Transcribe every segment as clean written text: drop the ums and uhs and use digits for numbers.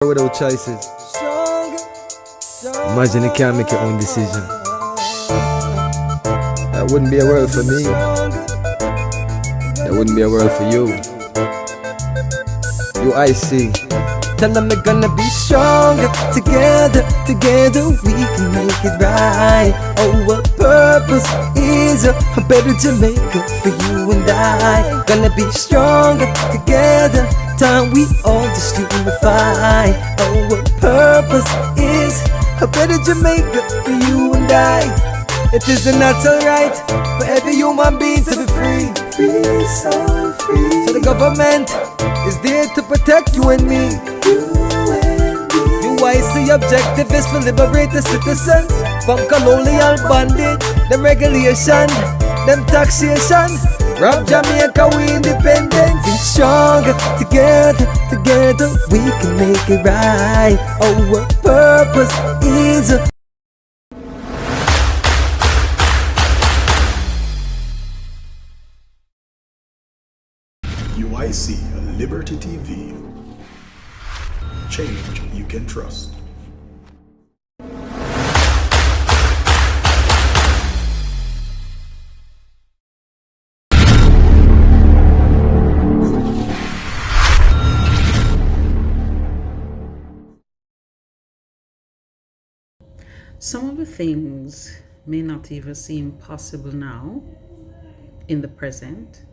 Without choices. Imagine you can't make your own decision. That wouldn't be a world for me. That wouldn't be a world for you. UIC. Tell them we're gonna be stronger. Together we can make it right. Our purpose is a better Jamaica for you and I. Gonna be stronger together. Time we all just unify. Our purpose is a better Jamaica for you and I. It is a natural right for every human being to be free. Free, so free. So the government is there to protect you and me. UIC objective is to liberate the citizens from colonial bondage, them regulation, them taxation. Rob Jamaica, we independent. Be stronger together we can make it right. Our purpose is a UIC Liberty TV. Change you can trust. Some of the things may not even seem possible now in the present,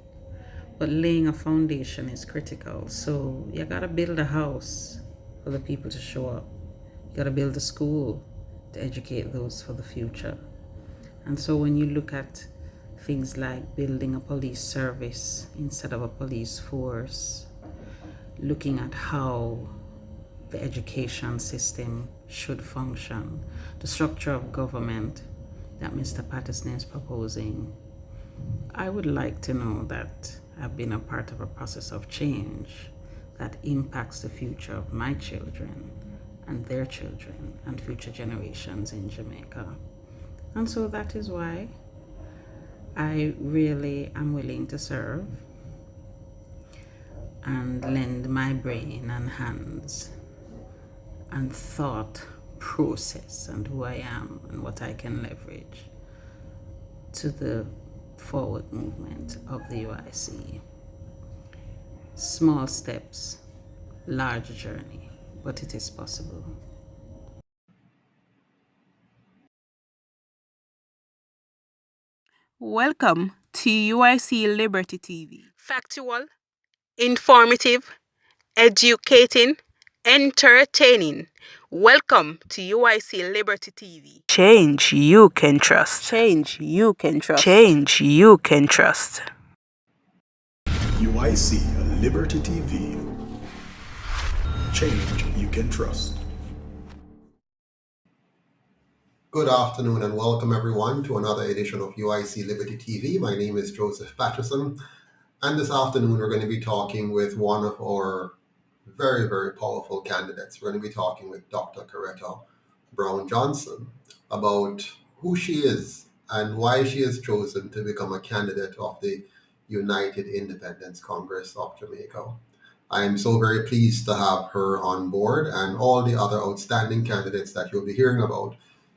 but laying a foundation is critical. So you gotta build a house for the people to show up. You gotta build a school to educate those for the future. And so when you look at things like building a police service instead of a police force, looking at how the education system should function, the structure of government that Mr. Patterson is proposing, I would like to know that I've been a part of a process of change that impacts the future of my children and their children and future generations in Jamaica. And so that is why I really am willing to serve and lend my brain and hands and thought process and who I am and what I can leverage to the forward movement of the UIC. Small steps, large journey, but it is possible. Welcome to UIC Liberty TV. Factual, informative, educating, entertaining. Welcome to UIC Liberty TV. Change you can trust. Change you can trust. Change you can trust. UIC Liberty TV. Change you can trust. Good afternoon and welcome everyone to another edition of UIC Liberty TV. My name is Joseph Patterson, and this afternoon we're going to be talking with one of our very, very powerful candidates. We're going to be talking with Dr. CORETTA Brown-JOHNSON about who she is and why she has chosen to become a candidate of the United Independence Congress of Jamaica. I am so very pleased to have her on board and all the other outstanding candidates that you'll be hearing about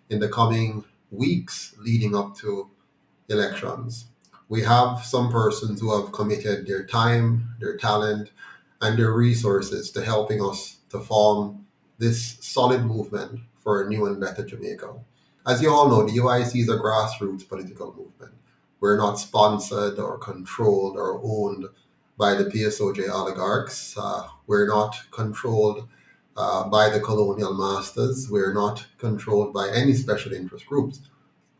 in the coming weeks leading up to elections. We have some persons who have committed their time, their talent, and their resources to helping us to form this solid movement for a new and better Jamaica. As you all know, the UIC is a grassroots political movement. We're not sponsored or controlled or owned by the PSOJ oligarchs. We're not controlled by the colonial masters. We're not controlled by any special interest groups.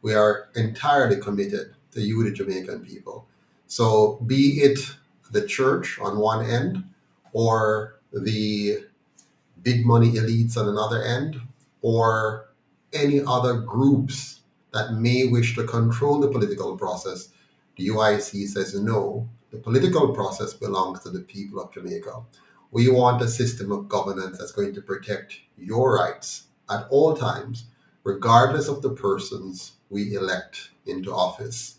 We are entirely committed to you, the Jamaican people. So be it the church on one end, or the big money elites on another end, or any other groups that may wish to control the political process, the UIC says no. The political process belongs to the people of Jamaica. We want a system of governance that's going to protect your rights at all times, regardless of the persons we elect into office.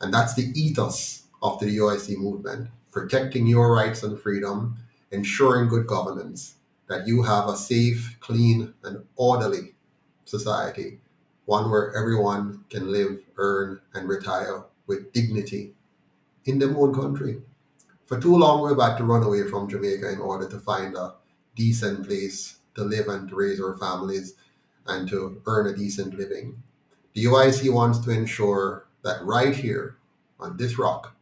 And that's the ethos of the UIC movement, protecting your rights and freedom, ensuring good governance, that you have a safe, clean, and orderly society, one where everyone can live, earn, and retire with dignity in their own country. For too long, we've had to run away from Jamaica in order to find a decent place to live and to raise our families and to earn a decent living. The UIC wants to ensure that right here on this rock,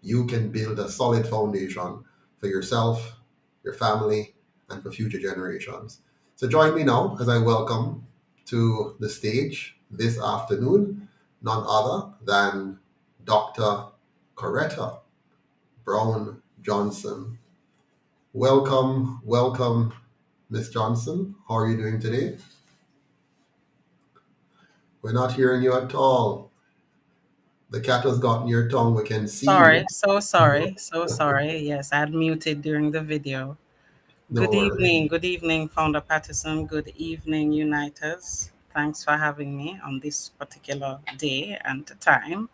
you can build a solid foundation for yourself, your family, and for future generations. So join me now as I welcome to the stage this afternoon none other than Dr. CORETTA Brown-JOHNSON. Welcome, welcome, Miss Johnson. How are you doing today? We're not hearing you at all. The cat has gotten your tongue. We can see you. So sorry. Yes, I had muted during the video. No worries. Good evening, Founder Patterson. Good evening, Uniters. Thanks for having me on this particular day and time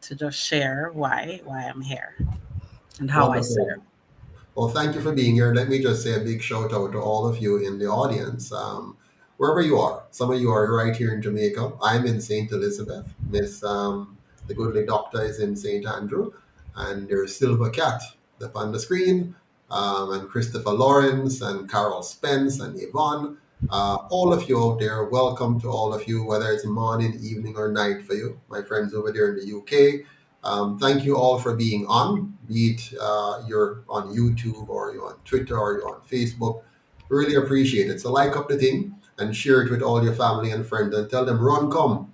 to just share why I'm here and how I Wonderful. serve. Well, thank you for being here. Let me just say a big shout out to all of you in the audience. Wherever you are, some of you are right here in Jamaica. I'm in St. Elizabeth. The goodly doctor is in St. Andrew. And there's Silver Cat up on the screen, and Christopher Lawrence, and Carol Spence, and Yvonne. All of you out there, welcome to all of you, whether it's morning, evening, or night for you. My friends over there in the UK, thank you all for being on, be it you're on YouTube or you're on Twitter or you're on Facebook. Really appreciate it. So like up the thing and share it with all your family and friends and tell them, run, come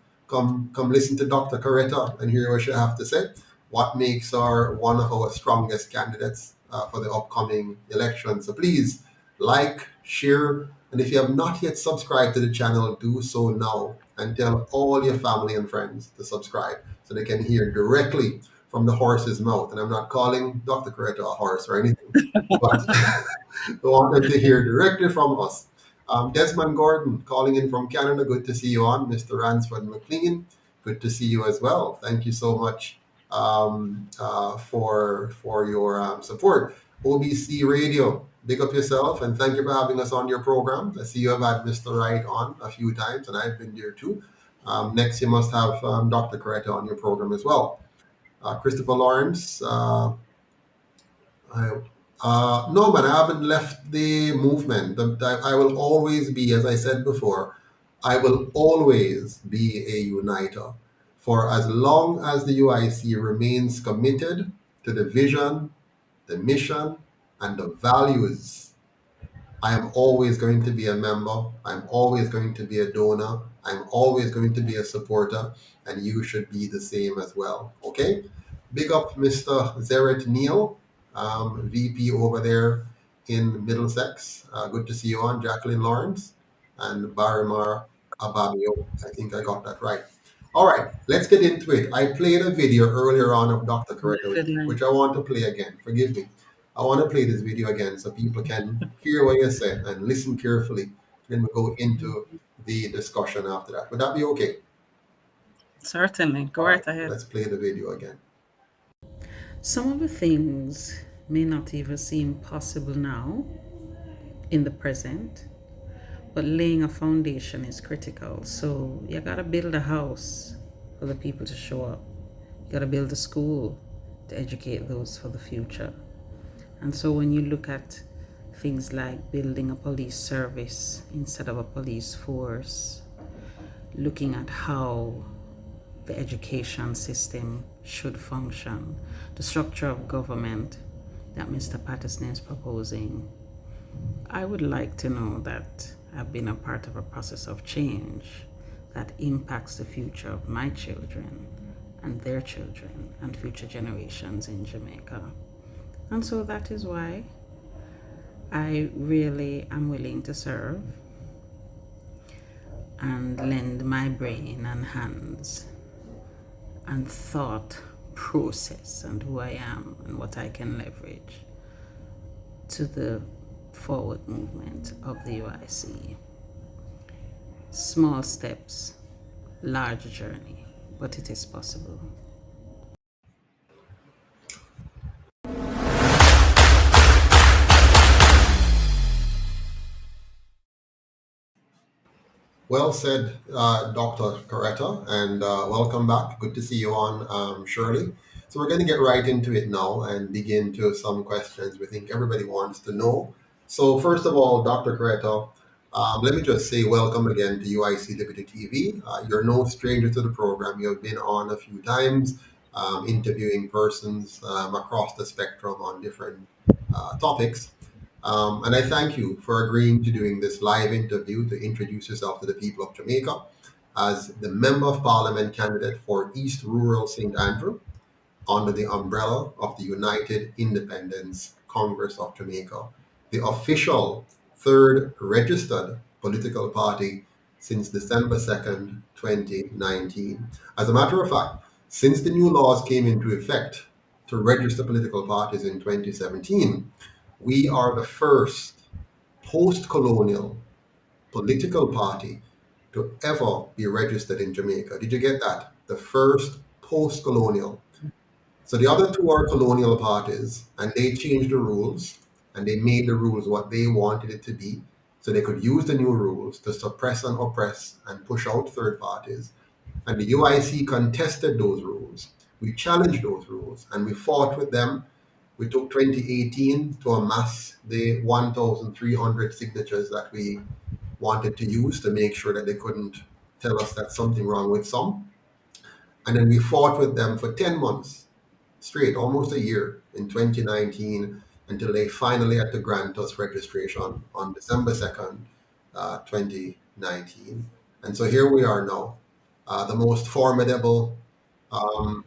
listen to Dr. Coretta and hear what she have to say. What makes her one of our strongest candidates for the upcoming election. So please like, share, and if you have not yet subscribed to the channel, do so now and tell all your family and friends to subscribe so they can hear directly from the horse's mouth. And I'm not calling Dr. Coretta a horse or anything, but I want them to hear directly from us. Desmond Gordon calling in from Canada. Good to see you on. Mr. Ransford McLean, good to see you as well. Thank you so much for your support. OBC Radio, big up yourself, and thank you for having us on your program. I see you have had Mr. Wright on a few times, and I've been there too. Next, you must have Dr. Coretta on your program as well. Christopher Lawrence, no man, I haven't left the movement. I will always be, as I said before, I will always be a uniter. For as long as the UIC remains committed to the vision, the mission, and the values, I am always going to be a member. I'm always going to be a donor. I'm always going to be a supporter, and you should be the same as well. Okay? Big up Mr. Zeret Neal, VP over there in Middlesex. Good to see you on, Jacqueline Lawrence and Barimar Ababio. I think I got that right. All right, let's get into it. I played a video earlier on of Dr. Coretta, which I want to play again. Forgive me. I want to play this video again so people can hear what you said and listen carefully. Then we go into the discussion after that. Would that be okay? Certainly. Go right ahead. Let's play the video again. Some of the things may not even seem possible now in the present, but laying a foundation is critical. So you gotta build a house for the people to show up. You gotta build a school to educate those for the future. And so when you look at things like building a police service instead of a police force, looking at how the education system should function, the structure of government that Mr. Patterson is proposing, I would like to know that I've been a part of a process of change that impacts the future of my children and their children and future generations in Jamaica. And so that is why I really am willing to serve and lend my brain and hands and thought process and who I am and what I can leverage to the forward movement of the UIC. Small steps, large journey, but it is possible. Well said, Dr. Coretta, and welcome back. Good to see you on, Shirley. So we're going to get right into it now and begin to some questions we think everybody wants to know. So first of all, Dr. Coretta, let me just say welcome again to UIC Liberty TV. You're no stranger to the program. You've been on a few times, interviewing persons across the spectrum on different topics. And I thank you for agreeing to doing this live interview to introduce yourself to the people of Jamaica as the Member of Parliament candidate for East Rural St. Andrew under the umbrella of the United Independence Congress of Jamaica, the official third registered political party since December 2nd, 2019. As a matter of fact, since the new laws came into effect to register political parties in 2017, we are the first post colonial political party to ever be registered in Jamaica. Did you get that? The first post colonial. So the other two are colonial parties, and they changed the rules and they made the rules what they wanted it to be. So they could use the new rules to suppress and oppress and push out third parties. And the UIC contested those rules. We challenged those rules and we fought with them. We took 2018 to amass the 1,300 signatures that we wanted to use to make sure that they couldn't tell us that something wrong with some. And then we fought with them for 10 months straight, almost a year in 2019, until they finally had to grant us registration on December 2nd, 2019. And so here we are now, the most formidable um,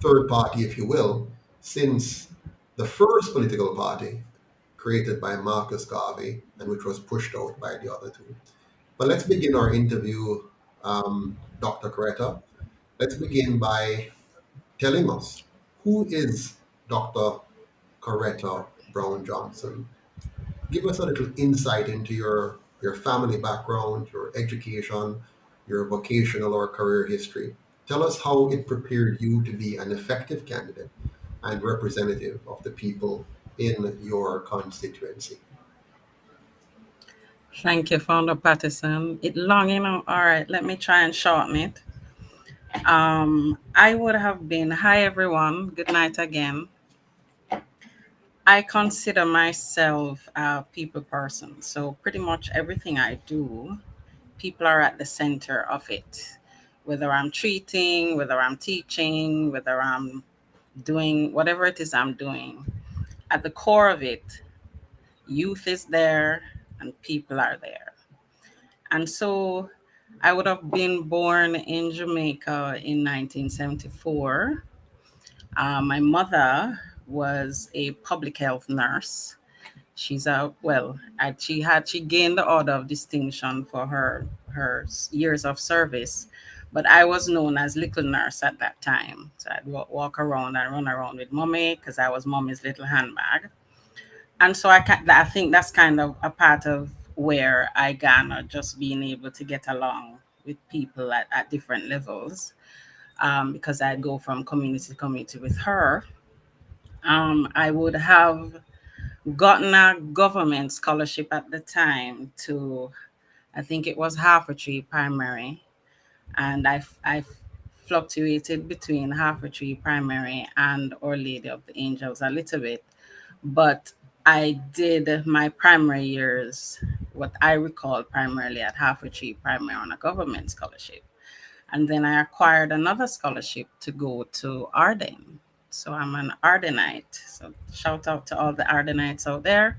third party, if you will, since the first political party created by Marcus Garvey and which was pushed out by the other two. But let's begin our interview, Dr. Coretta. Let's begin by telling us who is Dr. Coretta Brown-Johnson. Give us a little insight into your family background, your education, your vocational or career history. Tell us how it prepared you to be an effective candidate and representative of the people in your constituency. Thank you, Founder Patterson. It long, All right, let me try and shorten it. I would have been, hi everyone, good night again. I consider myself a people person. So pretty much everything I do, people are at the center of it. Whether I'm treating, whether I'm teaching, whether I'm doing whatever it is I'm doing, at the core of it, youth is there and people are there. And so I would have been born in Jamaica in 1974. My mother was a public health nurse. She's a well, she gained the Order of Distinction for her years of service, but I was known as Little Nurse at that time. So I'd walk around and run around with mommy because I was mommy's little handbag. And so I think that's kind of a part of where I garner just being able to get along with people at different levels, because I'd go from community to community with her. I would have gotten a government scholarship at the time to, I think it was Harford Primary, and I fluctuated between Harford Primary and Our Lady of the Angels a little bit, but I did my primary years, what I recall, primarily at Harford Primary on a government scholarship. And then I acquired another scholarship to go to Arden. So I'm an Ardenite. So shout out to all the Ardenites out there.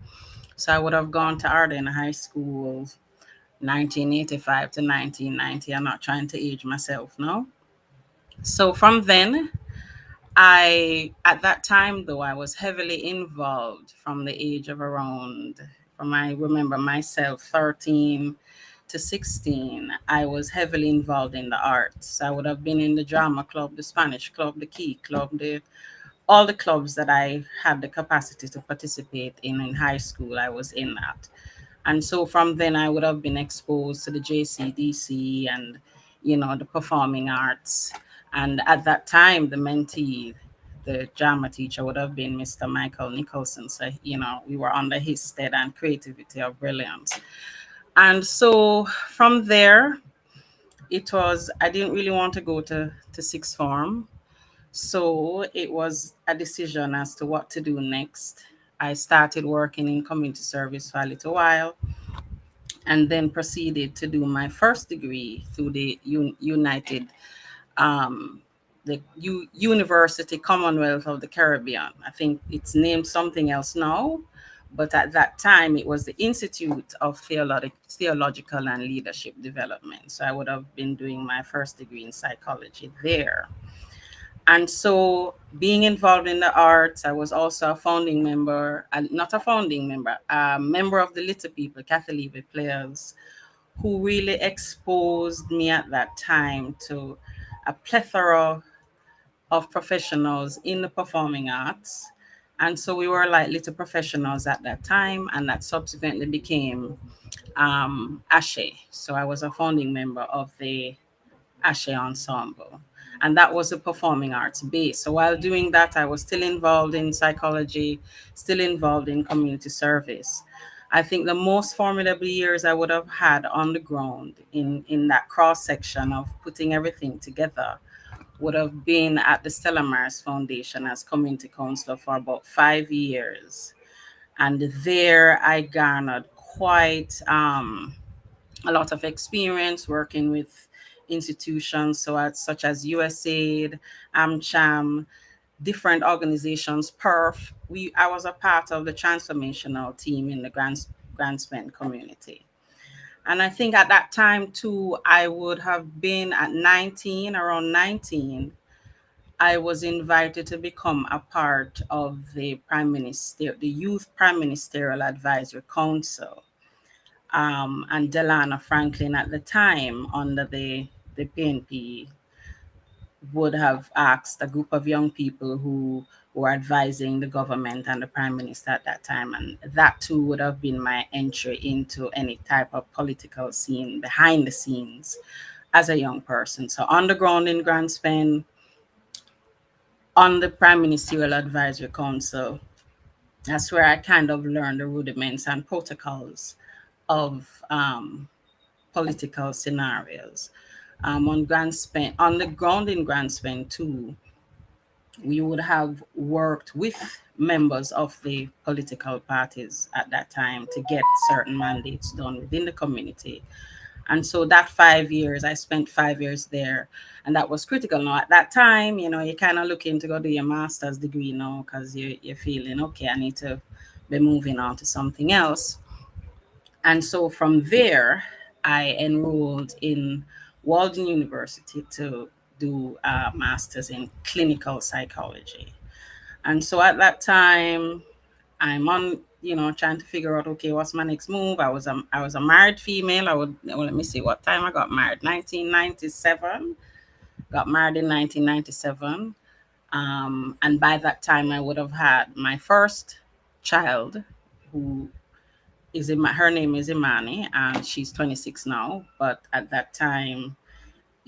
So I would have gone to Arden High School 1985 to 1990. I'm not trying to age myself now. So from then, at that time though, I was heavily involved from the age of around, from I remember myself 13 to 16, I was heavily involved in the arts. I would have been in the drama club, the Spanish club, the key club, all the clubs that I had the capacity to participate in high school. I was in that. And so from then I would have been exposed to the JCDC and, the performing arts. And at that time, the mentee, the drama teacher would have been Mr. Michael Nicholson. So, we were under his stead and creativity of brilliance. And so from there, I didn't really want to go to sixth form. So it was a decision as to what to do next. I started working in community service for a little while and then proceeded to do my first degree through the United University Commonwealth of the Caribbean. I think it's named something else now, but at that time it was the Institute of Theological and Leadership Development. So I would have been doing my first degree in psychology there. And so being involved in the arts, I was also a founding member, not a founding member, a member of the Little People, Catholic Players, who really exposed me at that time to a plethora of professionals in the performing arts. And so we were like little professionals at that time, and that subsequently became ASHE. So I was a founding member of the ASHE ensemble. And that was a performing arts base. So while doing that, I was still involved in psychology, still involved in community service. I think the most formidable years I would have had on the ground in that cross section of putting everything together would have been at the Stella Maris Foundation as community counselor for about 5 years. And there I garnered quite a lot of experience working with institutions such as USAID, AmCham, different organizations, PERF. I was a part of the transformational team in the Grand Spend community. And I think at that time too, I would have been at 19, around 19, I was invited to become a part of the Youth Prime Ministerial Advisory Council. And Delana Franklin at the time, under the PNP, would have asked a group of young people who were advising the government and the prime minister at that time. And that too would have been my entry into any type of political scene behind the scenes as a young person. So on the ground in Grand Spend, on the Prime Ministerial Advisory Council, that's where I kind of learned the rudiments and protocols of political scenarios. On the ground in Grand Spend too, we would have worked with members of the political parties at that time to get certain mandates done within the community. And so that 5 years, I spent 5 years there, and that was critical. Now, at that time, you're kind of looking to go do your master's degree now because you're feeling, okay, I need to be moving on to something else. And so from there, I enrolled in Walden University to do a master's in clinical psychology. And so at that time, I'm on, trying to figure out, okay, what's my next move? I was a married female. Let me see what time I got married. 1997. Got married in 1997. And by that time, I would have had my first child, who her name is Imani, and she's 26 now. But at that time,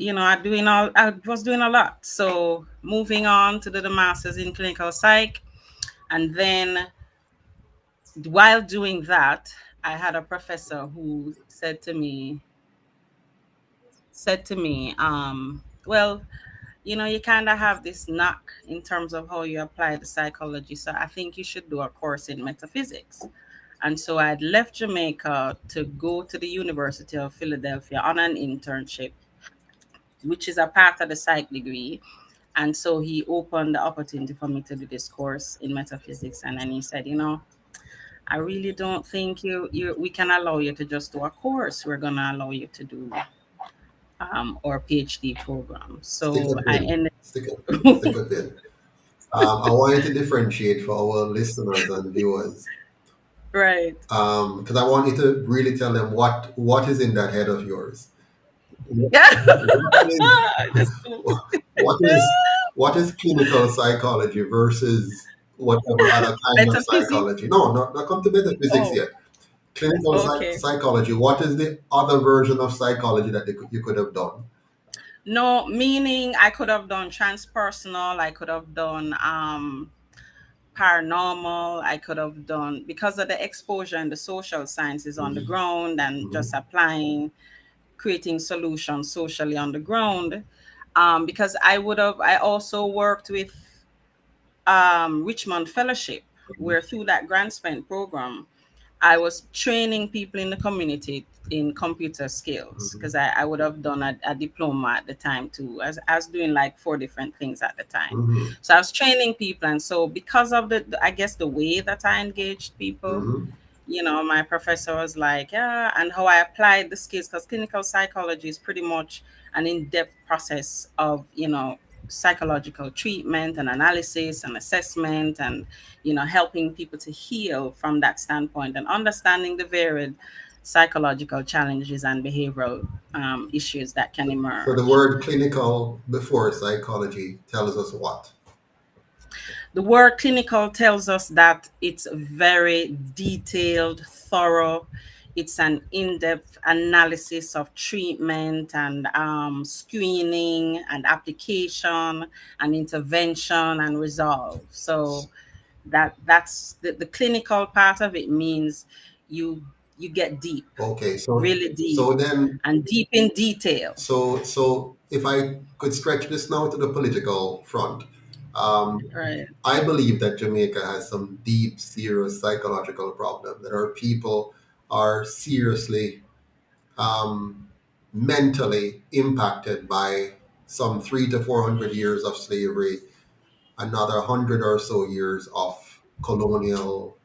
I was doing a lot. So moving on to do the master's in clinical psych. And then while doing that, I had a professor who said to me, well, you kind of have this knack in terms of how you apply the psychology. So I think you should do a course in metaphysics. And so I'd left Jamaica to go to the University of Philadelphia on an internship, which is a part of the psych degree. And so he opened the opportunity for me to do this course in metaphysics. And then he said, I really don't think we can allow you to just do a course. We're going to allow you to do our PhD program. So I ended. Stick a pin. I wanted to differentiate for our listeners and viewers. Right. Because I want you to really tell them what is in that head of yours. What is clinical psychology versus whatever other kind of psychology? No, not come to metaphysics yet. Clinical psychology. What is the other version of psychology that you could have done? No, meaning I could have done transpersonal. I could have done paranormal. I could have done, because of the exposure and the social sciences on the ground and just applying, creating solutions socially on the ground. Because I also worked with Richmond Fellowship, where through that grant spend program, I was training people in the community in computer skills, because I would have done a diploma at the time too. I was doing like 4 different things at the time. So I was training people. And so because of I guess the way that I engaged people, my professor was like, yeah, and how I applied the skills, because clinical psychology is pretty much an in-depth process of, psychological treatment and analysis and assessment, and, helping people to heal from that standpoint and understanding the varied psychological challenges and behavioral issues that can So the emerge. word clinical before psychology tells us what? The word clinical tells us that it's very detailed, thorough. It's an in-depth analysis of treatment and screening and application and intervention and resolve. So that's the clinical part of it means you get deep, Okay, really deep, so then and deep in detail. so if I could stretch this now to the political front, Right. I believe that Jamaica has some deep, serious psychological problem, that our people are seriously mentally impacted by some 300 to 400 years of slavery, another 100 or so years of colonial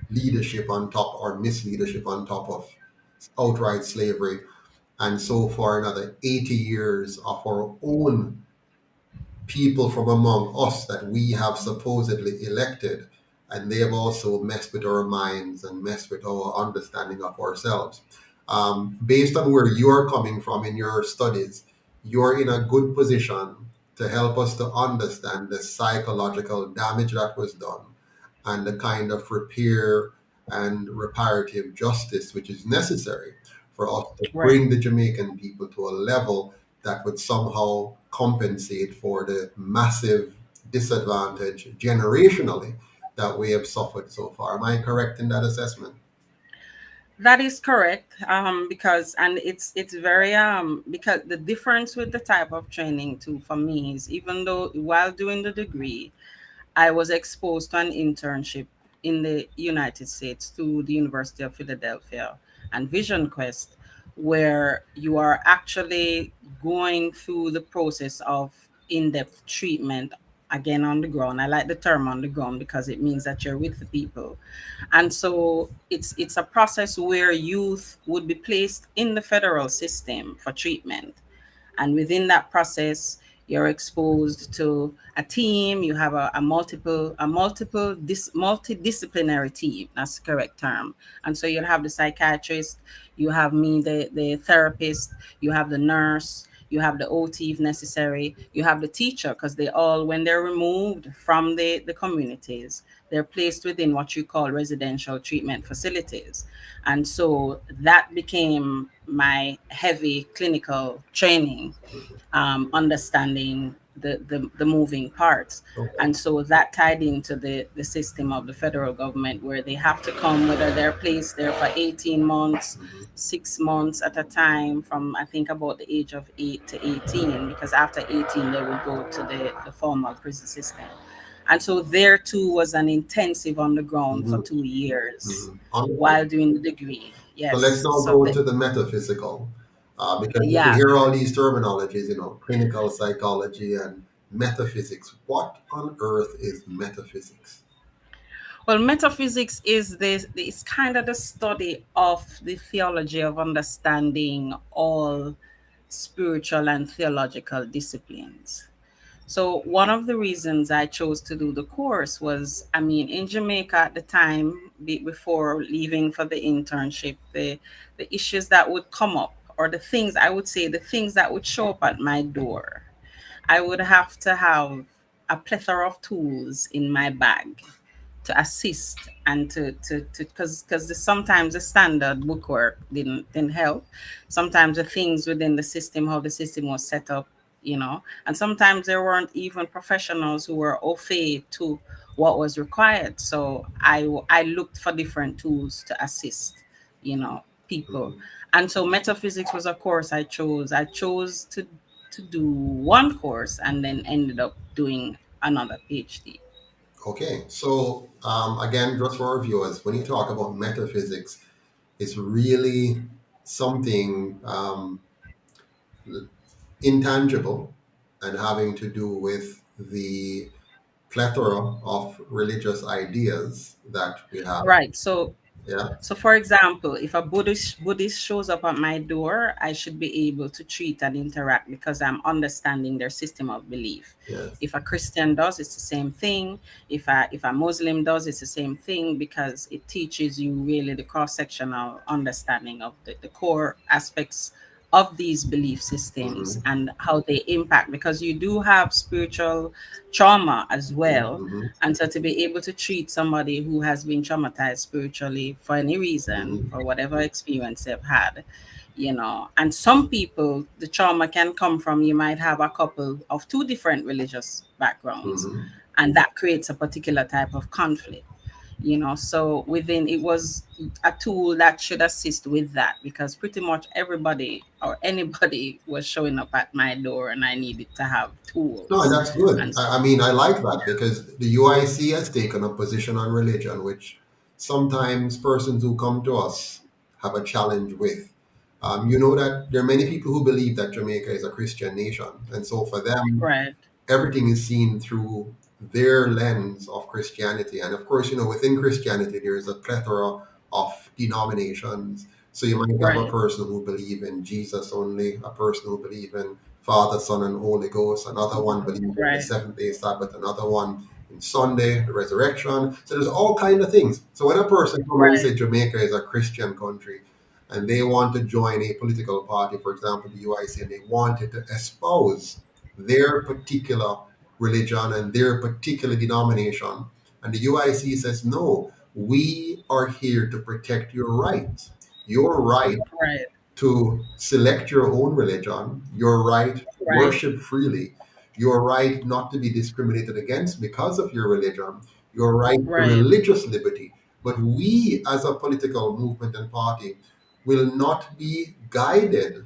leadership on top, or misleadership on top of outright slavery, and so far another 80 years of our own people from among us that we have supposedly elected, and they have also messed with our minds and messed with our understanding of ourselves. Based on where you're coming from in your studies, you're in a good position to help us to understand the psychological damage that was done and the kind of repair and reparative justice which is necessary for us to Right. bring the Jamaican people to a level that would somehow compensate for the massive disadvantage generationally that we have suffered so far. Am I correct in that assessment? That is correct. Because, and it's very because the difference with the type of training too for me is, even though while doing the degree, I was exposed to an internship in the United States through the University of Philadelphia and Vision Quest, where you are actually going through the process of in-depth treatment, again on the ground. I like the term on the ground because it means that you're with the people. And so it's a process where youth would be placed in the federal system for treatment, and within that process you're exposed to a team. You have a multidisciplinary team, that's the correct term. And so you'll have the psychiatrist, you have me, the therapist, you have the nurse, you have the OT if necessary, you have the teacher, because they all, when they're removed from the communities, they're placed within what you call residential treatment facilities. And so that became my heavy clinical training, understanding the moving parts. Okay. And so that tied into the system of the federal government, where they have to come, whether they're placed there for 18 months, 6 months at a time, from I think about the age of 8 to 18, because after 18 they would go to the formal prison system. And so there too was an intensive on the ground for Mhm. 2 years Mhm. while Understood. doing the degree. So let's Yes. now So go to the metaphysical, because if we yeah. hear all these terminologies, clinical psychology and metaphysics, what on earth is metaphysics? Well, metaphysics is this, it's kind of the study of the theology of understanding all spiritual and theological disciplines. So one of the reasons I chose to do the course was, I mean, in Jamaica at the time, before leaving for the internship, the issues that would come up, or the things, I would say, the things that would show up at my door, I would have to have a plethora of tools in my bag to assist, and to because sometimes the standard bookwork didn't help. Sometimes the things within the system, how the system was set up, and sometimes there weren't even professionals who were au fait to what was required. So I looked for different tools to assist, people. And so metaphysics was a course I chose to do one course and then ended up doing another PhD. Okay, so again, just for our viewers, when you talk about metaphysics, it's really something intangible and having to do with the plethora of religious ideas that we have. Right. So Yeah, So, for example, if a Buddhist shows up at my door, I should be able to treat and interact because I'm understanding their system of belief. yes. If a Christian does, it's the same thing. If a Muslim does, it's the same thing because it teaches you really the cross sectional understanding of the core aspects of these belief systems Hmm. and how they impact, because you do have spiritual trauma as well. Hmm. And so to be able to treat somebody who has been traumatized spiritually for any reason, Hmm. for whatever experience they've had, and some people, the trauma can come from, you might have a couple of two different religious backgrounds, Hmm. and that creates a particular type of conflict. So within, it was a tool that should assist with that, because pretty much everybody or anybody was showing up at my door and I needed to have No, and tools. that's good. And I so, mean, I like that because the UIC has taken a position on religion, which sometimes persons who come to us have a challenge with. You know that there are many people who believe that Jamaica is a Christian nation, and so for them, right, everything is seen through their lens of Christianity. And of course, within Christianity, there's a plethora of denominations. So you might have a right, person who believe in Jesus only, a person who believe in Father, Son, and Holy Ghost, another one believe in the right, seventh day Sabbath, another one in Sunday, the resurrection. So there's all kind of things. So when a person comes and right, say Jamaica is a Christian country, and they want to join a political party, for example, the UIC, and they wanted to espouse their particular religion and their particular denomination. And the UIC says, no, we are here to protect your rights. Your right right, to select your own religion, your right to right, worship freely, your right not to be discriminated against because of your religion, your right to right, religious liberty. But we, as a political movement and party, will not be guided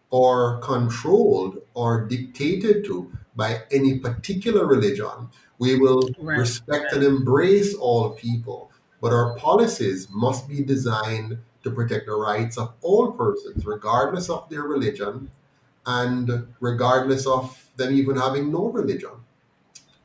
or controlled or dictated to by any particular religion. We will right, respect and embrace all people, but our policies must be designed to protect the rights of all persons, regardless of their religion and regardless of them even having no religion.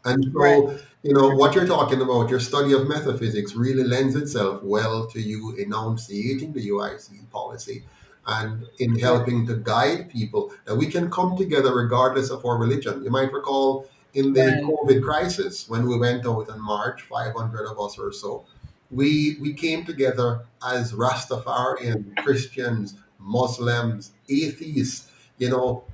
And right, so, what you're talking about, your study of metaphysics really lends itself well to you enunciating the UIC policy and in right, helping to guide people that we can come together regardless of our religion. You might recall in the right, COVID crisis when we went out in March, 500 of us or so, we came together as Rastafarian, Christians, Muslims, atheists,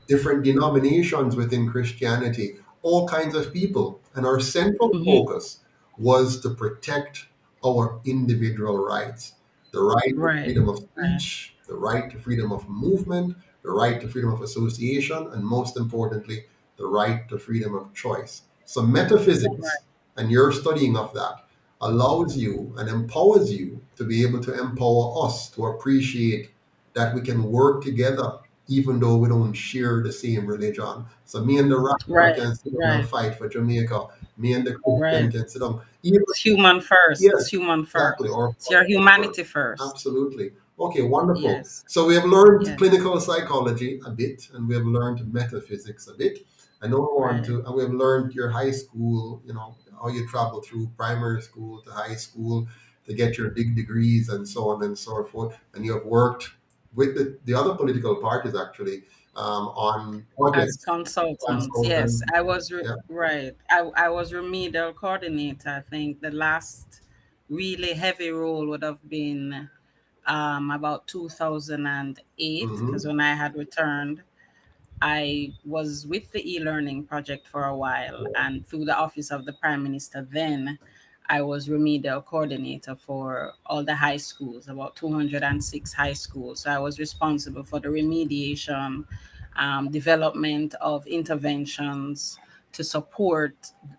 different denominations within Christianity, all kinds of people. And our central hmm, focus was to protect our individual rights, the right to right, freedom of right, speech, the right to freedom of movement, the right to freedom of association, and most importantly, the right to freedom of choice. So, metaphysics and your studying of that allows you and empowers you to be able to empower us to appreciate that we can work together even though we don't share the same religion. So me and the Rasta right, can sit down and right, fight for Jamaica. Me and the right. Christian can sit down. Even, It's human first. yes, It's human exactly. first. Or It's your humanity first. absolutely. Okay, wonderful. Yes, So we have learned yes, clinical psychology a bit, and we have learned metaphysics a bit. I know I want right, to, and we have learned your high school, how you travel through primary school to high school to get your big degrees and so on and so forth. And you have worked with the other political parties actually on as projects, consultants. Yes, consultant. I was Yeah. right. I was remedial coordinator. I think the last really heavy role would have been about 2008, because Mm-hmm. when I had returned, I was with the e-learning project for a while, and through the office of the Prime Minister then, I was remedial coordinator for all the high schools, about 206 high schools. So I was responsible for the remediation development of interventions to support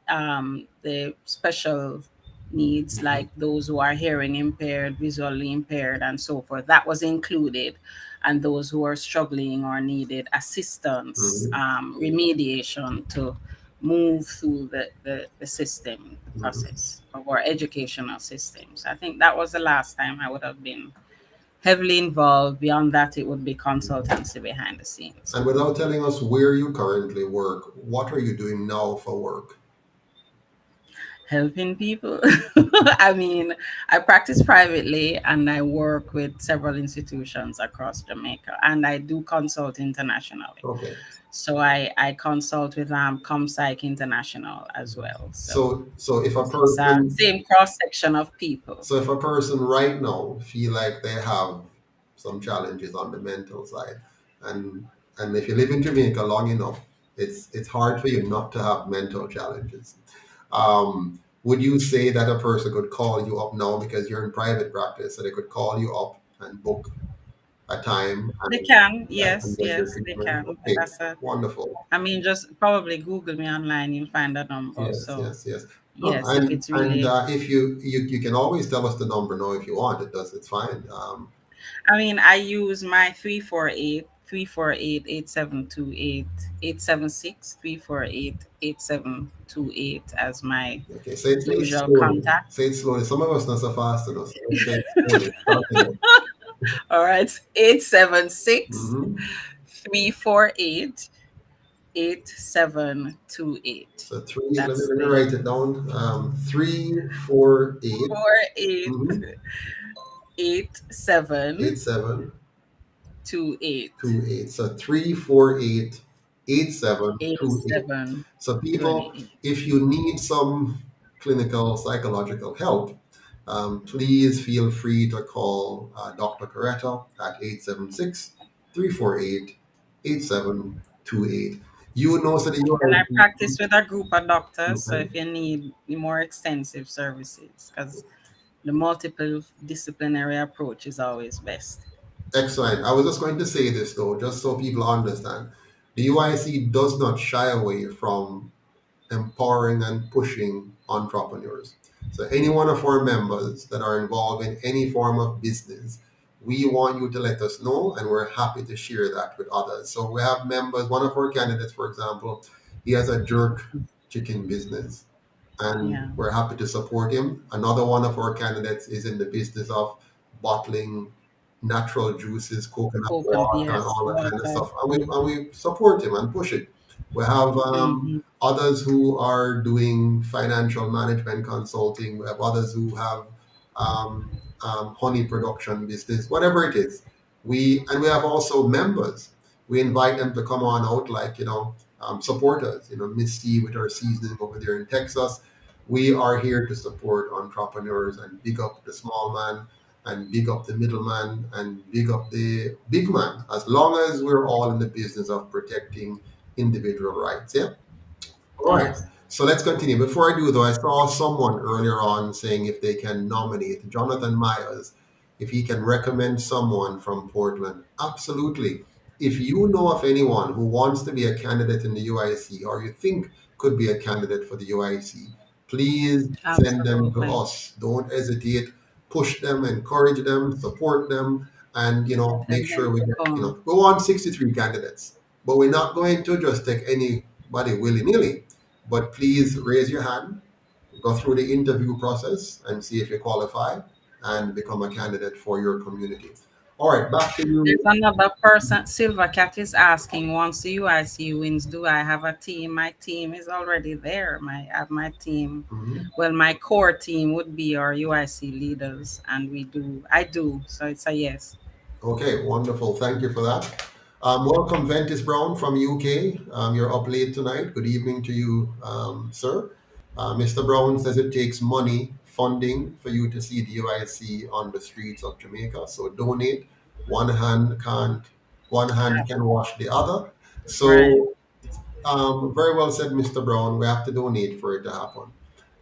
the special needs, like those who are hearing impaired, visually impaired, and so forth. That was included, and those who are struggling or needed assistance, Mhm. remediation to move through the system, the process of our educational systems. I think that was the last time I would have been heavily involved. Beyond that, it would be consultancy behind the scenes. And without telling us where you currently work, what are you doing now for work? Helping people. I mean, I practice privately and I work with several institutions across Jamaica, and I do consult internationally. Okay. So I consult with ComPsych International as well. So So if a it's a person same cross section of people. So if a person right now feel like they have some challenges on the mental side, and if you live in Jamaica long enough, it's hard for you not to have mental challenges. Would you say that a person could call you up now because you're in private practice, so they could call you up and book a time They and, can, yeah, yes, and get your yes, they treatment? can. Okay, That's a wonderful. I mean, just probably Google me online, you'll find a number. Yes, So, yes, yes. No, yes, if it's and really, if you can always tell us the number now if you want. It's fine. I mean, I use my 348 as my Okay, say it usual slowly. contact. Say it slowly. Some of us not so fast enough. So let's say it slowly. Start again. All right, 876 Mm-hmm. 348 8728. So three. That's Let me the write it down. 348. four eight Mm-hmm. eight seven 8728. two eight So 348 eight 8728. seven So twenty people, eight. if you need some clinical psychological help, please feel free to call Dr. Coretta at 876-348-8728. You know, so the And I UIC. practice with a group of doctors. So Okay. if you need more extensive services, because the multiple disciplinary approach is always best. Excellent. I was just going to say this though, just so people understand. The UIC does not shy away from empowering and pushing entrepreneurs. So, any one of our members that are involved in any form of business, we want you to let us know, and we're happy to share that with others. So, we have members, one of our candidates, for example, he has a jerk chicken business, and Yeah. we're happy to support him. Another one of our candidates is in the business of bottling natural juices, coconut Coconut, water, and yes, all that kind of water. stuff, and we support him and push it. We have Mm-hmm. others who are doing financial management consulting. We have others who have honey production business, whatever it is. We have also members. We invite them to come on out, like supporters. Miss C with her seasoning over there in Texas. We are here to support entrepreneurs and big up the small man and big up the middleman and big up the big man. As long as we're all in the business of protecting individual rights. Yeah. All right. Yes. So let's continue. Before I do, though, I saw someone earlier on saying if they can nominate Jonathan Myers, if he can recommend someone from Portland. Absolutely. If you know of anyone who wants to be a candidate in the UIC or you think could be a candidate for the UIC, please send them to Absolutely. us. Don't hesitate. Push them, encourage them, support them, and Tell make sure them we to get come. we want 63 candidates, but we're not going to just take anybody willy nilly. But please raise your hand, go through the interview process, and see if you qualify and become a candidate for your community. All right, back to There's you. another person. Silver Cat is asking, once the UIC wins, do I have a team? My team is already there. My team. Mhm. Well, my core team would be our UIC leaders, and I do. So it's a yes. Okay, wonderful. Thank you for that. Welcome, Ventus Brown from UK. You're up late tonight. Good evening to you, sir. Mr. Brown says it takes money, funding for you to see the UIC on the streets of Jamaica. So donate. One hand can't, one hand can wash the other. Right. So very well said, Mr. Brown. We have to donate for it to happen.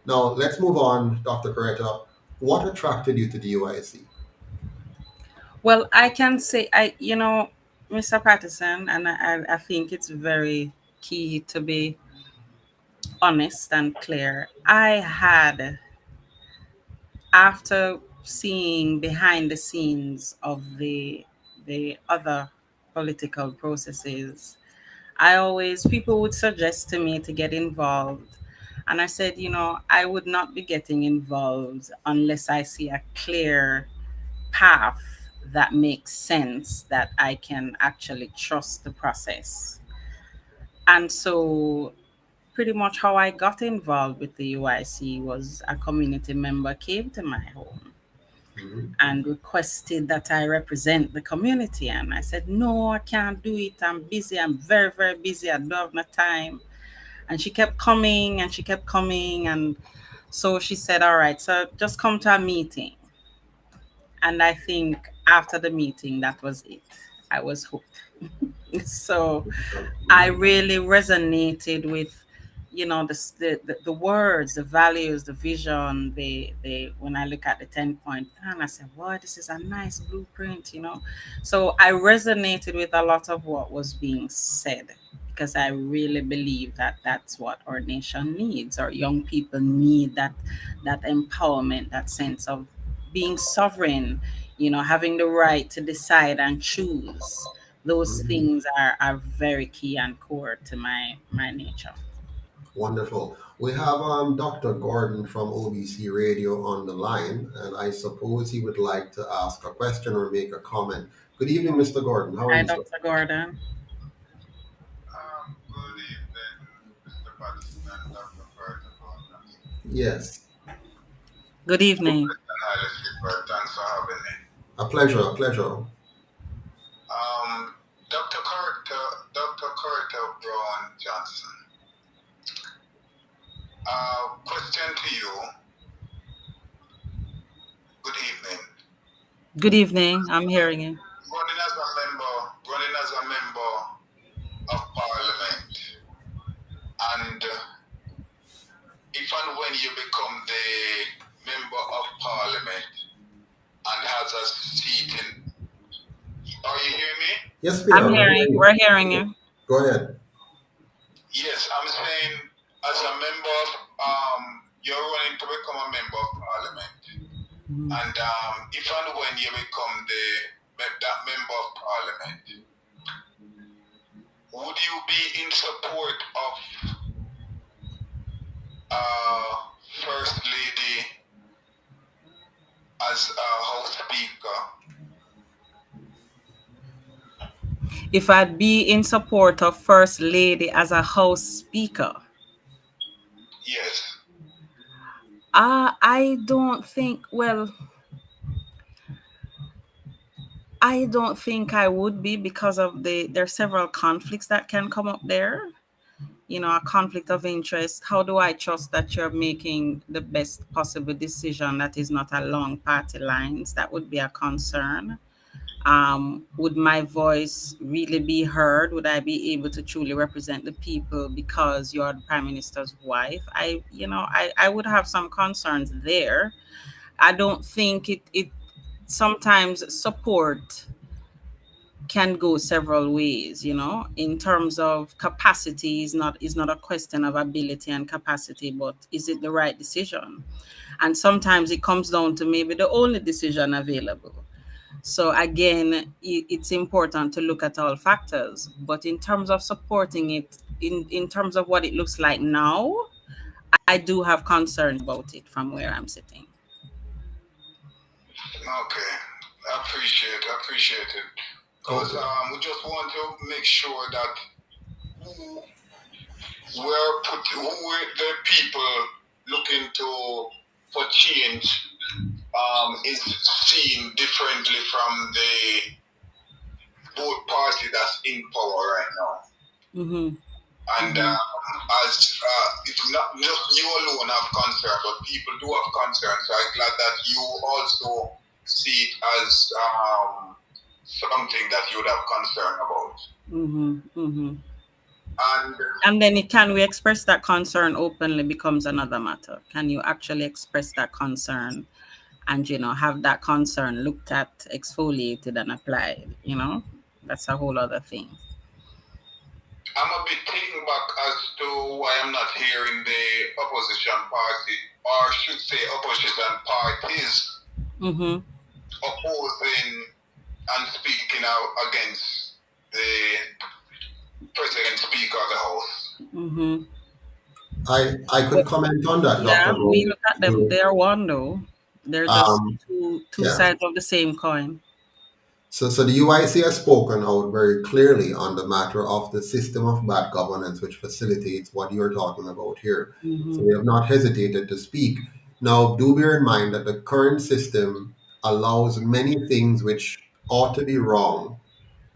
Now let's move on, Dr. Coretta. What attracted you to the UIC? Well, I can say, Mr. Patterson, and I think it's very key to be honest and clear. I had, after seeing behind the scenes of the other political processes, I always, people would suggest to me to get involved. And I said, I would not be getting involved unless I see a clear path that makes sense, that I can actually trust the process. And so, pretty much how I got involved with the UIC was a community member came to my home Mhm. and requested that I represent the community. And I said, no, I can't do it. I'm busy. I'm very, very busy. I don't have no time. And she kept coming and she kept coming. And so she said, all right, so just come to a meeting. And I think after the meeting, that was it. I was hooked. So I Mhm. really resonated with, the words, the values, the vision. They when I look at the 10-point plan, I said, "Wow, this is a nice blueprint." So I resonated with a lot of what was being said, because I really believe that that's what our nation needs. Our young people need that empowerment, that sense of being sovereign, having the right to decide and choose. Those Mhm. things are very key and core to my nature. Wonderful. We have Dr. Gordon from OBC Radio on the line, and I suppose he would like to ask a question or make a comment. Good evening, Mr. Gordon. How are Hi, you, sir? Dr. Gordon. Good evening, Mr. Patterson and Dr. CORETTA Brown-JOHNSON. Yes. Good evening. And Highly Skipper, thanks for having me. A pleasure, a pleasure. Um, Dr. CORETTA Brown-JOHNSON. Question to you. Good evening. Good evening. I'm hearing you. Running as a member of Parliament, and if and when you become the member of Parliament and has a seat in, are you hearing me? Yes, we I'm are. We're hearing. hearing We're you. hearing you. Go ahead. Yes, I'm saying as a member of, you're running to become a member of Parliament, and if and when you become that member of Parliament, would you be in support of First Lady as a House Speaker? If I'd be in support of First Lady as a House Speaker, Yes. I don't think. Well, I don't think I would be, because of there are several conflicts that can come up there. A conflict of interest. How do I trust that you're making the best possible decision that is not along party lines? That would be a concern. Would my voice really be heard? Would I be able to truly represent the people because you're the prime minister's wife? I would have some concerns there. I don't think it sometimes support can go several ways, in terms of capacity. Is not a question of ability and capacity, but is it the right decision? And sometimes it comes down to maybe the only decision available. So again, it's important to look at all factors. But in terms of supporting it, in terms of what it looks like now, I do have concerns about it from where I'm sitting. Okay. I appreciate it. Because Okay. we just want to make sure that who the people looking to for change is seen differently from the both party that's in power right now. Mm-hmm. And as it's not just you alone have concern, but people do have concern. So I'm glad that you also see it as something that you would have concern about. Mm-hmm. Mm-hmm. And And then can we express that concern openly becomes another matter. Can you actually express that concern and have that concern looked at, exfoliated, and applied? that's a whole other thing. I'm a bit taken back as to why I'm not hearing the opposition party, or I should say opposition parties, opposing and speaking out against the President Speaker of the House. I could comment on that, Yeah, Dr. we Brown. look at them. They're one though. They're just two Yeah. sides of the same coin. So the UIC has spoken out very clearly on the matter of the system of bad governance, which facilitates what you're talking about here. So we have not hesitated to speak. Now, do bear in mind that the current system allows many things which ought to be wrong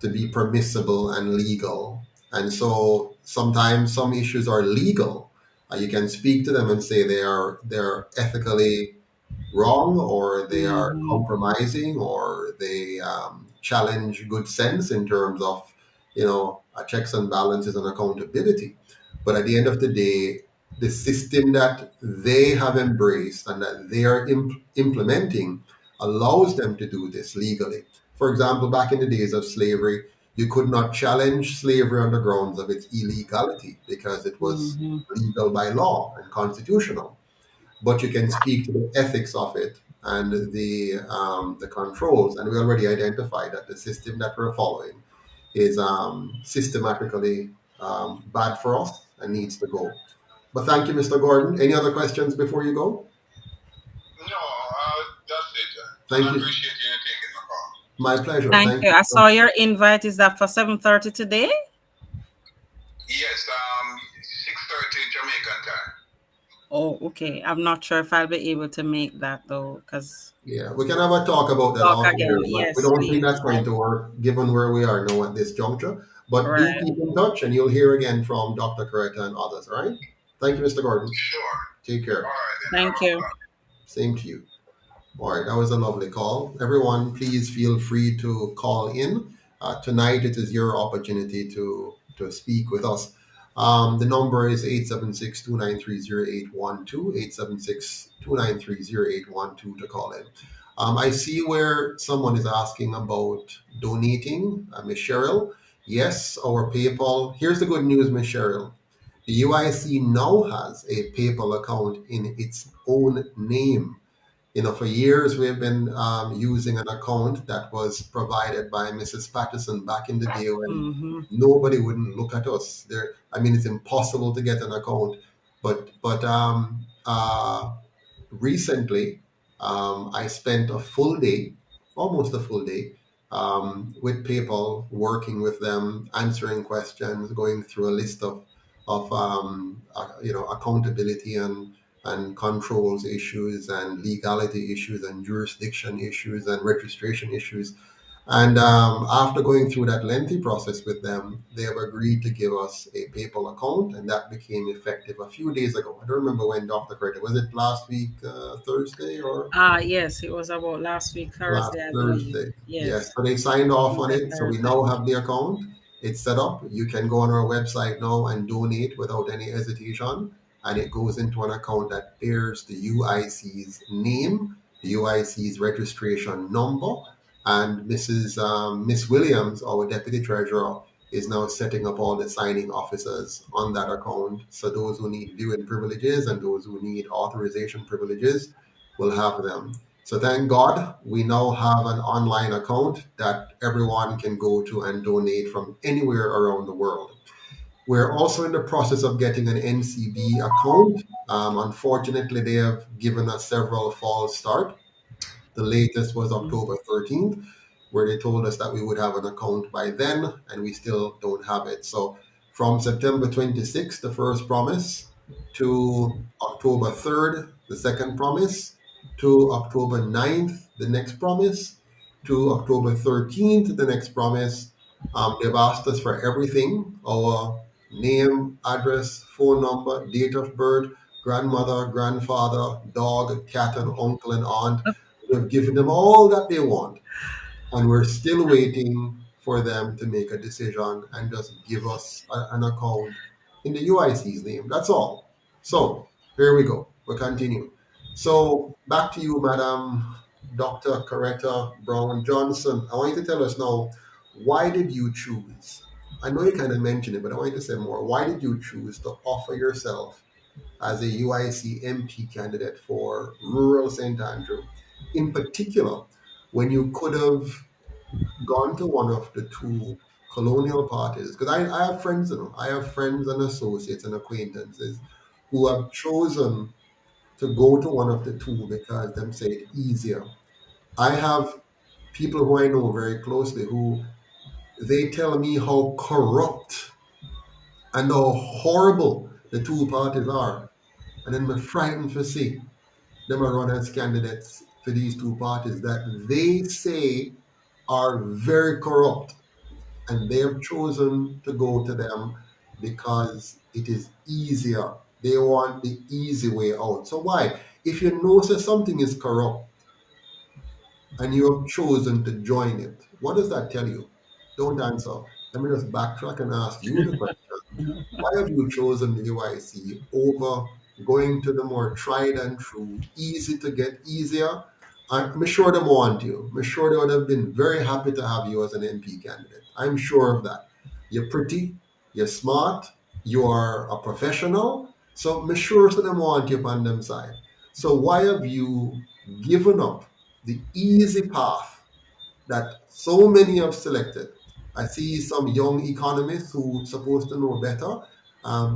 to be permissible and legal. And so sometimes some issues are legal. You can speak to them and say they're ethically wrong, or they are compromising, or they challenge good sense in terms of checks and balances and accountability. But at the end of the day, the system that they have embraced and that they are implementing allows them to do this legally. For example, back in the days of slavery, you could not challenge slavery on the grounds of its illegality because it was legal by law and constitutional. But you can speak to the ethics of it and the controls. And we already identified that the system that we're following is systematically bad for us and needs to go. But thank you, Mr. Gordon. Any other questions before you go? No, that's it. Thank I you. appreciate you taking my call. My pleasure. Thank you. I saw your invite. Is that for 7:30 today? Yes, 6:30 Jamaican time. Oh, okay. I'm not sure if I'll be able to make that though, because Yeah, we can have a talk about that talk after, again. but Yes, we don't think please. that's going to work given where we are now at this juncture. But do Right. keep in touch and you'll hear again from Dr. Coretta and others, all right? Thank you, Mr. Gordon. Sure. Take care. All right, then. Thank you. Same to you. All right, that was a lovely call. Everyone, please feel free to call in. Tonight, it is your opportunity to speak with us. The number is 876-293-0812, 876-293-0812 to call in. I see where someone is asking about donating, Ms. Cheryl. Yes, our PayPal. Here's the good news, Ms. Cheryl. The UIC now has a PayPal account in its own name. For years we've been using an account that was provided by Mrs. Patterson back in the day when nobody wouldn't look at us. It's impossible to get an account. But recently, I spent a full day, almost a full day, with PayPal, working with them, answering questions, going through a list of accountability and controls issues and legality issues and jurisdiction issues and registration issues. And after going through that lengthy process with them, they have agreed to give us a PayPal account, and that became effective a few days ago. I don't remember when, Dr. Carter. Was it last week, Thursday, or? Yes, it was about last week, Last Thursday, I believe. Thursday. Yes. Yes. So they signed off on it. So we Thursday. now have the account. It's set up. You can go on our website now and donate without any hesitation. And it goes into an account that bears the UIC's name, the UIC's registration number. And Miss Williams, our deputy treasurer, is now setting up all the signing officers on that account. So those who need viewing privileges and those who need authorization privileges will have them. So thank God we now have an online account that everyone can go to and donate from anywhere around the world. We're also in the process of getting an NCB account. Unfortunately, they have given us several false start. The latest was October 13th, where they told us that we would have an account by then, and we still don't have it. So from September 26th, the first promise, to October 3rd, the second promise, to October 9th, the next promise, to October 13th, the next promise. They've asked us for everything: our name, address, phone number, date of birth, grandmother, grandfather, dog, cat, and uncle and aunt. We've given them all that they want, and we're still waiting for them to make a decision and just give us an account in the UIC's name. That's all. So here we go. We'll continue. So back to you, Madam Dr. Coretta Brown-Johnson. I want you to tell us now, why did you choose? I know you kind of mentioned it, but I want you to say more. Why did you choose to offer yourself as a UIC MP candidate for rural St. Andrew, in particular, when you could have gone to one of the two colonial parties? Because I have friends, I have friends and associates and acquaintances who have chosen to go to one of the two because them say it easier. I have people who I know very closely who they tell me how corrupt and how horrible the two parties are. And then I'm frightened to see them are run as candidates for these two parties that they say are very corrupt. And they have chosen to go to them because it is easier. They want the easy way out. So why? If you know that something is corrupt and you have chosen to join it, what does that tell you? Don't answer. Let me just backtrack and ask you the question. Why have you chosen the UIC over going to the more tried and true, easy to get easier? I'm sure they want you. I'm sure they would have been very happy to have you as an MP candidate. I'm sure of that. You're pretty, you're smart, you are a professional. So I'm sure some of them want you on them side. So why have you given up the easy path that so many have selected? I see some young economists who supposed to know better,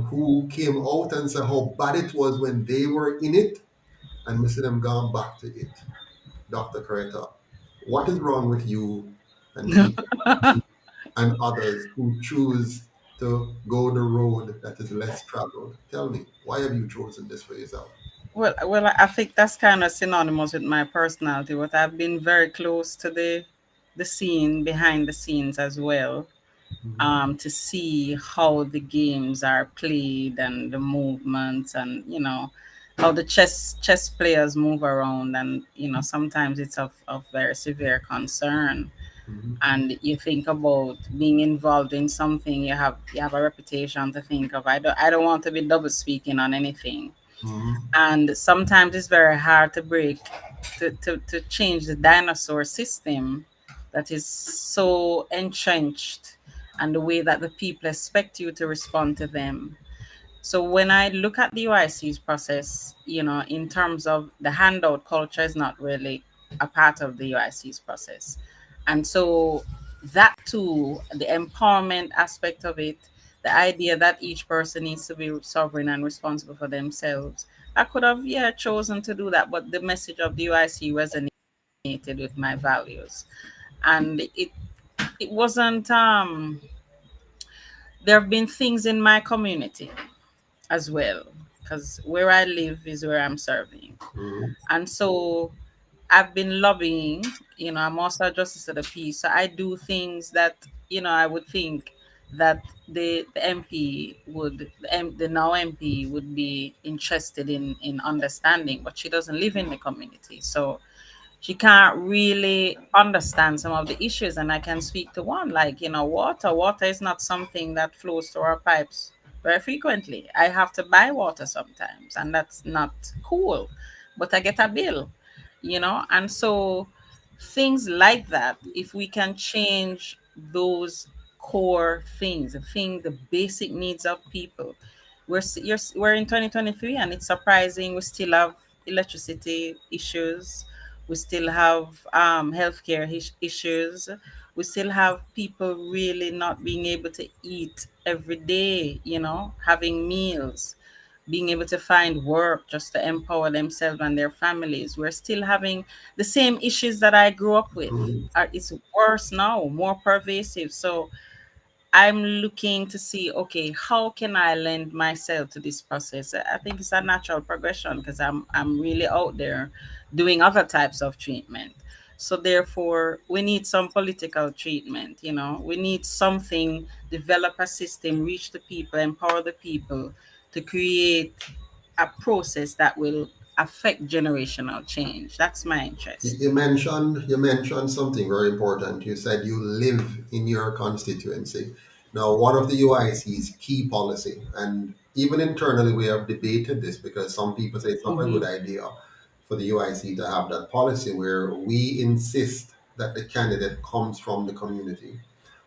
who came out and said how bad it was when they were in it, and we see them gone back to it. Dr. Coretta, what is wrong with you and people and others who choose to go the road that is less traveled? Tell me, why have you chosen this for yourself? Well, I think that's kind of synonymous with my personality. But I've been very close to the scene behind the scenes as well, Mhm. to see how the games are played and the movements, and how the chess players move around, and sometimes it's of very severe concern. Mhm. And you think about being involved in something, you have a reputation to think of. I don't want to be double speaking on anything, Mhm. and sometimes it's very hard to break, to change the dinosaur system that is so entrenched, and the way that the people expect you to respond to them. So when I look at the UIC's process, in terms of the handout culture is not really a part of the UIC's process. And so that too, the empowerment aspect of it, the idea that each person needs to be sovereign and responsible for themselves. I could have, yeah, chosen to do that, but the message of the UIC resonated with my values. And it wasn't there have been things in my community as well, because where I live is where I'm serving. Mhm. And so I've been lobbying, I'm also a justice of the peace. So I do things that, I would think that the MP would, the now MP would be interested in understanding, but she doesn't live in the community. So she can't really understand some of the issues. And I can speak to one, like, water is not something that flows through our pipes very frequently. I have to buy water sometimes, and that's not cool, but I get a bill, and so things like that, if we can change those core things, the basic needs of people. We're in 2023, and it's surprising we still have electricity issues, we still have healthcare issues, we still have people really not being able to eat every day, having meals, being able to find work just to empower themselves and their families. We're still having the same issues that I grew up with. Mhm. It's worse now, more pervasive. So I'm looking to see, okay, how can I lend myself to this process? I think it's a natural progression, because I'm really out there doing other types of treatment. So therefore, we need some political treatment. We need something, develop a system, reach the people, empower the people to create a process that will affect generational change. That's my interest. You mentioned something very important. You said you live in your constituency. Now, one of the UIC's key policy, and even internally we have debated this because some people say it's not a good Mm-hmm. idea for the UIC to have that policy where we insist that the candidate comes from the community.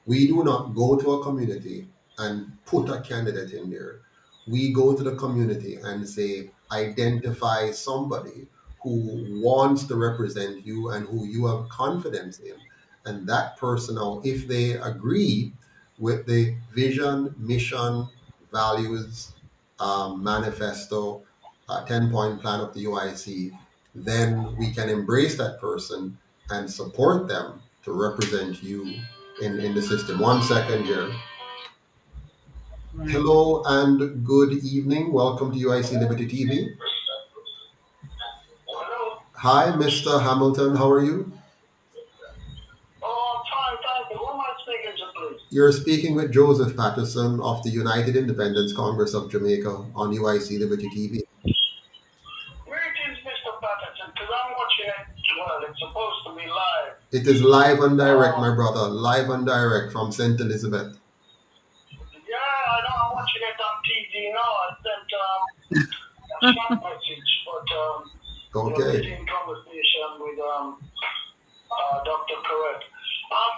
We do not go to a community and put a candidate in there. We go to the community and say, identify somebody who wants to represent you and who you have confidence in. And that person, now, if they agree with the vision, mission, values, manifesto, 10-point plan of the UIC, then we can embrace that person and support them to represent you in the system. 1 second here. Right. Hello and good evening. Welcome to UIC Liberty TV. Hi, Mr. Hamilton. How are you? Oh, I'm fine, thank you. Who am I speaking to, please? You're speaking with Joseph Patterson of the United Independence Congress of Jamaica on UIC Liberty TV. Greetings, Mr. Patterson, because I'm watching it. Well, it's supposed to be live. It is live and direct, my brother. Live and direct from St. Elizabeth. Yeah, I know. I'm watching it on TV now. I sent a short message, but Okay. in conversation with Dr. Corretta.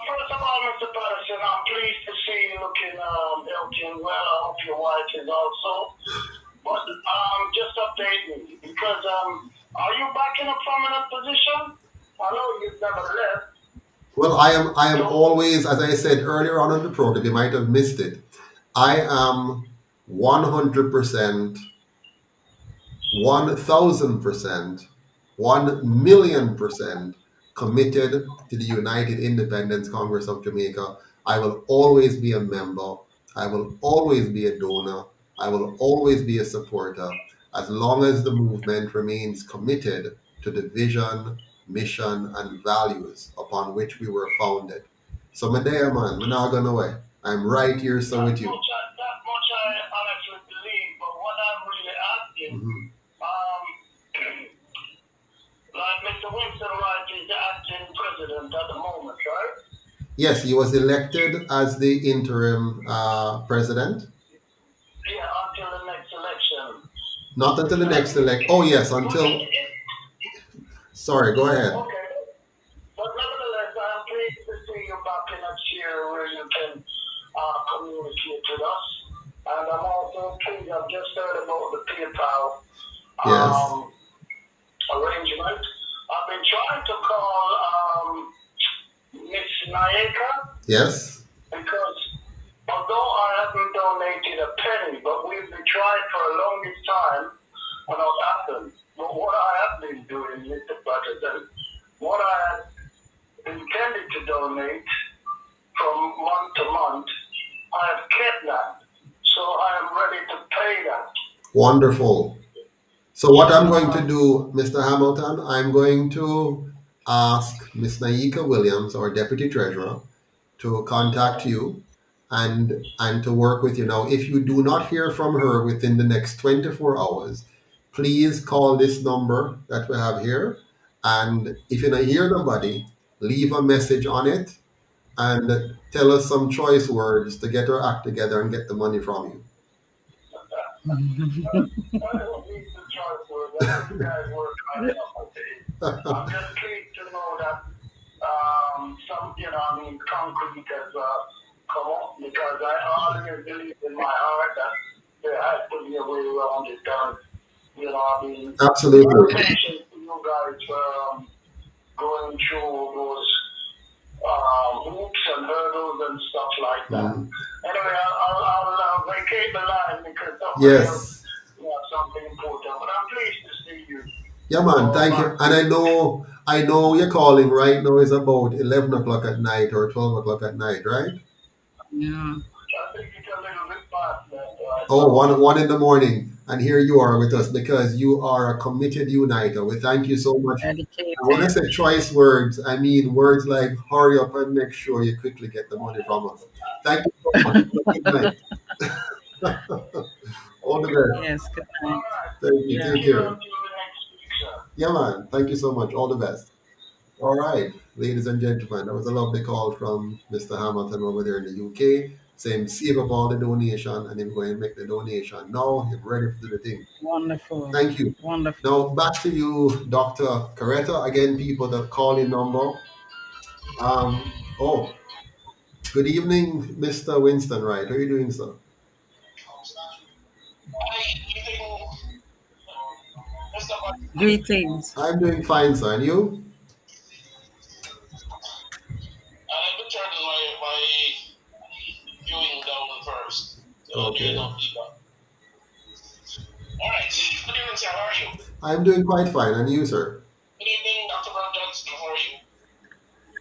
First of all, Mr. Patterson, I'm pleased to see you looking healthy and well. I hope your wife is also. But just update me, because are you back in a prominent position? I know you've never left. Well, I am always, as I said earlier on in the program, you might have missed it. I am 100%, 1,000%, 1,000,000% committed to the United Independence Congress of Jamaica. I will always be a member. I will always be a donor. I will always be a supporter as long as the movement remains committed to the vision, mission, and values upon which we were founded. So, my dear man, we're not going away. I'm right here, so with you. That much I honestly believe, but what I'm really asking, like Mr. Winston Wright is the acting president at the moment, right? Yes, he was elected as the interim president. Yeah, until the next election. Not until the next election. Oh, yes, until. Sorry, go ahead. Okay. But nevertheless, I'm pleased to see you back in a chair where you can communicate with us. And I'm also pleased, I've just heard about the PayPal arrangement. I've been trying to call Miss Naika. Yes. Because although I haven't donated a penny, but we've been trying for the longest time and not happened. But what I have been doing, Mr. Patterson, what I had intended to donate from month to month, I have kept that. So I am ready to pay that. Wonderful. So what I'm going to do, Mr. Hamilton, I'm going to ask Ms. Naika Williams, our Deputy Treasurer, to contact you and to work with you. Now, if you do not hear from her within the next 24 hours, please call this number that we have here. And if you don't hear nobody, leave a message on it and tell us some choice words to get our act together and get the money from you. I don't need the choice words. I know you guys work hard enough. I'm just pleased to know that concrete has come up, because I always believe in my heart that there has to be a way around it. Absolutely. Patience to you guys for going through those hoops and hurdles and stuff like that. Anyway, I'll vacate the line because yes. Something important. But I'm pleased to see you. Yeah, man. Thank you. And I know you're calling right now is about 11 o'clock at night or 12 o'clock at night, right? Yeah. I think it's a little bit past. Oh, one in the morning. And here you are with us because you are a committed uniter. We thank you so much. Dedicated. When I say choice words, I mean words like hurry up and make sure you quickly get the money from us. Thank you so much. Good night. All the best. Yes, good night. Thank you. Yeah. Take care. Yeah, man. Thank you so much. All the best. All right, ladies and gentlemen, that was a lovely call from Mr. Hamilton over there in the UK, saying save up all the donation and then go and make the donation. Now you're ready to do the thing. Wonderful. Thank you. Wonderful. Now back to you, Dr. Coretta. Again, people that call in number. Good evening, Mr. Winston Wright. How are you doing, sir? Greetings. I'm doing fine, sir. And you? Okay. I'm doing quite fine. And you, sir?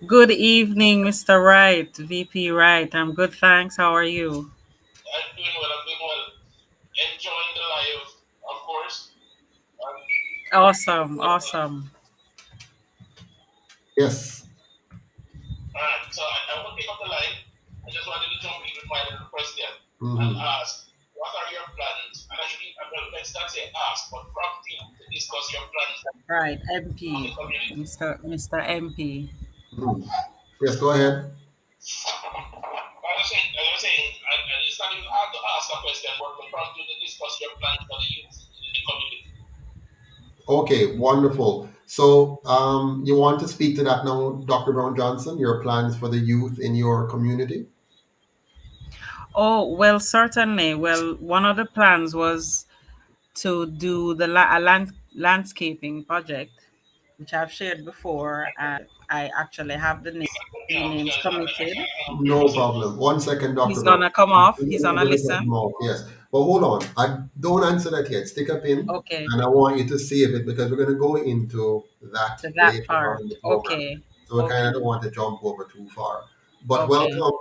Good evening, Mr. Wright, VP Wright. I'm good, thanks. How are you? Awesome, awesome. Yes. Mhm. Right, MP, Mr. MP. Mhm. Yes, go ahead. Okay, wonderful. So, you want to speak to that now, Dr. Brown Johnson, your plans for the youth in your community? Oh, well, certainly. Well, one of the plans was to do a landscaping project, which I've shared before, and I actually have the names committed. No problem. 1 second, Dr. He's Brown. gonna come I'm off. He's gonna going to cut listen. him off. Yes. But hold on. I don't answer that yet. Stick a pin, Okay, and I want you to save it because we're going to go into that to that later part. on in the program. Okay, So we kind of don't okay, want to jump over too far. But okay. welcome,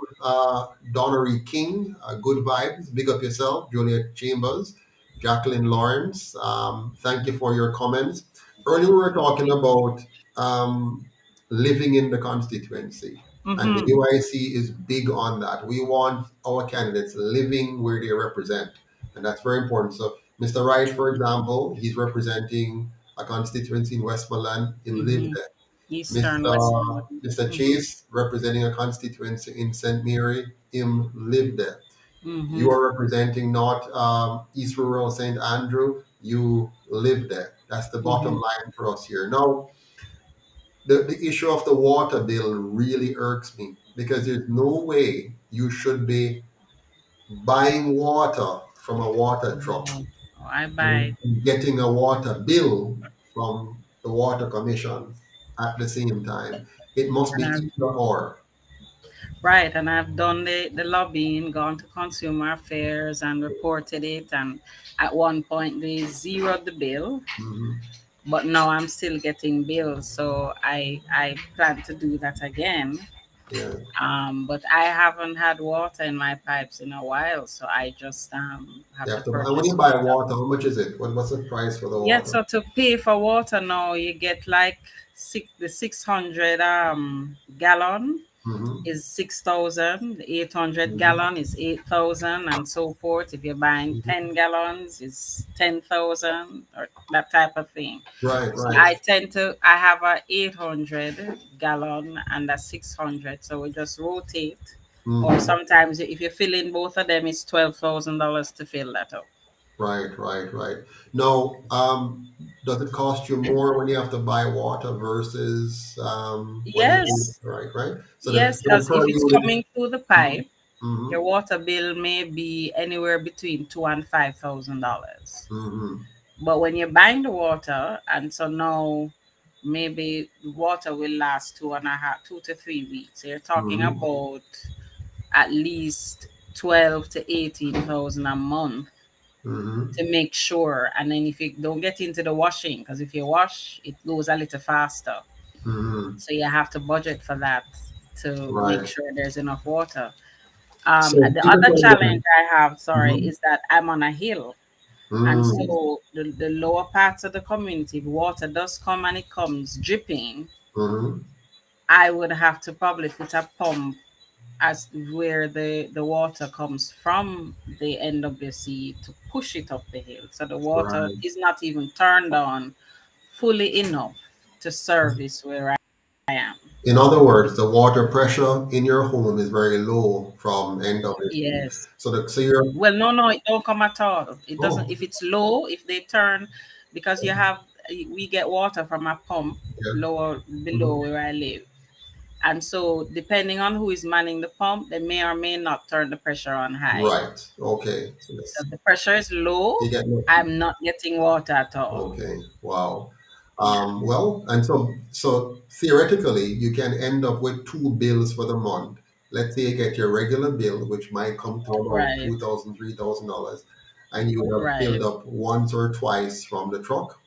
Donnery King, good vibes. Big up yourself, Juliet Chambers, Jacqueline Lawrence. Thank you for your comments. Earlier, we were talking about um, living in the constituency. And the Mm-hmm. UIC is big on that. We want our candidates living where they represent. And that's very important. So, Mr. Wright, for example, he's representing a constituency in Westmoreland. Him live Mm-hmm. there. Eastern Mr. Westmoreland. Mr. Mm-hmm. Chase, representing a constituency in St. Mary, him live there. You Mm-hmm. are representing North East Rural St. Andrew, you live there. That's the bottom Mm-hmm. line for us here. Now, the issue of the water bill really irks me because there's no way you should be buying water from a water truck Oh, I buy. and getting a water bill from the water commission at the same time. It must be And I've either or. Right, and I've done the lobbying, gone to consumer affairs and reported it. And at one point they zeroed the bill, Mhm. but now I'm still getting bills. So I plan to do that again. Yeah, But I haven't had water in my pipes in a while, so I just you have to have to. And when you purchase buy water. water, how much is it? What's the price for the Yeah, water? so to pay for water now, you get like 600 gallon Hmm. is 6,000, the 800 Hmm. gallon is 8,000, and so forth. If you're buying Hmm. 10 gallons, it's 10,000, or that type of thing. Right, So right. I have a 800 gallon and a 600. So we just rotate. Or Hmm. sometimes if you fill in both of them, it's $12,000 to fill that up. Right, right, right. Now, does it cost you more when you have to buy water versus when you Yes, right, right? So yes, the because per if it's unit. coming through the pipe, Mm-hmm, your water bill may be anywhere between $2,000 and $5,000. mm-hmm, But when you're buying the water, and so now maybe the water will last 2 to 3 weeks. So you're talking mm-hmm, about at least 12 to 18,000 a month mm-hmm, to make sure. And then if you don't get into the washing, because if you wash, it goes a little faster. mm-hmm. So you have to budget for that to make Right. sure there's enough water. So The typical other challenge one. I have, sorry, Mm-hmm, is that I'm on a hill. And mm-hmm, so the lower parts of the community, if water does come and it comes dripping, mm-hmm, I would have to probably put a pump as where the water comes from the NWC to push it up the hill. So the water right. is not even turned on fully enough to service where I am. In other words, the water pressure in your home is very low from NWC. Yes. So you're Well, no, it don't come at all. It doesn't. oh If it's low, if they turn, because we get water from a pump yeah. lower Mm-hmm, below where I live, And so, depending on who is manning the pump, they may or may not turn the pressure on high. Right. Okay. So So, that's, if the pressure is low, you get no. I'm not getting water at all. Okay. Wow. Yeah. Well, and so theoretically, you can end up with two bills for the month. Let's say you get your regular bill, which might come to about Right. $2,000, $3,000, and you would have Right. filled up once or twice from the truck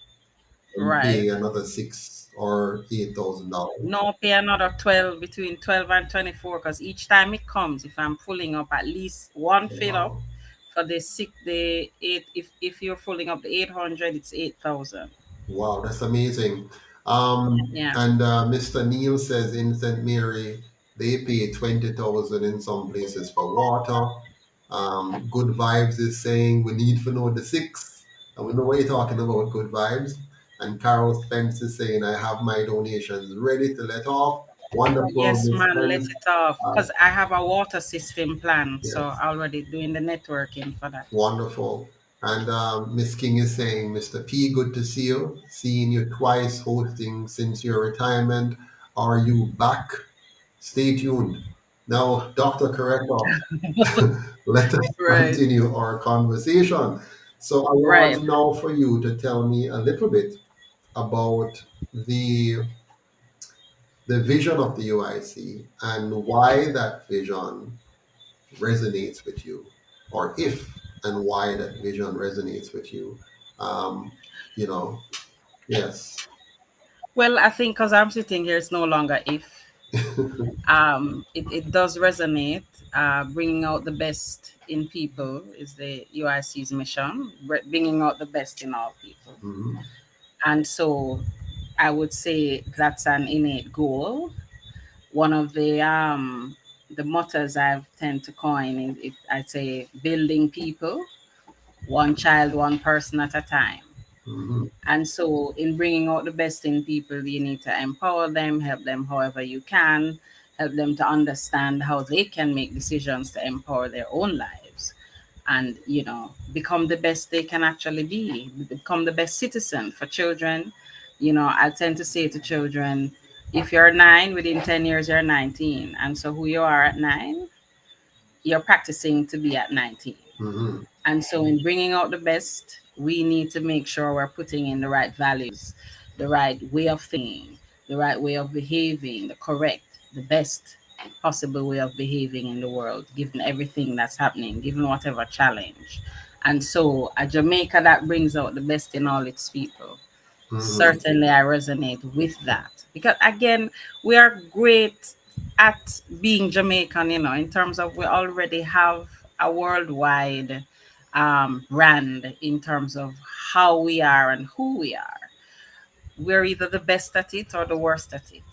and Right. pay another $6,000 or $8,000. No, pay another 12, between 12 and 24, because each time it comes, if I'm filling up at least one fill up Wow. for the 8, if you're filling up the 800, it's 8,000. Wow, that's amazing. Yeah. And Mr. Neil says in St. Mary, they pay 20,000 in some places for water. Good Vibes is saying we need to know the six. And we know what you're talking about, Good Vibes. And Carol Spence is saying, I have my donations ready to let off. Wonderful, Yes, Miss man, let Spence. it off. Uh, Because I have a water system plan, so yes. already doing the networking for that. Wonderful. And Miss King is saying, Mr. P, good to see you. Seeing you twice hosting since your retirement. Are you back? Stay tuned. Now, Dr. Coretta, let us Right. continue our conversation. So I Right. want now for you to tell me a little bit about the vision of the UIC and why that vision resonates with you, or if and why that vision resonates with you. Um, you know, yes. Well, I think because I'm sitting here, it's no longer if. It does resonate. Bringing out the best in people is the UIC's mission, bringing out the best in all people. Mhm, And so I would say that's an innate goal. One of the mottos I've tend to coin is, I'd say, building people, one child, one person at a time. mhm, And so, in bringing out the best in people, you need to empower them, help them however you can, help them to understand how they can make decisions to empower their own lives and, become the best they can actually be, become the best citizen for children. I tend to say to children, if you're 9, within 10 years, you're 19. And so, who you are at 9, you're practicing to be at 19. mhm, And so, in bringing out the best, we need to make sure we're putting in the right values, the right way of thinking, the right way of behaving, the best possible way of behaving in the world, given everything that's happening, given whatever challenge. And so, a Jamaica that brings out the best in all its people, mhm, certainly I resonate with that. Because again, we are great at being Jamaican, in terms of we already have a worldwide brand in terms of how we are and who we are. We're either the best at it or the worst at it.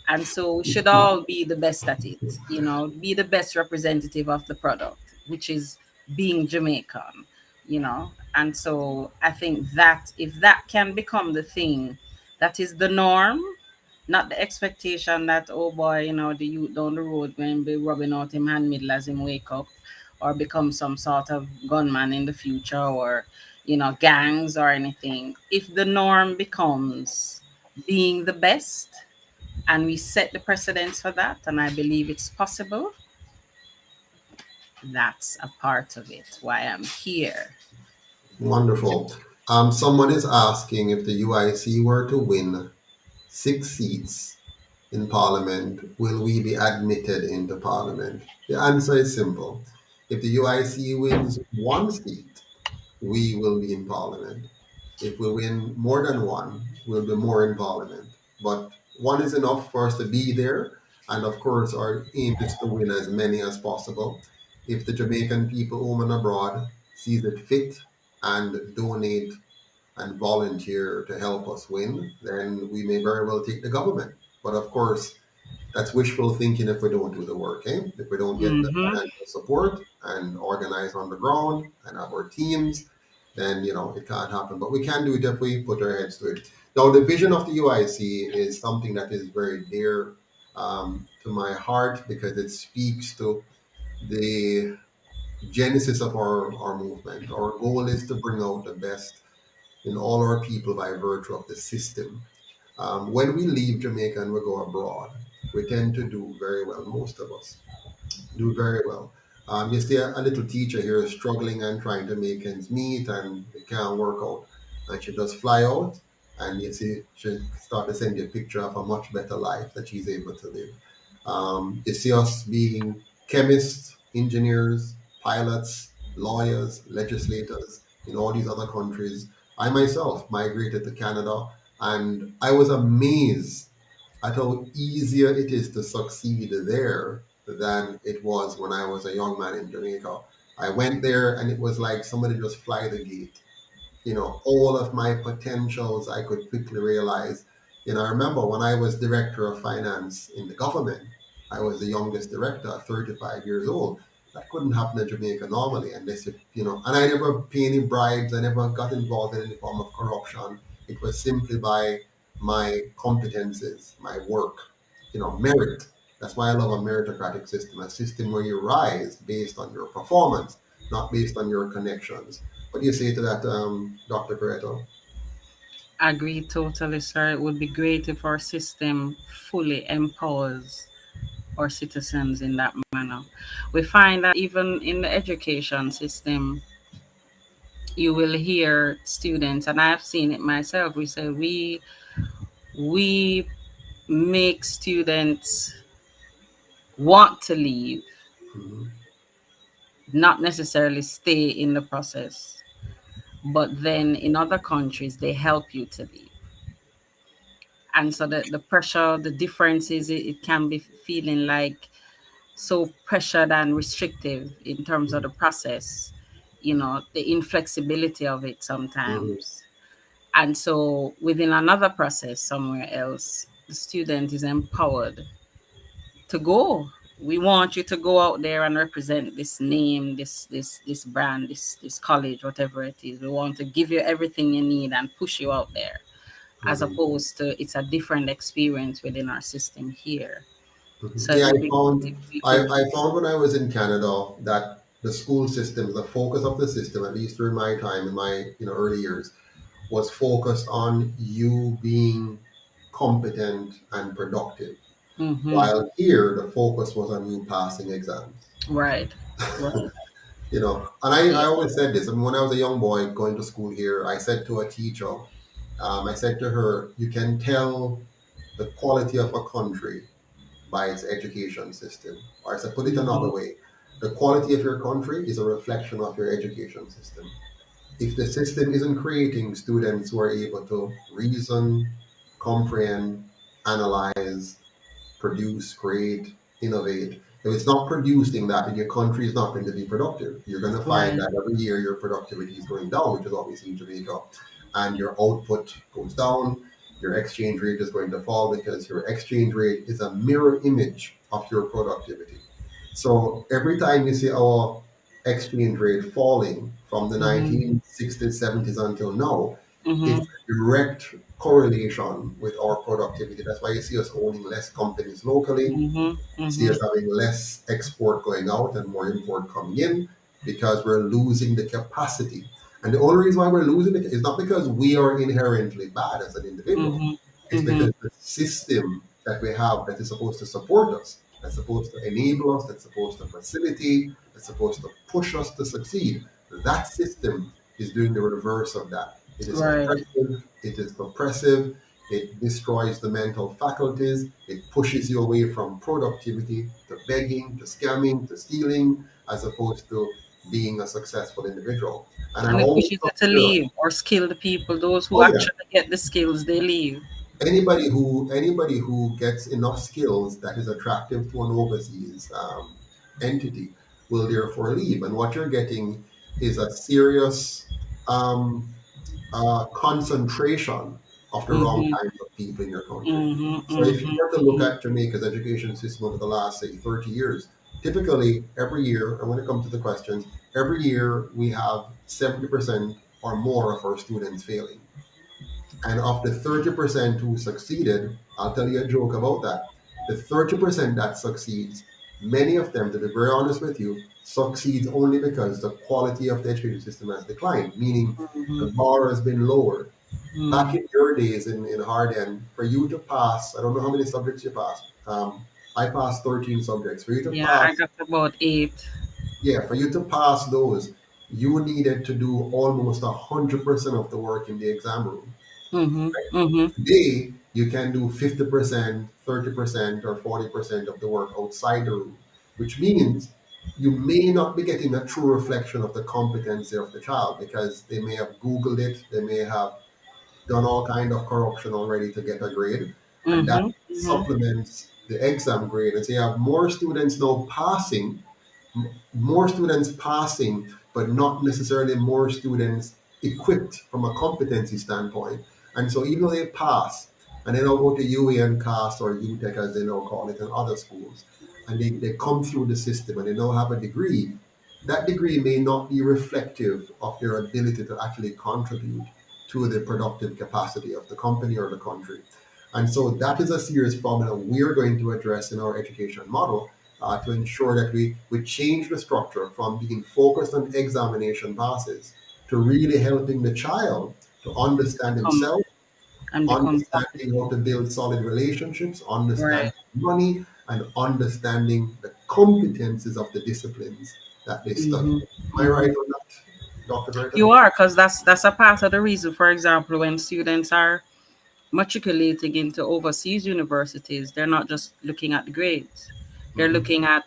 And so we should all be the best at it, be the best representative of the product, which is being Jamaican, And so I think that if that can become the thing that is the norm, not the expectation that, oh boy, the youth down the road going to be rubbing out him hand middle as him wake up or become some sort of gunman in the future or, gangs or anything. If the norm becomes being the best and we set the precedence for that, and I believe it's possible, that's a part of it, why I'm here. wonderful. Someone is asking if the UIC were to win 6 seats in Parliament, will we be admitted into Parliament? The answer is simple. If the UIC wins 1 seat, we will be in Parliament. If we win more than one, we'll be more in Parliament. But one is enough for us to be there. And of course, our aim is to win as many as possible. If the Jamaican people home and abroad sees it fit and donate and volunteer to help us win, then we may very well take the government. But of course, that's wishful thinking if we don't do the work, eh? If we don't get the Mm-hmm. financial support and organize on the ground and have our teams, then it can't happen. But we can do it if we put our heads to it. Now, the vision of the UIC is something that is very dear to my heart because it speaks to the genesis of our movement. Our goal is to bring out the best in all our people by virtue of the system. When we leave Jamaica and we go abroad, we tend to do very well. Most of us do very well. You see a little teacher here is struggling and trying to make ends meet, and it can't work out. And she just fly out, and you see she start to send you a picture of a much better life that she's able to live. You see us being chemists, engineers, pilots, lawyers, legislators in all these other countries. I myself migrated to Canada, and I was amazed at how easier it is to succeed there than it was when I was a young man in Jamaica. I went there and it was like somebody just fly the gate. All of my potentials I could quickly realize. I remember when I was director of finance in the government, I was the youngest director, 35 years old. That couldn't happen in Jamaica normally unless and I never paid any bribes, I never got involved in any form of corruption. It was simply by my competences, my work, merit. That's why I love a meritocratic system, a system where you rise based on your performance, not based on your connections. What do you say to that, Dr. Coretta? Agree totally, sir. It would be great if our system fully empowers our citizens in that manner. We find that even in the education system, you will hear students, and I've seen it myself. We say we make students want to leave, Mhm. not necessarily stay in the process. But then in other countries, they help you to leave. And so the pressure, the difference is it can be feeling like so pressured and restrictive in terms of the process, the inflexibility of it Mhm. sometimes. And so within another process somewhere else, the student is empowered to go. We want you to go out there and represent this name, this brand, this college, whatever it is. We want to give you everything you need and push you out there, as Mhm. opposed to it's a different experience within our system here. Mhm. So it Yeah, would be great if we could. I found when I was in Canada that the school system, the focus of the system, at least during my time in my early years, was focused on you being competent and productive. Mm-hmm. While here, the focus was on you passing exams. Right. Right. And I Yeah. always said this. I mean, when I was a young boy going to school here, I said to a teacher, I said to her, you can tell the quality of a country by its education system. Or as I put it another Mm-hmm. way, the quality of your country is a reflection of your education system. If the system isn't creating students who are able to reason, comprehend, analyze, produce, create, innovate. If it's not producing that, then your country is not going to be productive. You're going to find Right. that every year your productivity is going down, which is what we see in Jamaica, and your output goes down. Your exchange rate is going to fall because your exchange rate is a mirror image of your productivity. So every time you see our exchange rate falling from the Mm-hmm. 1960s, 70s until now, Mm-hmm. it's a direct correlation with our productivity. That's why you see us owning less companies locally, Mm-hmm. see Mm-hmm. us having less export going out and more import coming in because we're losing the capacity. And the only reason why we're losing it is not because we are inherently bad as an individual. Mm-hmm. It's Mm-hmm. because the system that we have that is supposed to support us, that's supposed to enable us, that's supposed to facilitate, that's supposed to push us to succeed, that system is doing the reverse of that. It is Right. oppressive, it is oppressive, it destroys the mental faculties. It pushes you away from productivity to begging, to scamming, to stealing, as opposed to being a successful individual. And I And it always pushes you to consider, leave or skilled people, those who oh yeah, actually get the skills, they leave. anybody who gets enough skills that is attractive to an overseas entity will therefore leave. And what you're getting is a serious um, concentration of the wrong Mm-hmm. kinds of people in your country. Mm-hmm. So if you Mm-hmm. were to look at Jamaica's education system over the last, say, 30 years, typically every year, and when it comes to the questions, every year we have 70% or more of our students failing. And of the 30% who succeeded, I'll tell you a joke about that. The 30% that succeeds, many of them, to be very honest with you, succeeds only because the quality of the education system has declined, meaning the Mm-hmm. bar has been lowered. Back Mm-hmm. in your days in Harden, for you to pass, I don't know how many subjects you passed, I passed 13 subjects. For you to Yeah, I pass, got about 8. yeah, for you to pass those, you needed to do almost 100% of the work in the exam room. Mm-hmm. Mm-hmm. Today, you can do 50%, 30%, or 40% of the work outside the room, which means you may not be getting a true reflection of the competency of the child because they may have Googled it, they may have done all kind of corruption already to get a grade, and that Mm-hmm. Mm-hmm. supplements the exam grade. And so you have more students now passing, more students passing, but not necessarily more students equipped from a competency standpoint. And so even though they pass and they now go to UAN cast or UTech as they now call it in other schools, and they come through the system and they now have a degree, that degree may not be reflective of their ability to actually contribute to the productive capacity of the company or the country. And so that is a serious problem that we're going to address in our education model to ensure that we change the structure from being focused on examination passes to really helping the child to understand Become himself, and become understanding competent. how to build solid relationships, Right. understanding money, and understanding the competencies of the disciplines that they study. Mm-hmm. Am I right Mm-hmm. on that, Dr. Greta? You are, because that's a part of the reason. For example, when students are matriculating into overseas universities, they're not just looking at the grades. They're Hmm. looking at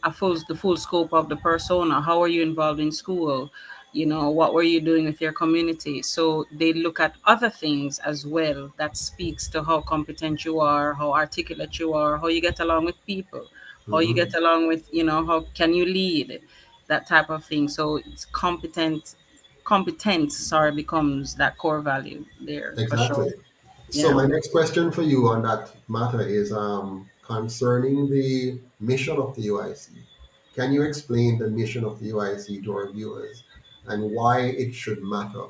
the full scope of the persona. How are you involved in school? What were you doing with your community? So they look at other things as well that speaks to how competent you are, how articulate you are, how you get along with people, how you Hmm. get along with, how can you lead, that type of thing. So it's competence, sorry, becomes that core value there for sure. Exactly. So Yeah. my next question for you on that matter is concerning the mission of the UIC. Can you explain the mission of the UIC to our viewers and why it should matter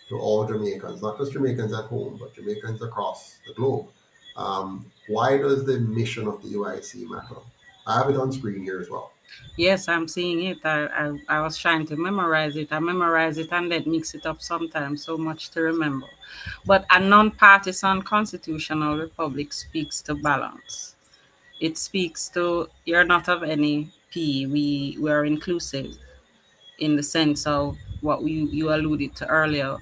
to all Jamaicans, not just Jamaicans at home, but Jamaicans across the globe? Why does the mission of the UIC matter? I have it on screen here as well. Yes, I'm seeing it. I was trying to memorize it. I memorize it and then mix it up sometimes, so much to remember. But a non-partisan constitutional republic speaks to balance. It speaks to you're not of any P. We are inclusive in the sense of what you alluded to earlier.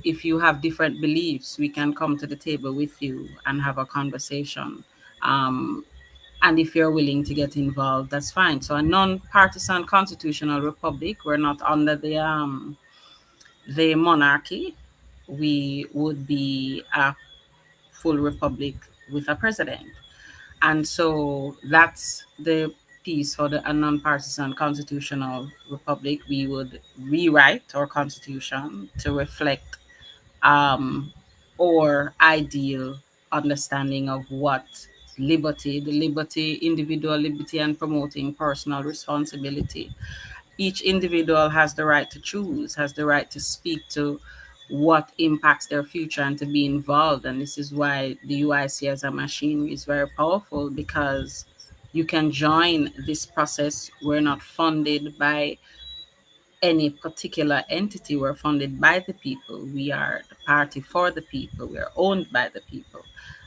If you have different beliefs, we can come to the table with you and have a conversation. Um, and if you're willing to get involved, that's fine. So a non-partisan constitutional republic, we're not under the monarchy. We would be a full republic with a president. And so that's the piece for a non-partisan constitutional republic. We would rewrite our constitution to reflect um, or ideal understanding of what the liberty, individual liberty, and promoting personal responsibility. Each individual has the right to choose, has the right to speak to what impacts their future and to be involved. And this is why the UIC as a machine is very powerful because you can join this process. We're not funded by any particular entity. We're funded by the people. We are the party for the people. We're owned by the people.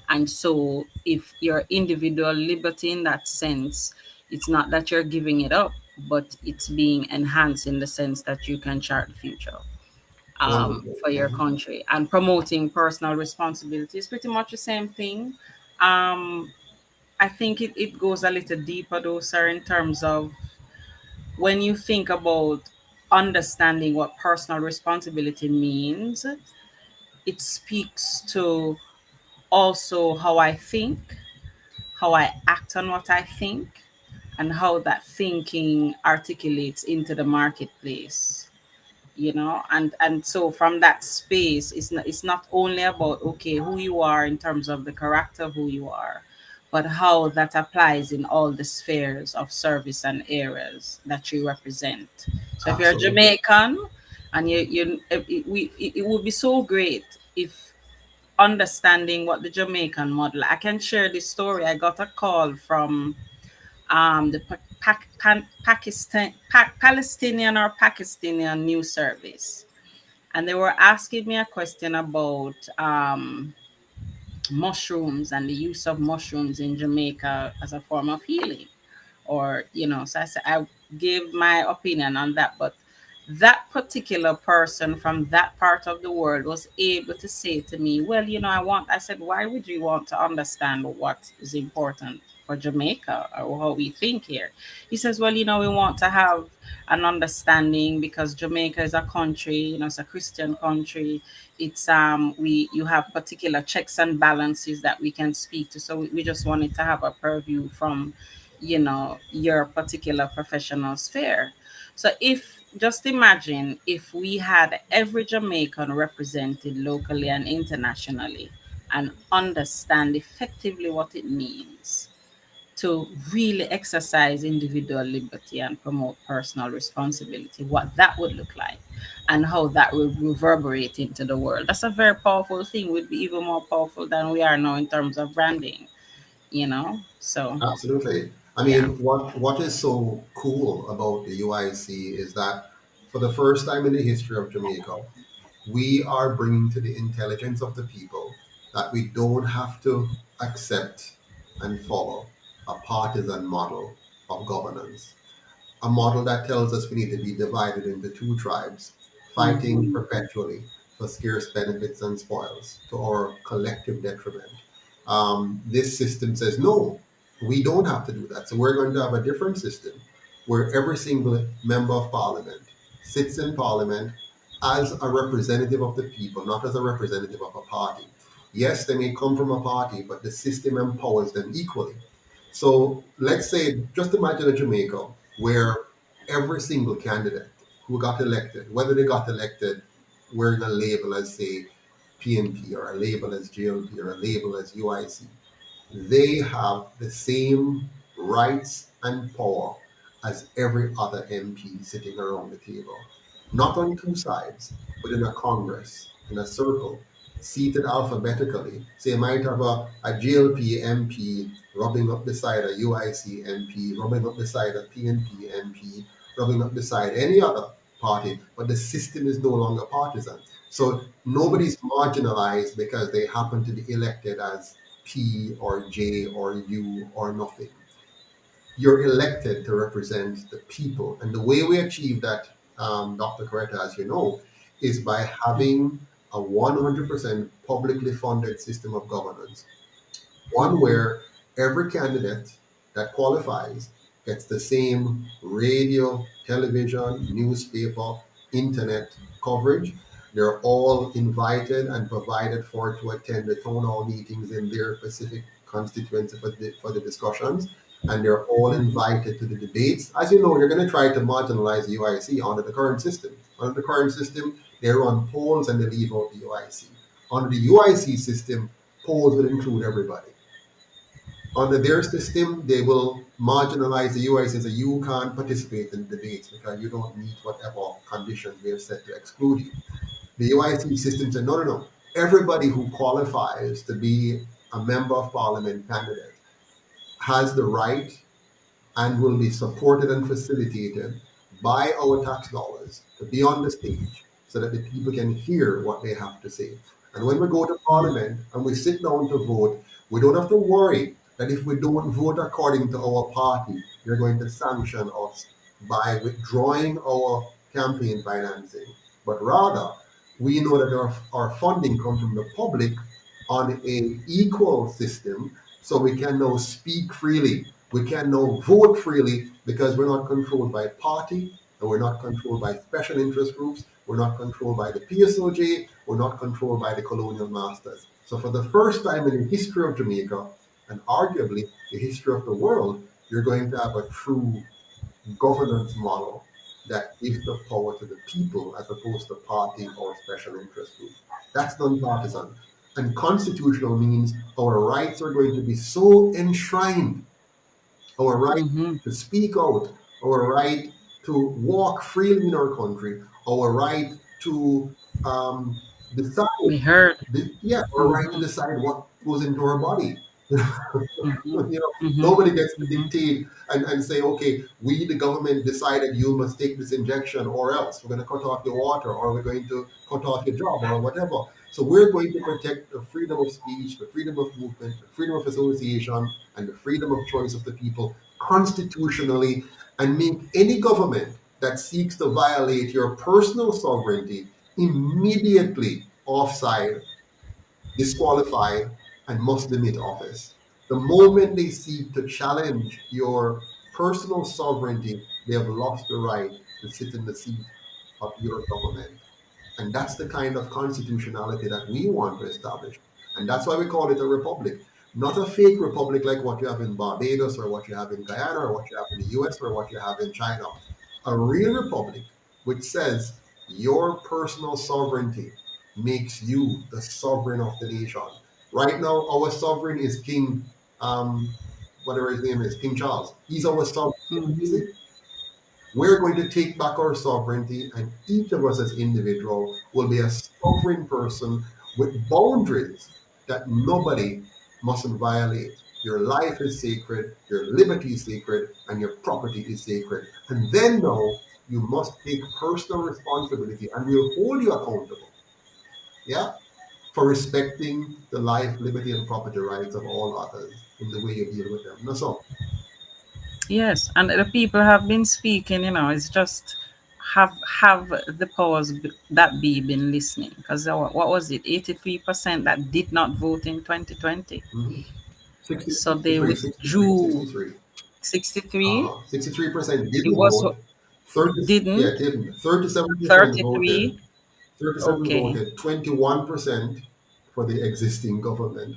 And so, if your individual liberty in that sense, it's not that you're giving it up, but it's being enhanced in the sense that you can chart the future Wonderful. for your Mhm. country. And promoting personal responsibility is pretty much the same thing. Um, I think it goes a little deeper, though, sir, in terms of when you think about understanding what personal responsibility means, it speaks to also how I think, how I act on what I think, and how that thinking articulates into the marketplace. And so from that space, it's not only about okay who you are in terms of the character of who you are, but how that applies in all the spheres of service and areas that you represent. So if you're Absolutely. Jamaican and it would be so great if understanding what the Jamaican model. I can share this story. I got a call from the Palestinian or Pakistani news service, and they were asking me a question about mushrooms and the use of mushrooms in Jamaica as a form of healing. Or, so I gave my opinion on that. But that particular person from that part of the world was able to say to me, well, I said, why would you want to understand what is important for Jamaica or how we think here? He says, well, we want to have an understanding because Jamaica is a country, it's a Christian country. It's we you have particular checks and balances that we can speak to. So we just wanted to have a purview from your particular professional sphere. So if just imagine if we had every Jamaican represented locally and internationally and understand effectively what it means to really exercise individual liberty and promote personal responsibility, what that would look like and how that would reverberate into the world. That's a very powerful thing, would be even more powerful than we are now in terms of branding. So Absolutely. I yeah. mean, what is so cool about the UIC is that for the first time in the history of Jamaica, we are bringing to the intelligence of the people that we don't have to accept and follow a partisan model of governance, a model that tells us we need to be divided into two tribes, fighting Mhm. perpetually for scarce benefits and spoils to our collective detriment. This system says, no, we don't have to do that. So we're going to have a different system where every single member of parliament sits in parliament as a representative of the people, not as a representative of a party. Yes, they may come from a party, but the system empowers them equally. So let's say, just imagine a Jamaica where every single candidate who got elected, whether they got elected wearing a label as, say, PNP or a label as JLP or a label as UIC, they have the same rights and power as every other MP sitting around the table. Not on two sides, but in a Congress, in a circle, seated alphabetically. So you might have a GLP MP rubbing up beside a UIC MP, rubbing up beside a PNP MP, rubbing up beside any other party, but the system is no longer partisan. So nobody's marginalized because they happen to be elected as P or J or U or nothing. You're elected to represent the people. And the way we achieve that, Dr. Coretta, as you know, is by having a 100% publicly funded system of governance, one where every candidate that qualifies gets the same radio, television, newspaper, internet coverage. They're all invited and provided for to attend the town hall meetings in their specific constituency for the discussions. And they're all invited to the debates. As you know, they're going to try to marginalize the UIC under the current system. Under the current system, they run polls and they leave out the UIC. Under the UIC system, polls will include everybody. Under their system, they will marginalize the UIC and say you can't participate in debates because you don't meet whatever conditions we have set to exclude you. The UIC system said, no, no, no. Everybody who qualifies to be a member of parliament candidate has the right and will be supported and facilitated by our tax dollars to be on the stage so that the people can hear what they have to say. And when we go to parliament and we sit down to vote, we don't have to worry that if we don't vote according to our party, they're going to sanction us by withdrawing our campaign financing. But rather, we know that our funding comes from the public on a equal system, so we can now speak freely. We can now vote freely because we're not controlled by party and we're not controlled by special interest groups. We're not controlled by the PSOJ. We're not controlled by the colonial masters. So for the first time in the history of Jamaica, and arguably the history of the world, you're going to have a true governance model that gives the power to the people as opposed to party or special interest group. That's nonpartisan. And constitutional means our rights are going to be so enshrined, our right Mhm. to speak out, our right to walk freely in our country, our right to decide, We heard. yeah, our right to Mhm. decide what goes into our body. Nobody gets to dictate and say, okay, we, the government, decided you must take this injection or else we're going to cut off your water or we're going to cut off your job or whatever. So we're going to protect the freedom of speech, the freedom of movement, the freedom of association, and the freedom of choice of the people constitutionally, and make any government that seeks to violate your personal sovereignty immediately offside, disqualified, and must limit office. The moment they seek to challenge your personal sovereignty, they have lost the right to sit in the seat of your government. And that's the kind of constitutionality that we want to establish. And that's why we call it a republic. Not a fake republic like what you have in Barbados or what you have in Guyana or what you have in the US or what you have in China. A real republic which says your personal sovereignty makes you the sovereign of the nation. Right now, our sovereign is King, whatever his name is, King Charles. He's our sovereign. You see? We're going to take back our sovereignty, and each of us as individual will be a sovereign person with boundaries that nobody mustn't violate. Your life is sacred, your liberty is sacred, and your property is sacred. And then now you must take personal responsibility, and we'll hold you accountable. Yeah, for respecting the life, liberty, and property rights of all others in the way you deal with them. No, so Yes, and the people have been speaking. It's just have the powers that be been listening, because what was it, 83% that did not vote in 2020. 60, So they 63, 63, withdrew 63. 63. 63% It didn't was vote. 30, yeah, didn't didn't. 37% voted. 33. 37 Okay, voted. 21% for the existing government,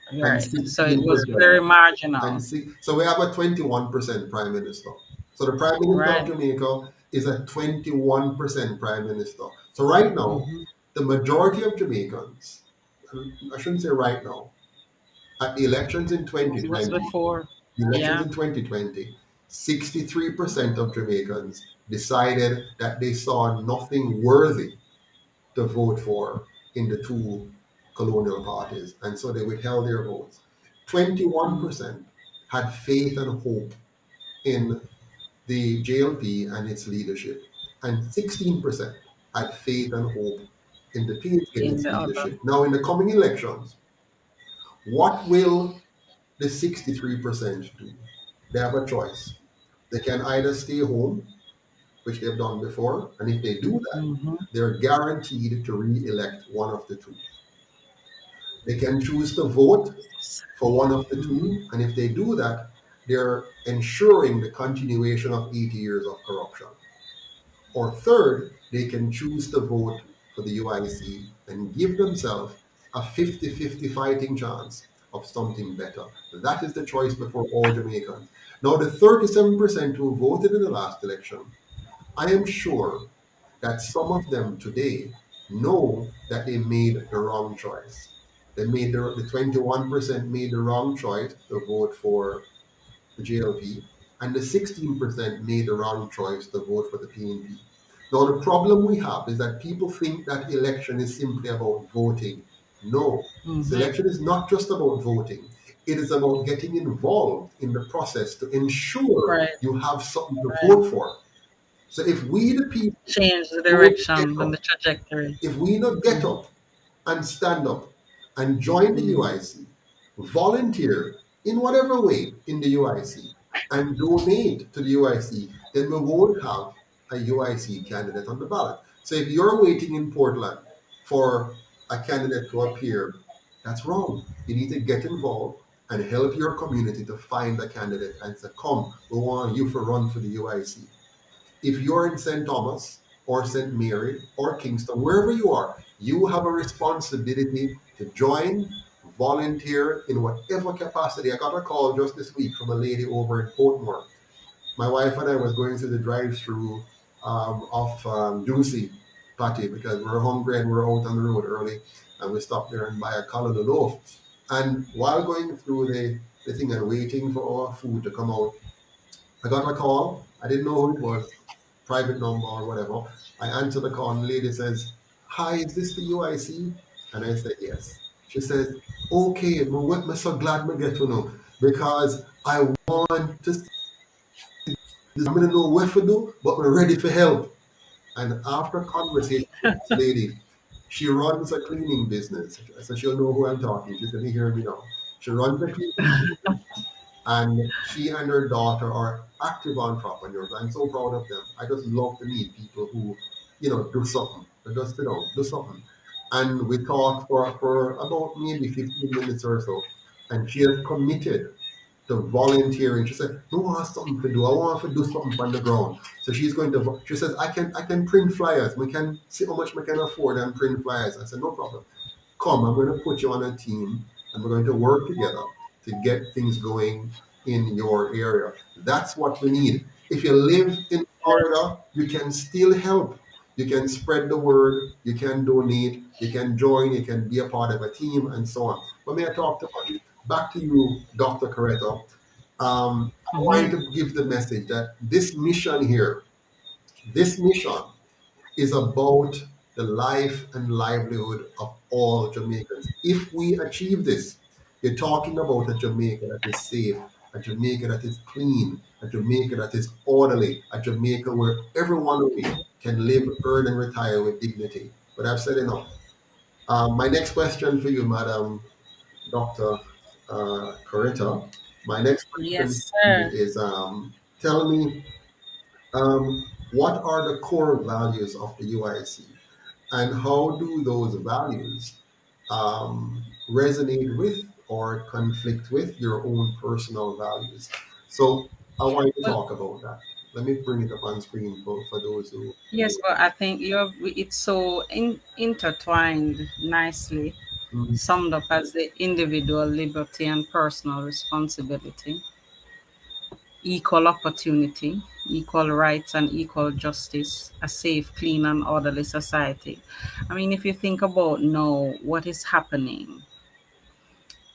and right. So it was 16%. very marginal. So we have a 21% prime minister. So the prime minister of Right. Jamaica is a 21% prime minister. So right now, the majority of Jamaicans, I shouldn't say right now, at the elections in It was 2020, before. the elections Yeah. in 2020, 63% of Jamaicans decided that they saw nothing worthy to vote for in the two colonial parties, and so they withheld their votes. 21% had faith and hope in the JLP and its leadership, and 16% had faith and hope in the PNP and In its the other. leadership. Now, in the coming elections, what will the 63% do? They have a choice. They can either stay home, which they've done before, and if they do that, they're guaranteed to re-elect one of the two. They can choose to vote for one of the two, and if they do that, they're ensuring the continuation of 80 years of corruption. Or third, they can choose to vote for the UIC and give themselves a 50-50 fighting chance of something better. That is the choice before all Jamaicans. Now, the 37% who voted in the last election, I am sure that some of them today know that they made the wrong choice. The 21% made the wrong choice to vote for the JLP, and the 16% made the wrong choice to vote for the PNP. Now, the problem we have is that people think that election is simply about voting. No, the election is not just about voting. It is about getting involved in the process to ensure Right. you have something to vote for. So if we, the people, Change the don't get direction and the up, trajectory. if we not get up and stand up and join the UIC, volunteer in whatever way in the UIC, and donate to the UIC, then we won't have a UIC candidate on the ballot. So if you're waiting in Portland for a candidate to appear, that's wrong. You need to get involved and help your community to find a candidate and say, come, we want you to run for the UIC. If you're in St. Thomas or St. Mary or Kingston, wherever you are, you have a responsibility to join, volunteer in whatever capacity. I got a call just this week from a lady over in Portmore. My wife and I was going through the drive-through of Juicy Patty because we're hungry and we're out on the road early, and we stopped there and buy a colorado loaf. And while going through the thing and waiting for our food to come out, I got a call. I didn't know who it was, private number or whatever. I answered the call, and the lady says, "Hi, is this the UIC?" And I said, "Yes." She says, okay, I'm so glad we get to know because I want to, I'm going to know what to do, but we're ready for help. And after conversation with this lady, she runs a cleaning business. So she'll know who I'm talking. She's going to hear me now. She runs a cleaning business, and she and her daughter are active entrepreneurs. I'm so proud of them. I just love to meet people who, do something. They just sit down, do something. And we talked for about maybe 15 minutes or so. And she has committed to volunteering. She said, "I want something to do. I want to do something on the ground." So she's going to. She says, "I can print flyers. We can see how much we can afford and print flyers." I said, "No problem. Come, I'm going to put you on a team, and we're going to work together to get things going in your area." That's what we need. If you live in Florida, you can still help. You can spread the word. You can donate. You can join. You can be a part of a team, and so on. But may I talk to you? Back to you, Dr. Coretta. I want to give the message that this mission is about the life and livelihood of all Jamaicans. If we achieve this, you're talking about a Jamaica that is safe, a Jamaica that is clean, a Jamaica that is orderly, a Jamaica where every one of we can live, earn, and retire with dignity. But I've said enough. My next question for you, Madam Dr. Coretta. My next question Yes, to you sir. is tell me what are the core values of the UIC and how do those values resonate with or conflict with your own personal values? So I want you to Well, talk about that. Let me bring it up on screen for those yes, but I think it's so intertwined nicely, Mhm. summed up as the individual liberty and personal responsibility, equal opportunity, equal rights, and equal justice, a safe, clean, and orderly society. I mean, if you think about now what is happening,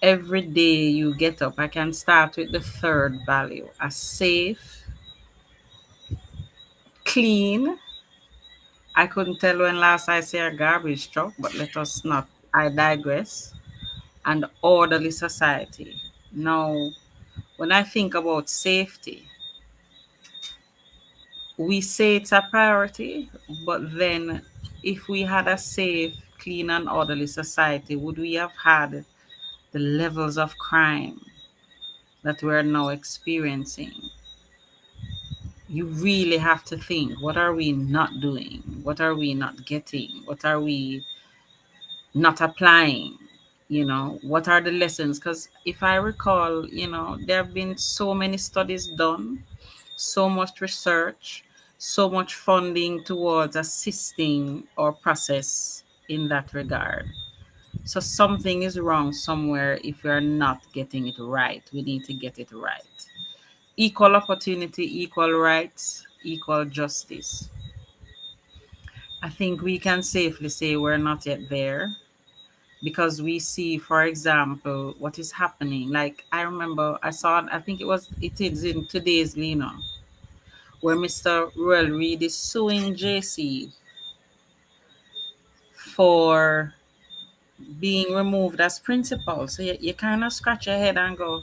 every day you get up, I can start with the third value, a safe, clean. I couldn't tell when last I see a garbage truck, but let us not, I digress. And orderly society. Now, when I think about safety, we say it's a priority, but then if we had a safe, clean, and orderly society, would we have had the levels of crime that we're now experiencing? You really have to think, what are we not doing? What are we not getting? What are we not applying? What are the lessons? Because if I recall, there have been so many studies done, so much research, so much funding towards assisting our process in that regard. So something is wrong somewhere if we're not getting it right. We need to get it right. Equal opportunity, equal rights, equal justice. I think we can safely say we're not yet there because we see, for example, what is happening. Like I remember I saw, I think it is in today's Lena, where Mr. Ruel Reed is suing JC for being removed as principal. So you kind of scratch your head and go,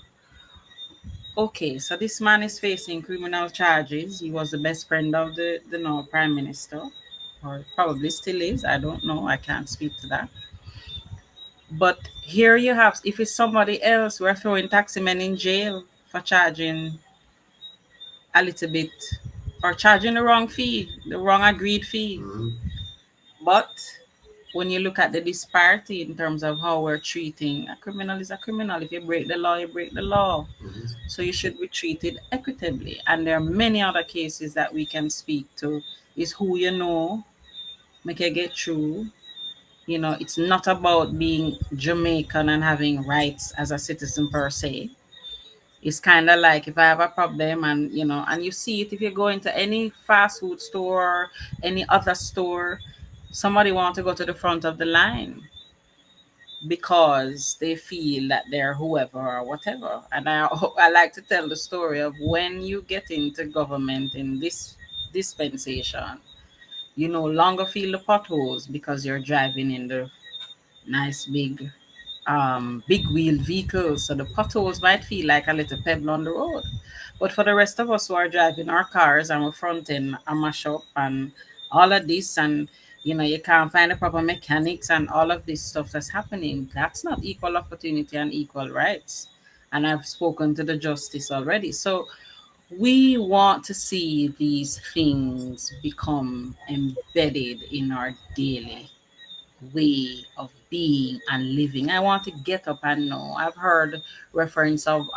okay, so this man is facing criminal charges. He was the best friend of the now prime minister, or probably still is. I don't know. I can't speak to that. But here you have, if it's somebody else, we're throwing taxi men in jail for charging a little bit or charging the wrong fee, the wrong agreed fee. Mhm. But when you look at the disparity in terms of how we're treating a criminal is a criminal. If you break the law, you break the law. Mhm. So you should be treated equitably. And there are many other cases that we can speak to. Is who you know, make you get through. It's not about being Jamaican and having rights as a citizen per se. It's kind of like if I have a problem and you see it if you go into any fast food store or any other store, somebody want to go to the front of the line because they feel that they're whoever or whatever. And I like to tell the story of when you get into government in this dispensation, you no longer feel the potholes because you're driving in the nice big big wheeled vehicles. So the potholes might feel like a little pebble on the road. But for the rest of us who are driving our cars and we're fronting a mash up and all of this, and you can't find the proper mechanics and all of this stuff that's happening, that's not equal opportunity and equal rights. And I've spoken to the justice already. So we want to see these things become embedded in our daily way of being and living. I want to get up and know. I've heard reference of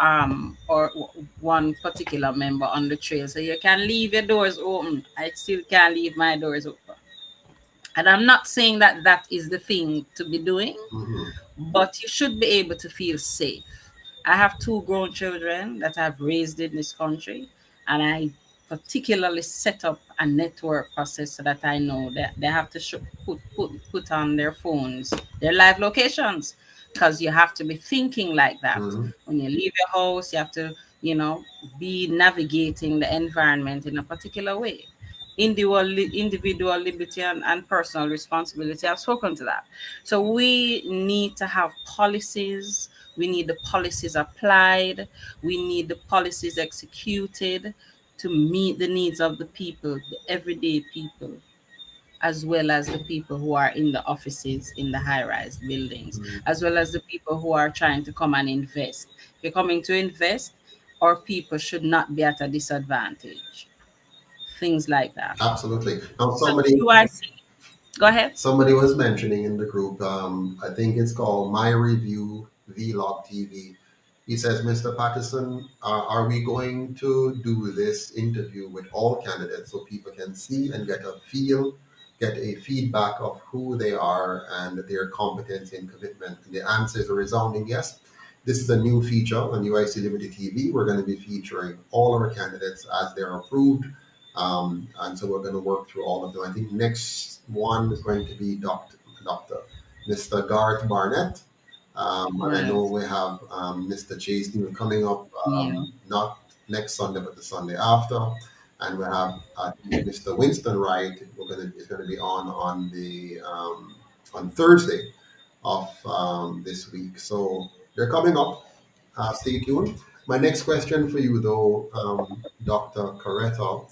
one particular member on the trail. So you can leave your doors open. I still can't leave my doors open. And I'm not saying that that is the thing to be doing, Mm-hmm. but you should be able to feel safe. I have two grown children that I've raised in this country, and I particularly set up a network process so that I know that they have to put on their phones their live locations, because you have to be thinking like that. Mm-hmm. When you leave your house, you have to, you know, be navigating the environment in a particular way. Individual liberty and personal responsibility. I've spoken to that. So we need to have policies. We need the policies applied. We need the policies executed to meet the needs of the people, the everyday people, as well as the people who are in the offices in the high-rise buildings, as well as the people who are trying to come and invest. If you're coming to invest, our people should not be at a disadvantage. Things like that. Absolutely. Now, So the UIC, go ahead. somebody was mentioning in the group, I think it's called My Review Vlog TV. He says, Mr. Patterson, are we going to do this interview with all candidates so people can see and get a feedback of who they are and their competence and commitment? And the answer is a resounding yes. This is a new feature on UIC Liberty TV. We're going to be featuring all our candidates as they're approved. And so we're going to work through all of them. I think next one is going to be Dr. Mr. Garth Barnett. And I Right. know we have Mr. Chase Neal coming up, Yeah. not next Sunday, but the Sunday after. And we have Mr. Winston Wright. Is going to be on the on Thursday of this week. So they're coming up. Stay tuned. My next question for you, though, Dr. Coretta,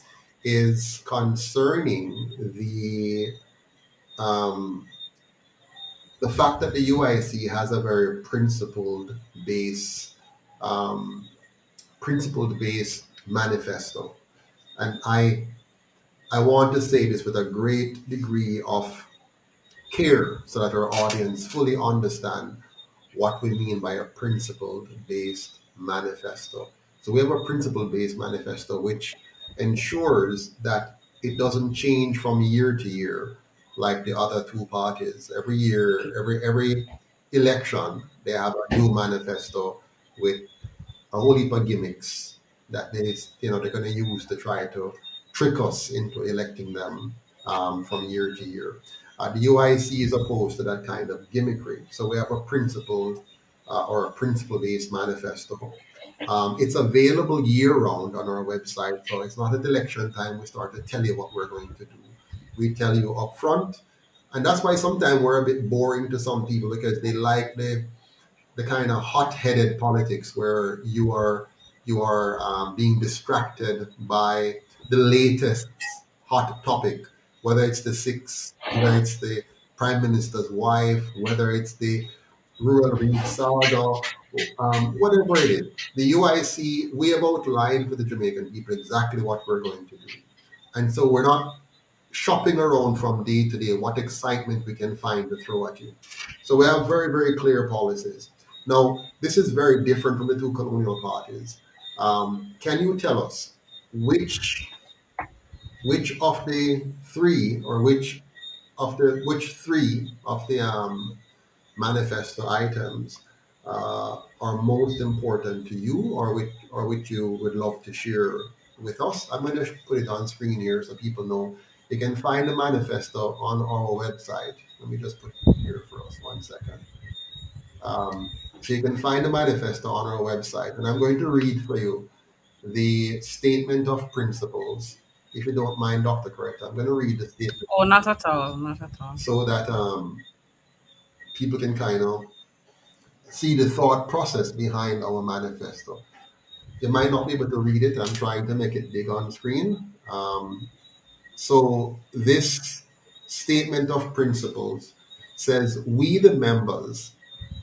is concerning um, the fact that the UIC has a very base, um, principled based manifesto, and I want to say this with a great degree of care so that our audience fully understand what we mean by a principle based manifesto. So we have a principle based manifesto which ensures that it doesn't change from year to year like the other two parties. Every year, every election, they have a new manifesto with a whole heap of gimmicks that they're going to use to try to trick us into electing them from year to year. The UIC is opposed to that kind of gimmickry. So we have a principle-based manifesto. It's available year-round on our website, so it's not at election time we start to tell you what we're going to do. We tell you up front, and that's why sometimes we're a bit boring to some people because they like the kind of hot-headed politics where you are being distracted by the latest hot topic, whether it's whether it's the prime minister's wife, whether it's the rural reef saga, whatever it is. The UIC, we have outlined for the Jamaican people exactly what we're going to do, and so we're not shopping around from day to day what excitement we can find to throw at you. So we have very, very clear policies. Now, this is very different from the two colonial parties. Can you tell us which which of the three, or which three of the manifesto items are most important to you, or which you would love to share with us? I'm going to put it on screen here so people know. You can find the manifesto on our website. Let me just put it here for us 1 second. So you can find the manifesto on our website, and I'm going to read for you the statement of principles. If you don't mind, Dr. Correct, I'm going to read the statement Oh, not at all. Not at all. so that people can kind of see the thought process behind our manifesto. You might not be able to read it. I'm trying to make it big on screen. So this statement of principles says, we the members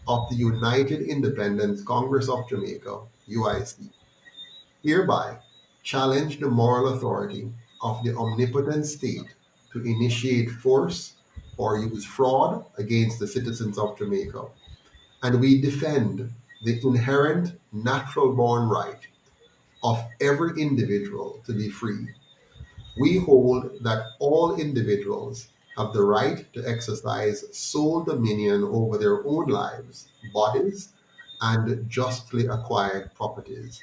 of the United Independent Congress of Jamaica, UIC, hereby challenge the moral authority of the omnipotent state to initiate force or use fraud against the citizens of Jamaica. And we defend the inherent natural born right of every individual to be free. We hold that all individuals have the right to exercise sole dominion over their own lives, bodies, and justly acquired properties,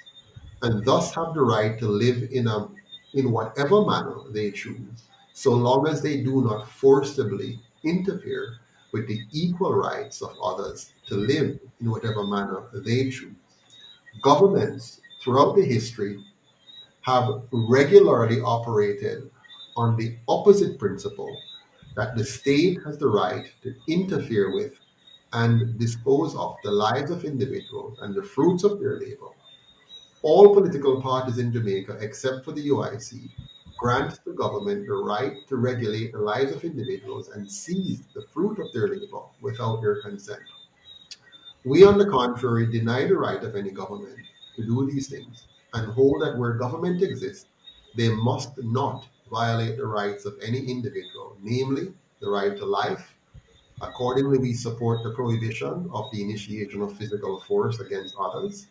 and thus have the right to live in whatever manner they choose, so long as they do not forcibly interfere with the equal rights of others to live in whatever manner they choose. Governments throughout the history have regularly operated on the opposite principle, that the state has the right to interfere with and dispose of the lives of individuals and the fruits of their labor. All political parties in Jamaica, except for the UIC, grant the government the right to regulate the lives of individuals and seize the fruit of their labor without their consent. We, on the contrary, deny the right of any government to do these things and hold that where government exists, they must not violate the rights of any individual, namely the right to life. Accordingly, we support the prohibition of the initiation of physical force against others,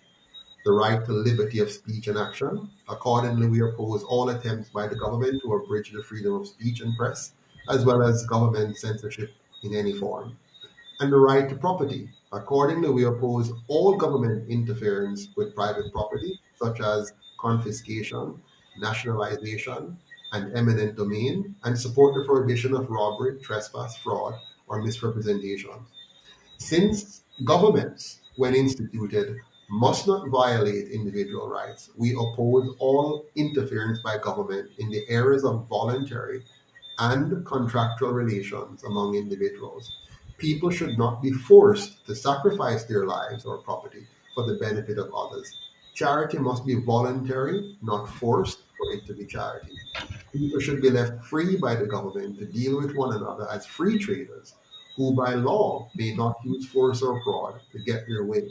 the right to liberty of speech and action. Accordingly, we oppose all attempts by the government to abridge the freedom of speech and press, as well as government censorship in any form, and the right to property. Accordingly, we oppose all government interference with private property, such as confiscation, nationalization, and eminent domain, and support the prohibition of robbery, trespass, fraud, or misrepresentation. Since governments, when instituted, must not violate individual rights, we oppose all interference by government in the areas of voluntary and contractual relations among individuals. People should not be forced to sacrifice their lives or property for the benefit of others. Charity must be voluntary, not forced for it to be charity. People should be left free by the government to deal with one another as free traders, who by law may not use force or fraud to get their way.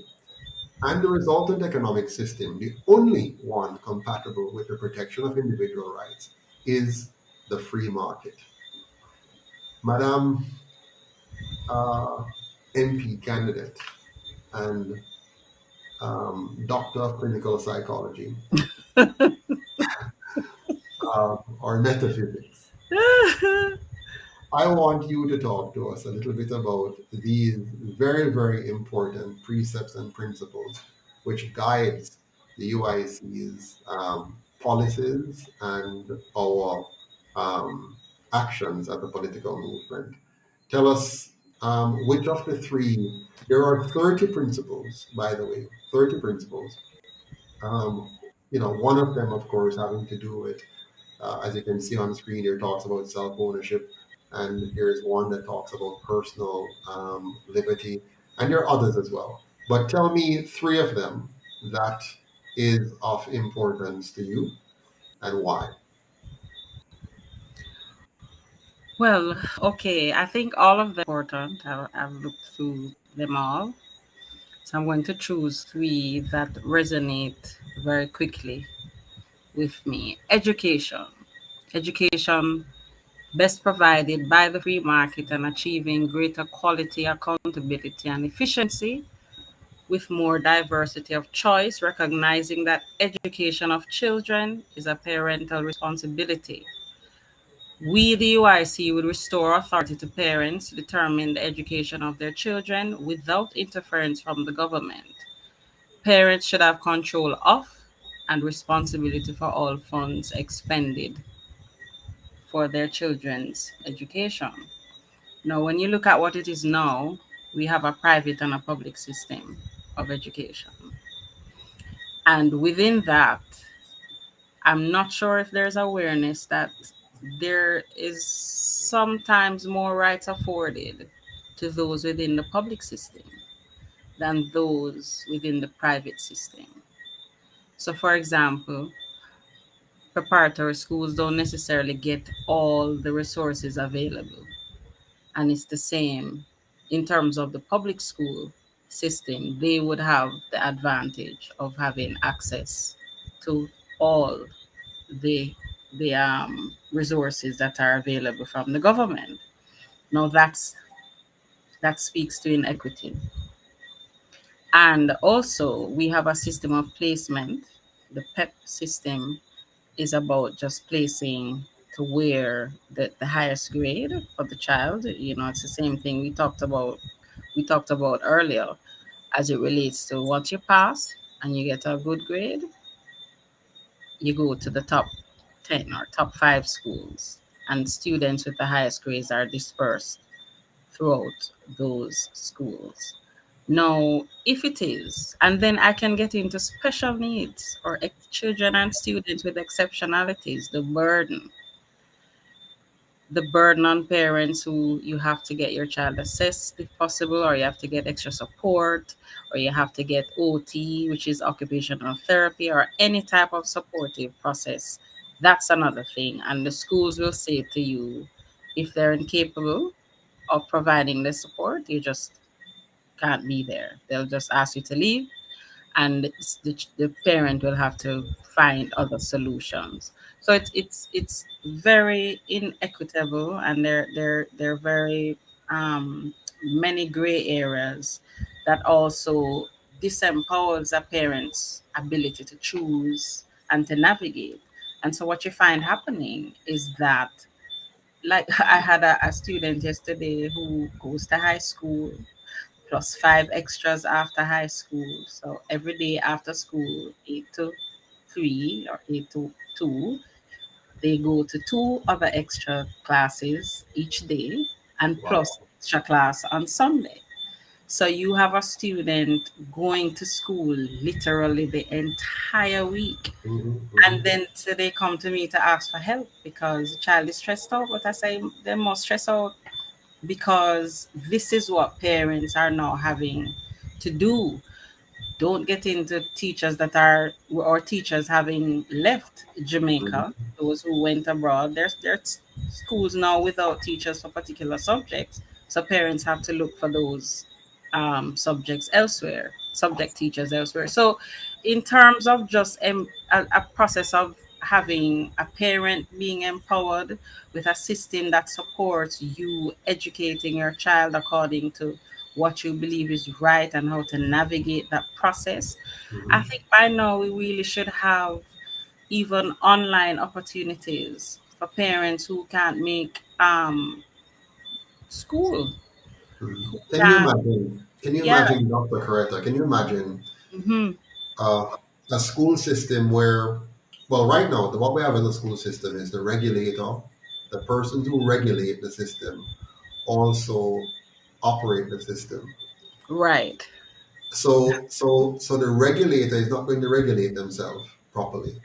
And the resultant economic system, the only one compatible with the protection of individual rights, is the free market. Madam MP candidate and Doctor of Clinical Psychology, or metaphysics, I want you to talk to us a little bit about these very, very important precepts and principles which guides the UIC's policies and our actions as a political movement. Tell us which of the three, there are 30 principles, by the way, 30 principles. One of them, of course, having to do with, as you can see on the screen here, talks about self-ownership, and here's one that talks about personal liberty, and there are others as well. But tell me three of them that is of importance to you and why. Well, okay, I think all of them are important. I've looked through them all. So I'm going to choose three that resonate very quickly with me. Education. Education best provided by the free market and achieving greater quality, accountability, and efficiency with more diversity of choice, recognizing that education of children is a parental responsibility. We, the UIC, would restore authority to parents to determine the education of their children without interference from the government. Parents should have control of and responsibility for all funds expended for their children's education. Now, when you look at what it is now, we have a private and a public system of education. And within that, I'm not sure if there's awareness that there is sometimes more rights afforded to those within the public system. than those within the private system. So, for example, preparatory schools don't necessarily get all the resources available. And it's the same in terms of the public school system. They would have the advantage of having access to all the resources that are available from the government. Now that speaks to inequity. And also we have a system of placement. The PEP system is about just placing to where the highest grade of the child. It's the same thing we talked about earlier as it relates to once you pass and you get a good grade, you go to the top 10 or top 5 schools, and students with the highest grades are dispersed throughout those schools. Now, if it is, and then I can get into special needs or children and students with exceptionalities, the burden on parents who you have to get your child assessed if possible, or you have to get extra support, or you have to get OT, which is occupational therapy, or any type of supportive process. That's another thing. And the schools will say to you, if they're incapable of providing the support, you just can't be there. They'll just ask you to leave, and the parent will have to find other solutions. So it's very inequitable, and there are very many gray areas that also disempowers a parent's ability to choose and to navigate. And so what you find happening is that, like, I had a student yesterday who goes to high school plus 5 extras after high school. So every day after school, 8 to 3 or 8 to 2, they go to 2 other extra classes each day, and Wow. plus extra class on Sunday. So you have a student going to school literally the entire week. Hmm. And Hmm. then so they come to me to ask for help because the child is stressed out. But I say they're more stressed out because this is what parents are now having to do. Don't get into teachers that are, or teachers having left Jamaica, Hmm. those who went abroad. There's schools now without teachers for particular subjects. So parents have to look for those subjects elsewhere, subject teachers elsewhere. So, in terms of just a process of having a parent being empowered with a system that supports you educating your child according to what you believe is right and how to navigate that process, I Hmm. think by now we really should have even online opportunities for parents who can't make school, Hmm. who Can you can, imagine? Can you yeah. imagine, Dr. Coretta? Can you imagine Hmm. uh, a school system where, well, right now, what we have in the school system is the regulator, the persons who regulate the system also operate the system. Right. So the regulator is not going to regulate themselves properly.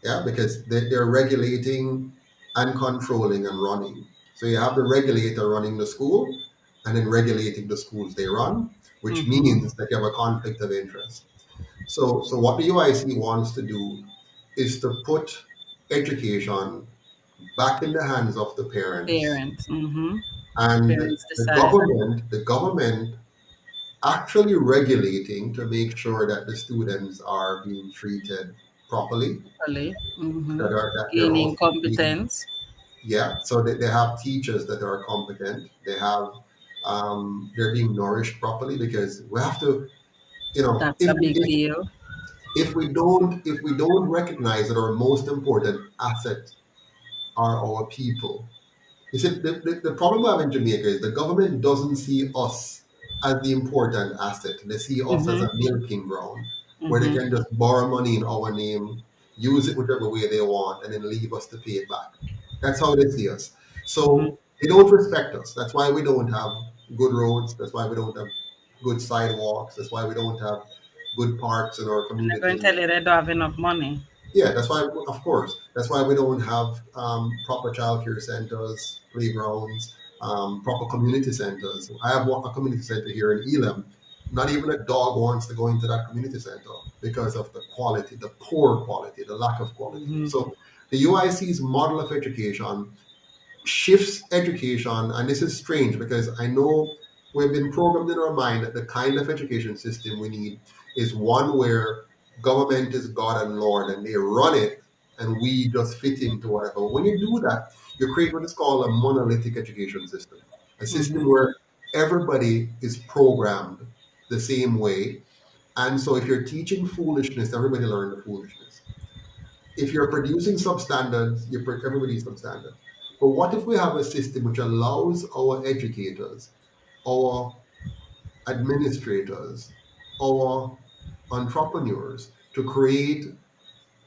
Yeah, because they're regulating and controlling and running. So you have the regulator running the school and then regulating the schools they run, which Hmm. means that you have a conflict of interest. So what the UIC wants to do is to put education back in the hands of the parents, Parents. Hmm. and Parents the decide. government actually regulating to make sure that the students are being treated properly, Properly. Hmm. that they're Gaining also being, competence. yeah, so they have teachers that are competent. They have they're being nourished properly, because we have to, That's a big deal. if we don't recognize that our most important asset are our people. You see, the problem we have in Jamaica is the government doesn't see us as the important asset. They see us as Hmm. a milking ground where they Hmm. can just borrow money in our name, use it whichever way they want, and then leave us to pay it back. That's how they see us. Hmm. So they don't respect us. That's why we don't have good roads. That's why we don't have good sidewalks. That's why we don't have good parks in our They're going to communities. tell you they don't have enough money. Yeah, that's why, of course, that's why we don't have proper childcare centers, playgrounds, proper community centers. I have a community center here in Elam. Not even a dog wants to go into that community center because of the quality, the poor quality, the lack of quality. So the UIC's model of education shifts education, and this is strange because I know we've been programmed in our mind that the kind of education system we need is one where government is God and Lord and they run it and we just fit into whatever. When you do that, you create what is called a monolithic education system, a system where everybody is programmed the same way. And so if you're teaching foolishness, everybody learn the foolishness. If you're producing substandards, everybody's substandard. But what if we have a system which allows our educators, our administrators, our entrepreneurs to create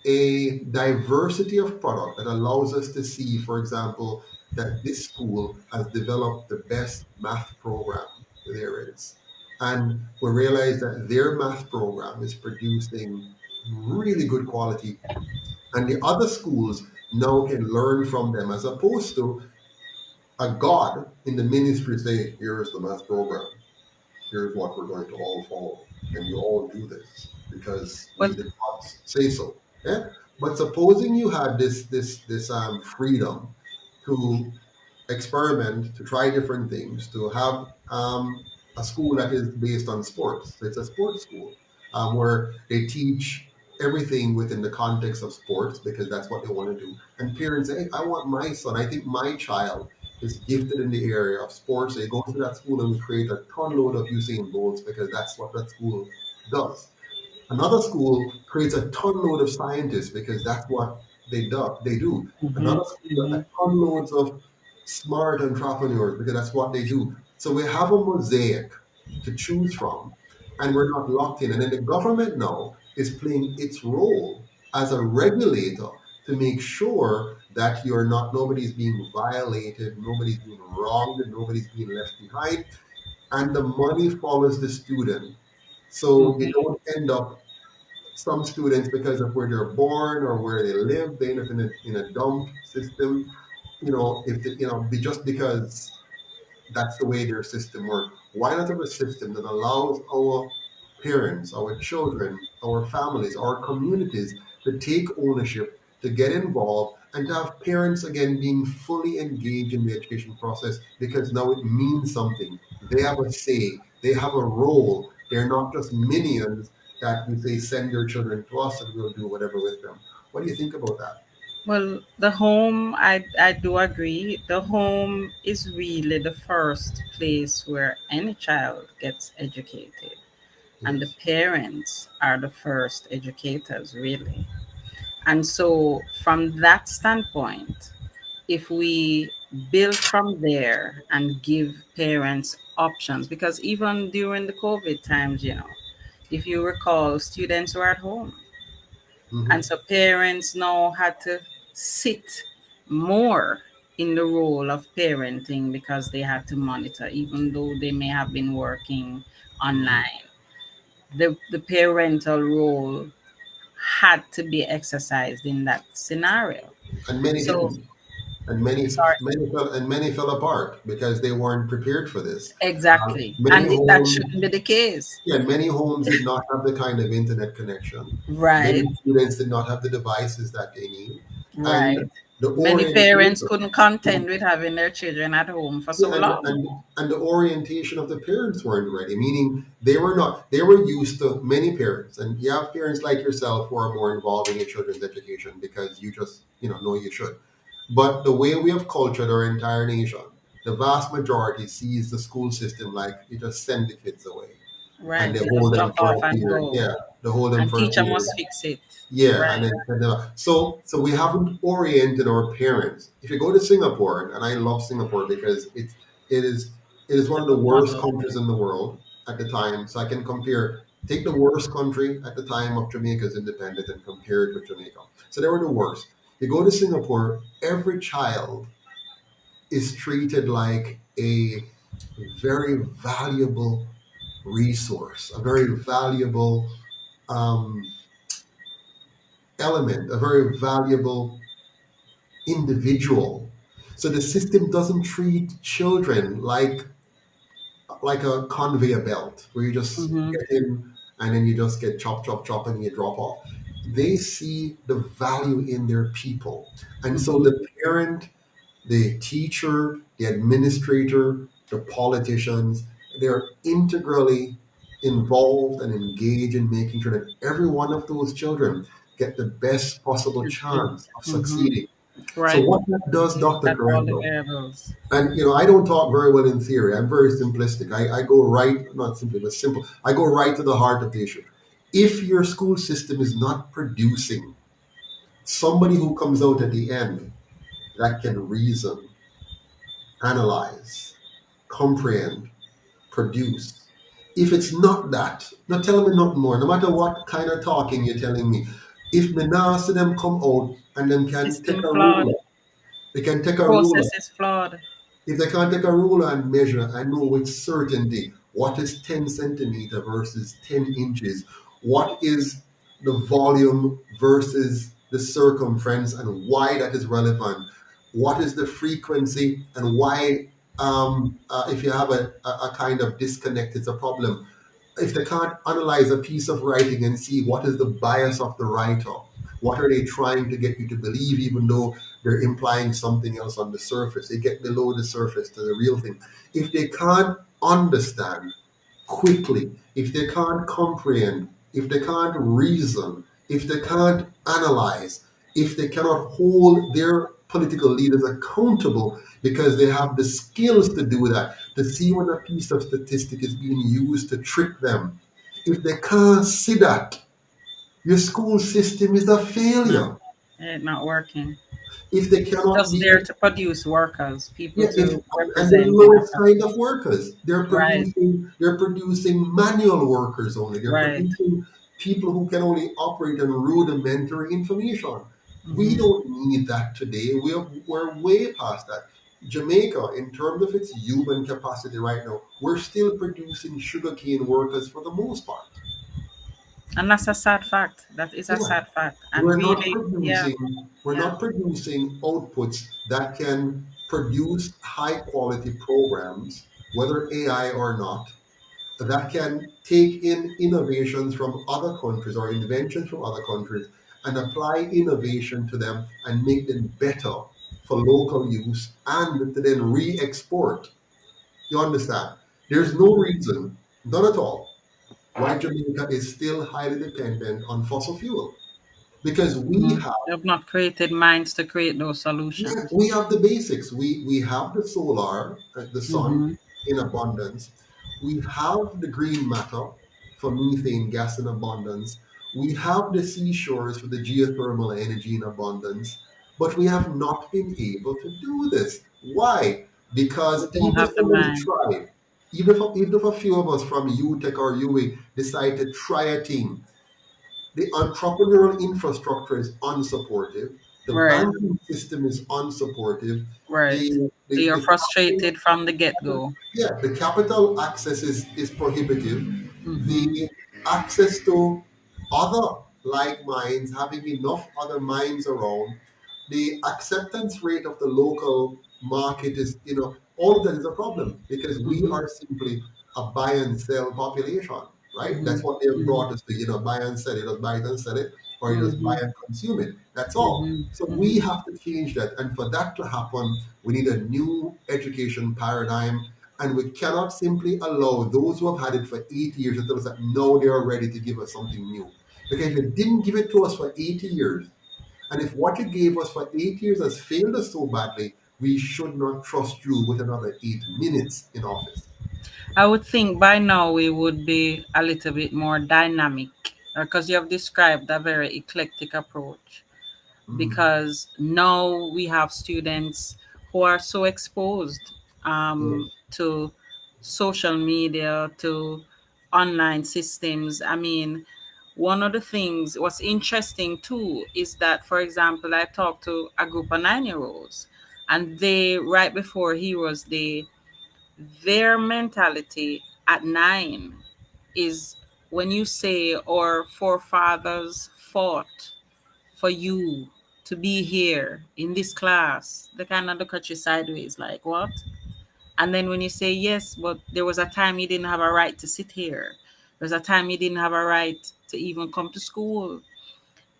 a diversity of product that allows us to see, for example, that this school has developed the best math program there is. And we realize that their math program is producing really good quality, and the other schools now can learn from them, as opposed to a God in the ministry say, here's the math program, here's what we're going to all follow, and you all do this because we Well, did not say so. Yeah? But supposing you had this freedom to experiment, to try different things, to have a school that is based on sports. It's a sports school where they teach everything within the context of sports because that's what they want to do. And parents say, hey, I want my son, I think my child is gifted in the area of sports. They go to that school and we create a ton load of Usain Bolts because that's what that school does. Another school creates a ton load of scientists because that's what they do. Another school, a ton loads of smart entrepreneurs because that's what they do. So we have a mosaic to choose from, and we're not locked in. And then the government now is playing its role as a regulator to make sure that nobody's being violated, nobody's being wronged, nobody's being left behind, and the money follows the student. So you don't end up some students, because of where they're born or where they live, they end up in a dump system. If just because that's the way their system works. Why not have a system that allows our parents, our children, our families, our communities to take ownership, to get involved, and to have parents again being fully engaged in the education process because now it means something. They have a say, they have a role. They're not just minions that we say send your children to us and we'll do whatever with them. What do you think about that? well, the home, I do agree. The home is really the first place where any child gets educated, and the Yes. parents are the first educators, really. And so, from that standpoint, if we build from there and give parents options, because even during the COVID times, if you recall, students were at home. And Hmm. so parents now had to sit more in the role of parenting because they had to monitor, even though they may have been working Hmm. online. The parental role had to be exercised in that scenario. And many So, didn't. And many, sorry, many fell apart because they weren't prepared for this. exactly. Many And that homes, shouldn't be the case. yeah, many homes did not have the kind of internet connection. Right, Many students did not have the devices that they need, and right. the Many parents orientation. couldn't contend with having their children at home for so Yeah, long. and the orientation of the parents weren't ready, meaning they were used to, many parents, and you have parents like yourself who are more involved in your children's education because you just know you should. But the way we have cultured our entire nation, the vast majority sees the school system like you just send the kids away and Right. they You hold just them drop for off a and period. go. Yeah, they hold them And for a teacher period. must fix it. Yeah, and Right. then so we haven't oriented our parents. If you go to Singapore, and I love Singapore because it is it is It's one a of the good worst model. countries in the world at the time. So I can compare. Take the worst country at the time of Jamaica's independence and compare it with Jamaica. So they were the worst. You go to Singapore, every child is treated like a very valuable resource, a very valuable um, element, a very valuable individual. So the system doesn't treat children like like a conveyor belt where you just get in and then you just get chop, chop, chop, and you drop off. They see the value in their people. And so the parent, the teacher, the administrator, the politicians, they're integrally involved and engaged in making sure that every one of those children get the best possible chance of succeeding. So Right. what that does, Dr. At all the Corretto, levels. and I don't talk very well in theory. I'm very simplistic. I go right, not simply, but simple. I go right to the heart of the issue. If your school system is not producing somebody who comes out at the end that can reason, analyze, comprehend, produce. If it's not that, not tell me nothing more, no matter what kind of talking you're telling me. If me now see them come out and them It's can take still a flawed. ruler, they can take The a ruler. process is flawed. If they can't take a ruler and measure and know with certainty what is 10 centimeter versus 10 inches, what is the volume versus the circumference and why that is relevant, what is the frequency and why, if you have a kind of disconnect, it's a problem. If they can't analyze a piece of writing and see what is the bias of the writer, what are they trying to get you to believe, even though they're implying something else on the surface, they get below the surface to the real thing. If they can't understand quickly, if they can't comprehend, if they can't reason, if they can't analyze, if they cannot hold their political leaders accountable because they have the skills to do that, to see when a piece of statistic is being used to trick them. If they can't see that, your school system is a failure. It's not working. If they cannot Just be, there to produce workers, people yeah, if to and the represent in a lowest kind of factory. workers, Right, they're producing manual workers only. They're right. producing people who can only operate on rudimentary information. We don't need that today. We're way past that. Jamaica, in terms of its human capacity right now, we're still producing sugarcane workers for the most part. And that's a sad fact. That is a Yeah. sad fact. And really, yeah, We're yeah. not producing outputs that can produce high quality programs, whether AI or not, that can take in innovations from other countries or inventions from other countries and apply innovation to them and make them better for local use and to then re-export. You understand? There's no reason, none at all, why Jamaica is still highly dependent on fossil fuel. Because They have not created minds to create those solutions. we have the basics. We have the solar, the sun in abundance. We have the green matter for methane gas in abundance. We have the seashores for the geothermal energy in abundance. But we have not been able to do this. Why? We Because don't even if have the somebody mind. tried, even if a few of us from UTech or UA decide to try a thing, the entrepreneurial infrastructure is unsupportive. The Right, banking system is unsupportive. right. So you're The capital, frustrated from the get-go. yeah, the capital access is prohibitive. The access to other like minds, having enough other minds around, the acceptance rate of the local market is, all of that is a problem because we are simply a buy and sell population, right? That's what they've brought us to, buy and sell. You just buy it and sell it, or you just buy and consume it. That's all. So we have to change that. And for that to happen, we need a new education paradigm. And we cannot simply allow those who have had it for 80 years to tell us that now they are ready to give us something new. Because if you didn't give it to us for 80 years, and if what you gave us for 8 years has failed us so badly, we should not trust you with another 8 minutes in office. I would think by now we would be a little bit more dynamic because you have described a very eclectic approach. Because now we have students who are so exposed to social media, to online systems. I mean, one of the things, what's interesting too, is that, for example, I talked to a group of 9 year olds, and they, right before Heroes Day, their mentality at 9 is when you say our forefathers fought for you to be here in this class, they kind of look at you sideways like, what? And then when you say yes, but there was a time you didn't have a right to sit here. There's a time you didn't have a right to even come to school.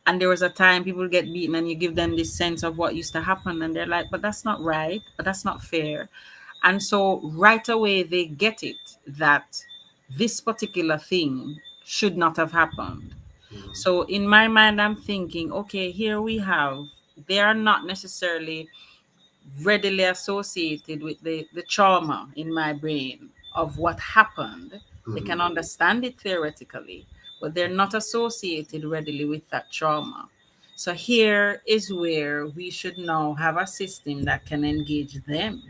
And there was a time people get beaten and you give them this sense of what used to happen. And they're like, but that's not right. But that's not fair. And so right away they get it that this particular thing should not have happened. So in my mind, I'm thinking, okay, here we have, they are not necessarily readily associated with the trauma in my brain of what happened. They can understand it theoretically, but they're not associated readily with that trauma. So here is where we should now have a system that can engage them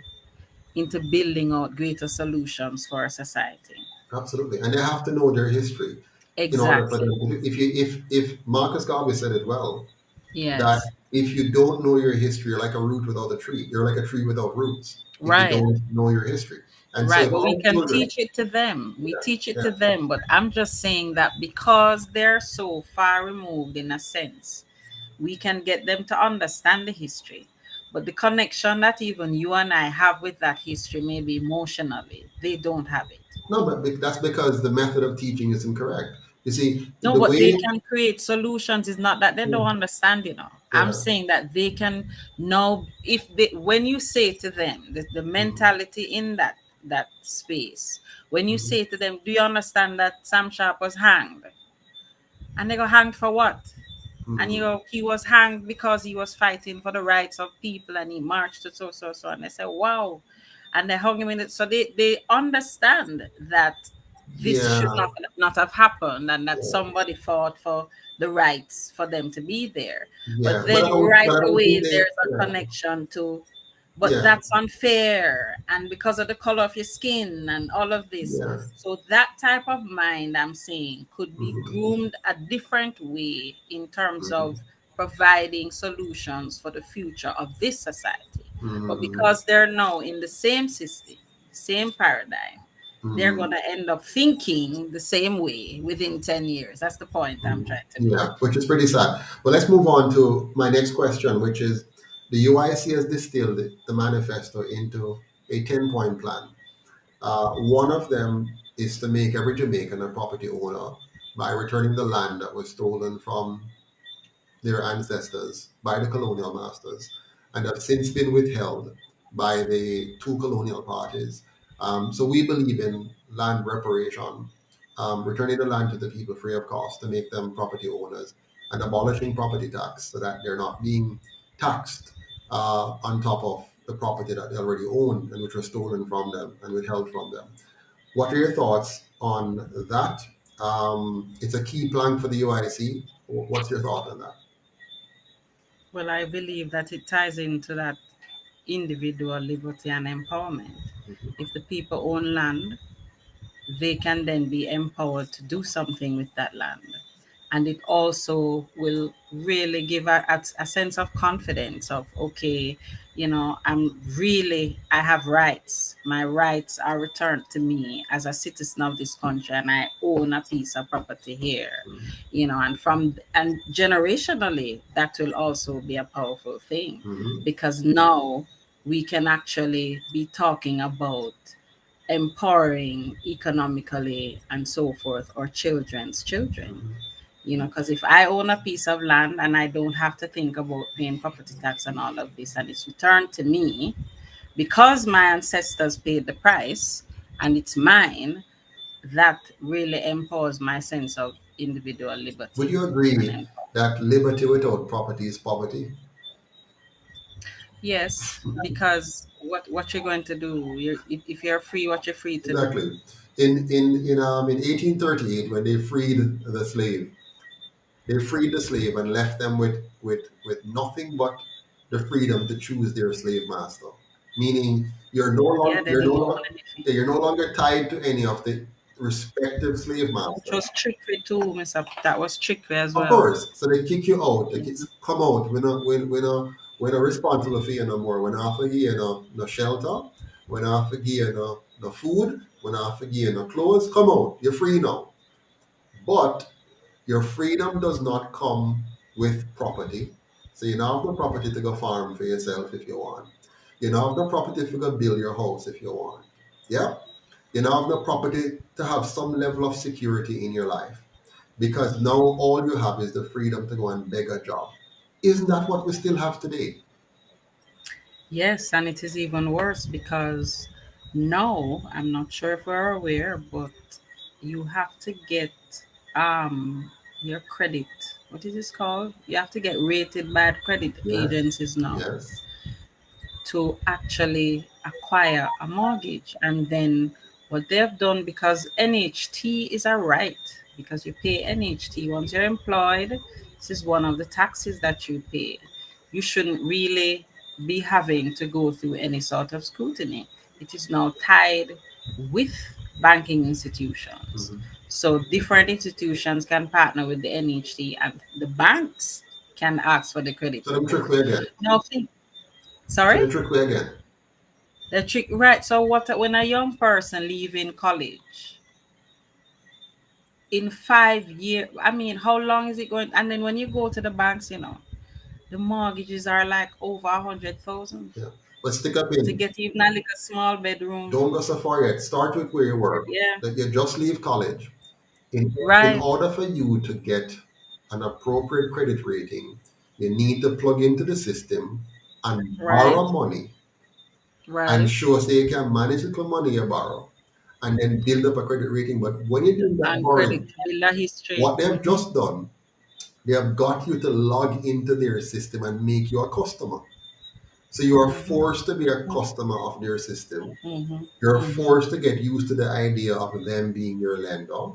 into building out greater solutions for our society. Absolutely, and they have to know their history in order for Exactly. them. If Marcus Garvey said it well, that Yes. if you don't know your history, you're like a root without a tree. You're like a tree without roots if you Right. don't know your history. And so Right, if but our we can children, teach it to them. We teach it yeah, to them, but I'm just saying that because they're so far removed in a sense, we can get them to understand the history. But the connection that even you and I have with that history, maybe emotionally, they don't have it. no, but that's because the method of teaching is incorrect. You see, No, the but they way, can create solutions. Is not that they don't understand, you know. I'm yeah, saying that they can know if they, when you say to them the mentality in that space, when you mhm, say to them, do you understand that Sam Sharp was hanged? And they go, hanged for what? And you mhm, go, he was hanged because he was fighting for the rights of people and he marched to so. And they say, wow. And they hung him in it. So they understand that this should yeah, not have happened and that yeah, somebody fought for the rights for them to be there. But yeah. then right But I don't think away, they, there's a yeah, connection to, but yeah, that's unfair. And because of the color of your skin and all of this. yeah, So that type of mind, I'm saying, could be mhm, groomed a different way in terms mhm, of providing solutions for the future of this society. But mhm, because they're now in the same system, same paradigm, they're mhm. going to end up thinking the same way within 10 years. That's the point I'm trying to make. Yeah, which is pretty sad. But let's move on to my next question, which is the UIC has distilled the manifesto into a 10-point plan. One of them is to make every Jamaican a property owner by returning the land that was stolen from their ancestors by the colonial masters and have since been withheld by the two colonial parties. So we believe in land reparation, returning the land to the people free of cost to make them property owners, and abolishing property tax so that they're not being taxed on top of the property that they already own and which was stolen from them and withheld from them. What are your thoughts on that? It's a key plank for the UIC. What's your thought on that? Well, I believe that it ties into that individual liberty and empowerment. If the people own land, they can then be empowered to do something with that land. And it also will really give a sense of confidence of, okay, I have rights. My rights are returned to me as a citizen of this country, and I own a piece of property here, and generationally, that will also be a powerful thing Mhm, because now we can actually be talking about empowering economically and so forth or children's children, mhm, because if I own a piece of land and I don't have to think about paying property tax and all of this and it's returned to me because my ancestors paid the price and it's mine, that really empowers my sense of individual Would liberty you and agree empowerment. that liberty without property is poverty? Yes, because what you're going to do, if you're free, what you're free to do. Exactly. In 1838, when they freed the slave and left them with nothing but the freedom to choose their slave master. Meaning, Yeah, they didn't own anything. you're no longer tied to any of the respective slave Which masters. was trickery too, Mister. That was trickery as Of well. course. So they kick you out. Come out. We're not responsible for you no more. We're not for you no shelter. We're not for you no food. We're not for you no clothes. Come out. You're free now. But your freedom does not come with property. So you now have the property to go farm for yourself if you want. You now have the property if you can build your house if you want. Yeah? You now have the property to have some level of security in your life. Because now all you have is the freedom to go and beg a job. Isn't that what we still have today? Yes, and it is even worse because now, I'm not sure if we're aware, but you have to get your credit. What is this called? You have to get rated by credit Yes. agencies now Yes. to actually acquire a mortgage. And then what they've done, because NHT is a right, because you pay NHT once you're employed, this is one of the taxes that you pay. You shouldn't really be having to go through any sort of scrutiny. It is now tied with banking institutions. Mhm. So different institutions can partner with the NHT and the banks can ask for the credit So let me trick report. you again. Now, So let sorry? me trick you again. The trick, right? So what when a young person leaving college in 5 years? I mean, how long is it going? And then when you go to the banks, the mortgages are like over 100,000 Yeah. But stick up to in. get even a little small bedroom. Don't go so far yet. Start with where you were. Yeah, That you just leave college. In right, order for you to get an appropriate credit rating, you need to plug into the system and right, borrow money and right, show say you can manage the money you borrow and then build up a credit rating. But when you're doing that and credit borrowing, to build a history. what they have just done, they have got you to log into their system and make you a customer. So you are forced to be a customer of their system. Mm-hmm, You're mm-hmm, forced to get used to the idea of them being your lender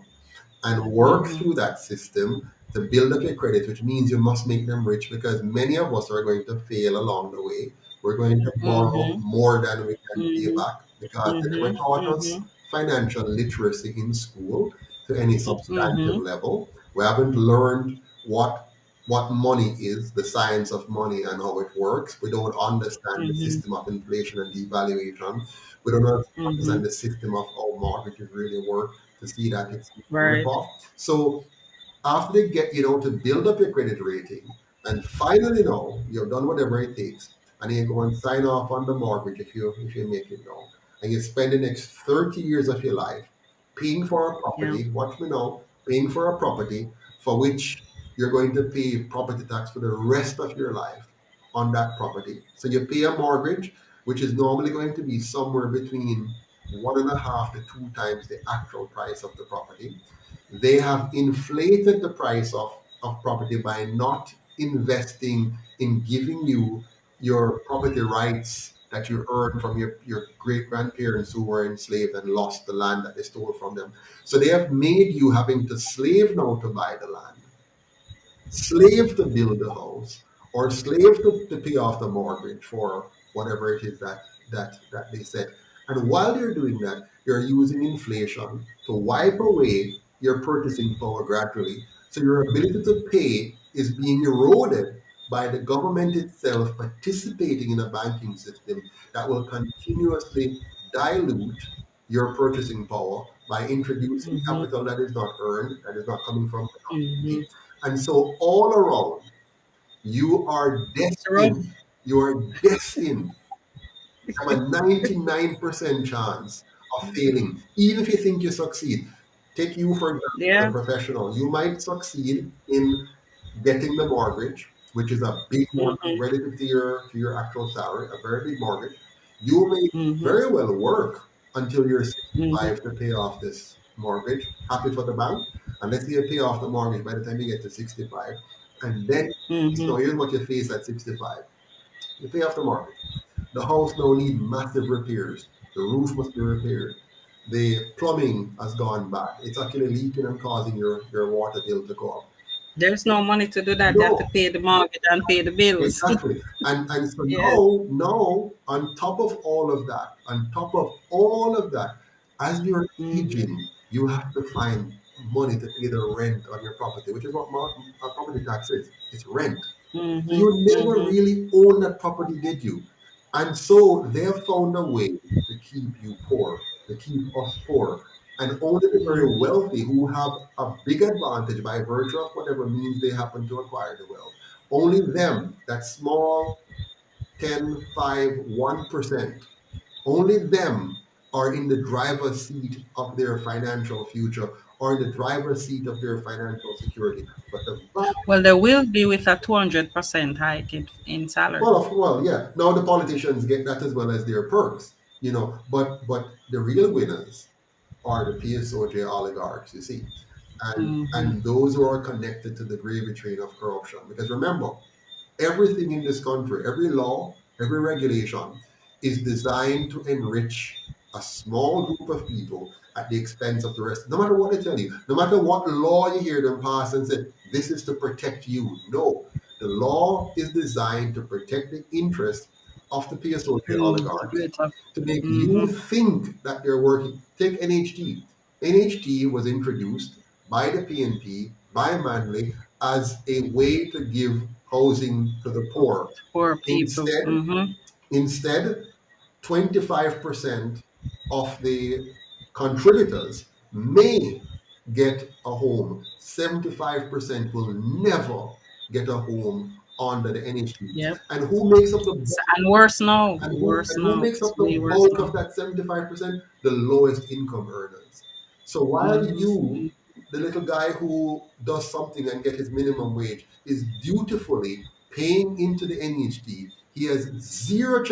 and work mm-hmm, through that system to build up your credit, which means you must make them rich because many of us are going to fail along the way. We're going to borrow mm-hmm, more than we can pay mm-hmm, back because they never mm-hmm, taught us mm-hmm, financial literacy in school to any substantive mm-hmm, level. We haven't learned what money is, the science of money and how it works. We don't understand the mm-hmm, system of inflation and devaluation. We don't mm-hmm. understand the system of how mortgages really work to see that it's a Right. ripoff. So after they get to build up your credit rating, and finally now you've done whatever it takes, and you go and sign off on the mortgage if you make it now, and you spend the next 30 years of your life paying for a Yeah. property. Watch me now, paying for a property for which you're going to pay property tax for the rest of your life on that property. So you pay a mortgage, which is normally going to be somewhere between 1.5 to 2 times the actual price of the property. They have inflated the price of property by not investing in giving you your property rights that you earned from your great grandparents who were enslaved and lost the land that they stole from them. So they have made you having to slave now to buy the land, slave to build the house, or slave to pay off the mortgage for whatever it is that they said. And while you're doing that, you're using inflation to wipe away your purchasing power gradually. So your ability to pay is being eroded by the government itself participating in a banking system that will continuously dilute your purchasing power by introducing Mm-hmm, capital that is not earned, that is not coming from the mm-hmm. community. And so all around, you are It's rough. destined, you are destined to have a 99% chance of failing, even if you think you succeed. Take you, for example, as a Yeah. professional. You might succeed in getting the mortgage, which is a big one Mm-hmm, relative to your actual salary, a very big mortgage. You may mm-hmm, very well work until you're mm-hmm, 65 to pay off this mortgage. Happy for the bank. And let's say you pay off the mortgage by the time you get to 65. And then, mm-hmm. so here's what you face at 65. You pay off the mortgage. The house now need massive repairs. The roof must be repaired. The plumbing has gone bad. It's actually leaking and causing your water bill to go up. There's no money to do that. You have to No, pay the mortgage and pay the bills. exactly. And so Yeah. now, on top of all of that, as you're Mm-hmm, aging, you have to find money to pay the rent on your property, which is what property tax is. It's rent. So mm-hmm, you never mm-hmm, really own that property, did you? And so they have found a way to keep you poor, to keep us poor. And only the very mm-hmm, wealthy who have a big advantage by virtue of whatever means they happen to acquire the wealth. Only them, that small 10, 5, 1%. Only them are in the driver's seat of their financial future or in the driver's seat of their financial security. But the Well, there will be with a 200% hike in salary. yeah. Now the politicians get that as well as their perks, But the real winners are the PSOJ oligarchs, you see, and those who are connected to the gravy train of corruption. Because remember, everything in this country, every law, every regulation is designed to enrich a small group of people at the expense of the rest. No matter what they tell you, no matter what law you hear them pass and say, this is to protect you. No, the law is designed to protect the interest of the PSOJ oligarchs, to make you think that they're working. Take NHT. NHT was introduced by the PNP, by Manley, as a way to give housing to the poor. Poor people. Instead, 25% of the contributors may get a home. 75% will never get a home under the NHT. Yep. And who makes up the And worse now. and Worse who now. makes up It's way the worse bulk now. of that 75%? The lowest income earners. So while you, the little guy who does something and get his minimum wage, is dutifully paying into the NHT, he has zero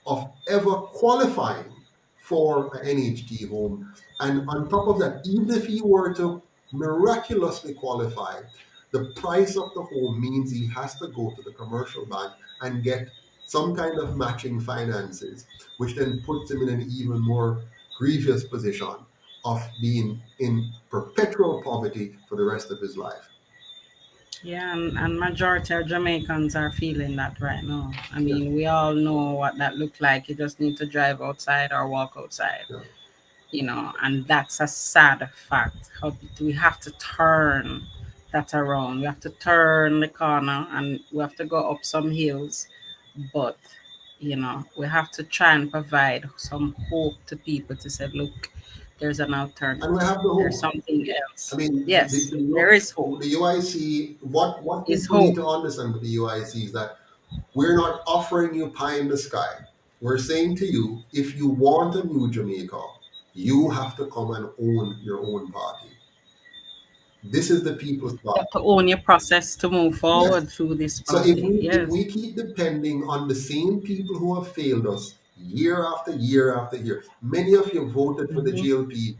of ever qualifying for an NHT home. And on top of that, even if he were to miraculously qualify, the price of the home means he has to go to the commercial bank and get some kind of matching finances, which then puts him in an even more grievous position of being in perpetual poverty for the rest of his life. Yeah, and majority of Jamaicans are feeling that right now. I mean, we all know what that looked like. You just need to drive outside or walk outside, and that's a sad fact. How we have to turn that around. We have to turn the corner and we have to go up some hills, but we have to try and provide some hope to people to say, look, there's an alternative. And we have the hope. There's something else. I mean, yes, there is hope. The UIC, what Is people need hope. to understand with the UIC is that we're not offering you pie in the sky. We're saying to you, if you want a new Jamaica, you have to come and own your own party. This is the people's party. You have to own your process to move forward through this party. So if we keep depending on the same people who have failed us year after year after year, many of you voted for the GLP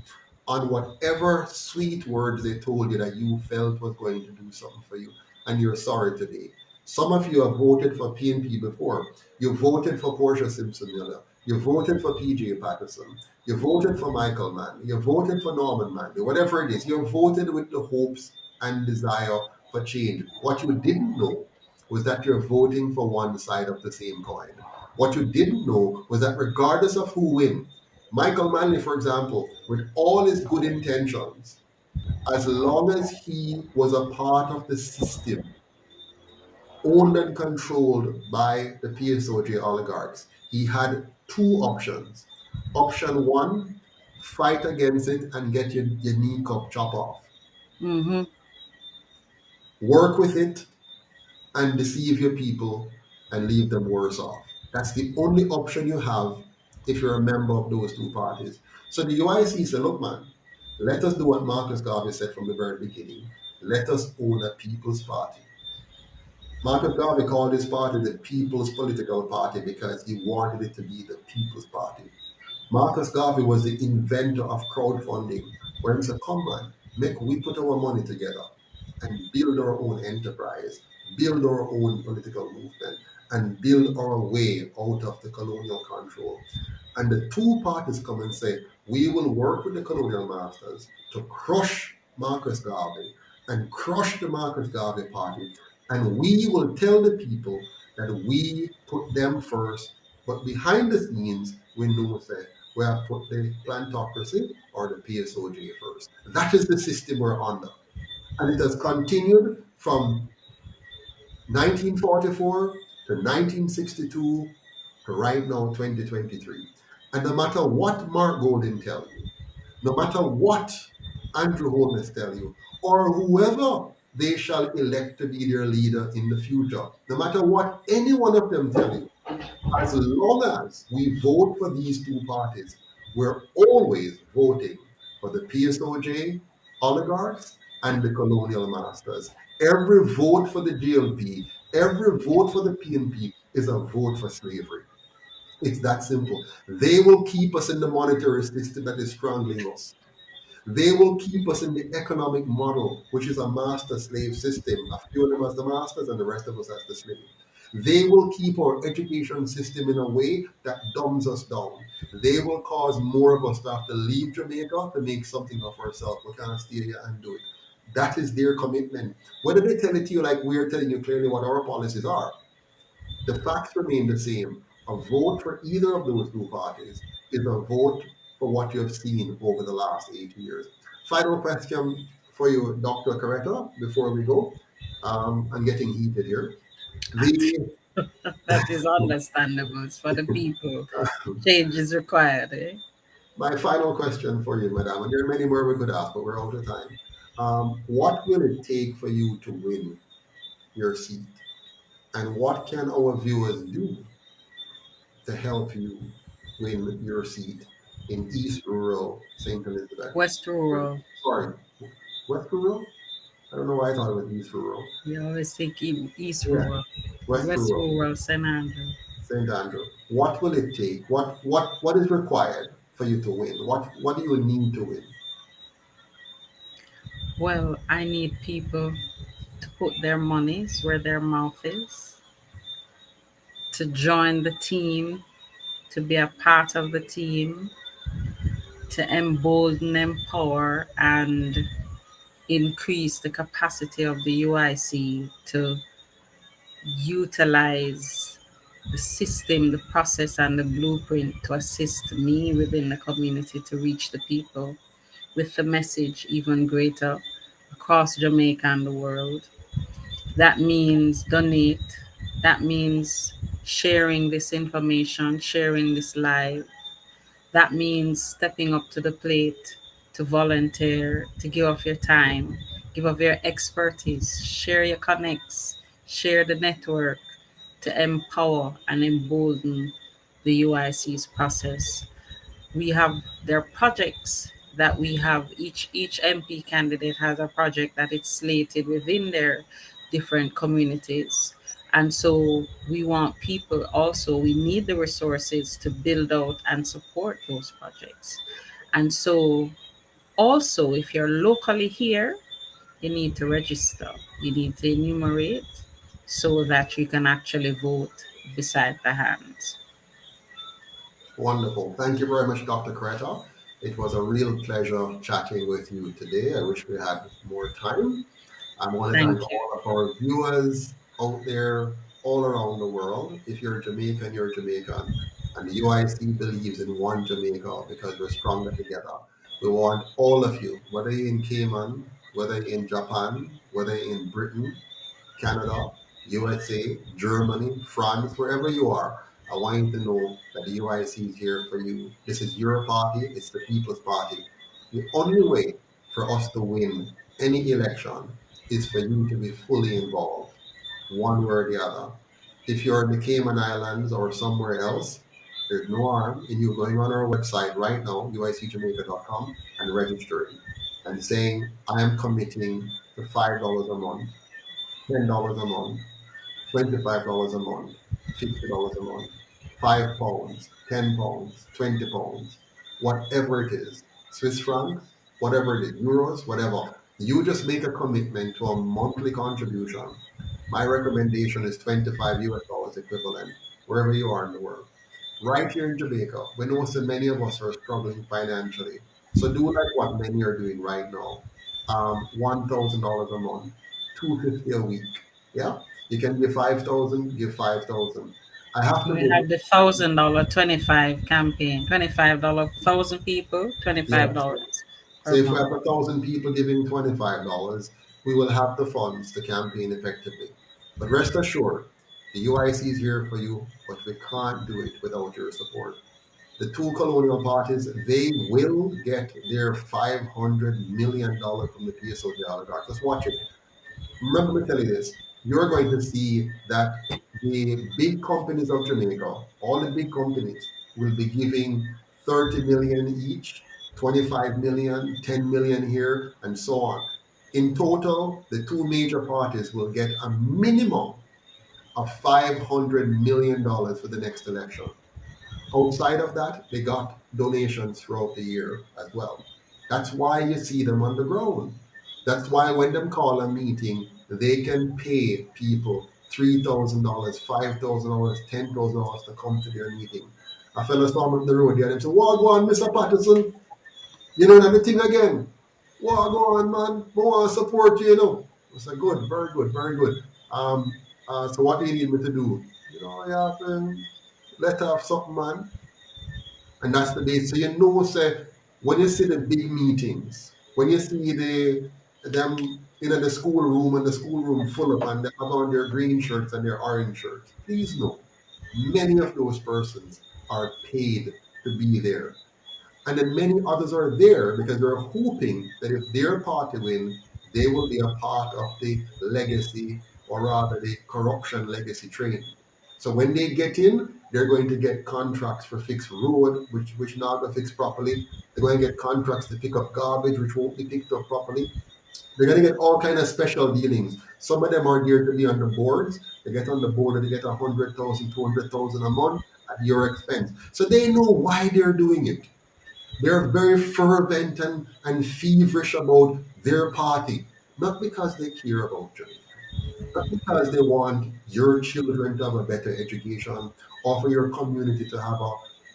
on whatever sweet words they told you that you felt was going to do something for you, and you're sorry today. Some of you have voted for PNP before. You voted for Portia Simpson-Miller. You voted for PJ Patterson. You voted for Michael Mann. You voted for Norman Manley. Whatever it is, you voted with the hopes and desire for change. What you didn't know was that you're voting for one side of the same coin. What you didn't know was that regardless of who wins, Michael Manley, for example, with all his good intentions, as long as he was a part of the system owned and controlled by the PSOJ oligarchs, he had two options. Option one, fight against it and get your knee cup chopped off. Work with it and deceive your people and leave them worse off. That's the only option you have if you're a member of those two parties. So the UIC said, look, man, let us do what Marcus Garvey said from the very beginning. Let us own a people's party. Marcus Garvey called his party the People's Political Party because he wanted it to be the people's party. Marcus Garvey was the inventor of crowdfunding, where he said, come on, make we put our money together and build our own enterprise, build our own political movement, and build our way out of the colonial control. And the two parties come and say, we will work with the colonial masters to crush Marcus Garvey and crush the Marcus Garvey party. And we will tell the people that we put them first, but behind the scenes, we know that we have put the plantocracy or the PSOJ first. That is the system we're under. And it has continued from 1944 to 1962 to right now, 2023. And no matter what Mark Golding tell you, no matter what Andrew Holness tell you, or whoever they shall elect to be their leader in the future. No matter what any one of them tell you, as long as we vote for these two parties, we're always voting for the PSOJ oligarchs and the colonial masters. Every vote for the GLP, every vote for the PNP is a vote for slavery. It's that simple. They will keep us in the monetary system that is strangling us. They will keep us in the economic model, which is a master slave system, a few of them as the masters and the rest of us as the slaves. They will keep our education system in a way that dumbs us down. They will cause more of us to have to leave Jamaica to make something of ourselves. We can't stay here and do it. That is their commitment. Whether they tell it to you like we're telling you clearly what our policies are, the facts remain the same. A vote for either of those two parties is a vote for what you have seen over the last 8 years. Final question for you, Dr. Coretta, before we go. I'm getting heated here. The That is understandable. It's for the people. Change is required, eh? My final question for you, madam, and there are many more we could ask, but we're out of time. What will it take for you to win your seat? And what can our viewers do to help you win your seat in East Rural St. Elizabeth? West Rural. Sorry, West Rural? I don't know why I thought it was East Rural. We always think East Yeah, Rural. West West Rural, Rural, St. Andrew. St. Andrew. What will it take? What is required for you to win? What do you need to win? Well, I need people to put their monies where their mouth is, to join the team, to be a part of the team, to embolden, empower, and increase the capacity of the UIC to utilize the system, the process, and the blueprint to assist me within the community to reach the people with the message even greater across Jamaica and the world. That means donate. That means sharing this information, sharing this live. That means stepping up to the plate to volunteer, to give of your time, give of your expertise, share your connects, share the network to empower and embolden the UIC's process. We have their projects that we have, each MP candidate has a project that it's slated within their different communities. And so we want people also, we need the resources to build out and support those projects. And so also, if you're locally here, you need to register, you need to enumerate so that you can actually vote beside the hands. Wonderful. Thank you very much, Dr. Coretta. It was a real pleasure chatting with you today. I wish we had more time. I want to Thank thank you. all of our viewers out there all around the world. If you're Jamaican, you're Jamaican. And the UIC believes in one Jamaica because we're stronger together. We want all of you, whether you're in Cayman, whether you're in Japan, whether you're in Britain, Canada, USA, Germany, France, wherever you are, I want you to know that the UIC is here for you. This is your party, it's the People's Party. The only way for us to win any election is for you to be fully involved, one way or the other. If you're in the Cayman Islands or somewhere else, there's no harm in you going on our website right now, uicjamaica.com, and registering and saying, I am committing to $5 a month, $10 a month, $25 a month, $50 a month, £5, £10, £20, whatever it is, Swiss francs, whatever it is, euros, whatever. You just make a commitment to a monthly contribution. My recommendation is 25 US dollars equivalent, wherever you are in the world. Right here in Jamaica, we know so many of us are struggling financially. So do like what many are doing right now. $1,000 a month, $250 a week. Yeah, you can give 5,000, give 5,000. I have to We go. have the $1,000 25 campaign, $25 1,000 people, Yeah. $25 So per if we have month. 1,000 people giving $25, we will have the funds to campaign effectively. But rest assured, the UIC is here for you, but we can't do it without your support. The two colonial parties, they will get their $500 million from the PSOJ oligarchs. Just watch it. Remember me telling you this, you're going to see that the big companies of Jamaica, all the big companies, will be giving 30 million each, 25 million, 10 million here, and so on. In total, the two major parties will get a minimum of $500 million for the next election. Outside of that, they got donations throughout the year as well. That's why you see them on the ground. That's why when them call a meeting, they can pay people $3,000, $5,000, $10,000 to come to their meeting. A fellow saw me on the road there and said, "What go on, Mr. Patterson? You know that thing again? What go on, man? I want to support you, you know." I said, "Good, very good, very good. So what do you need me to do?" "You know, I have let off something, man." And that's the base. So you know, say when you see the big meetings, when you see them in the schoolroom and the schoolroom full up and they have on their green shirts and their orange shirts, please know many of those persons are paid to be there. And then many others are there because they're hoping that if their party win, they will be a part of the legacy, or rather the corruption legacy train. So when they get in, they're going to get contracts for fixed road, which not going to fix properly. They're going to get contracts to pick up garbage, which won't be picked up properly. They're going to get all kind of special dealings. Some of them are there to be on the boards. They get on the board and they get 100,000, 200,000 a month at your expense. So they know why they're doing it. They're very fervent and feverish about their party, not because they care about Jamaica, not because they want your children to have a better education or for your community to have a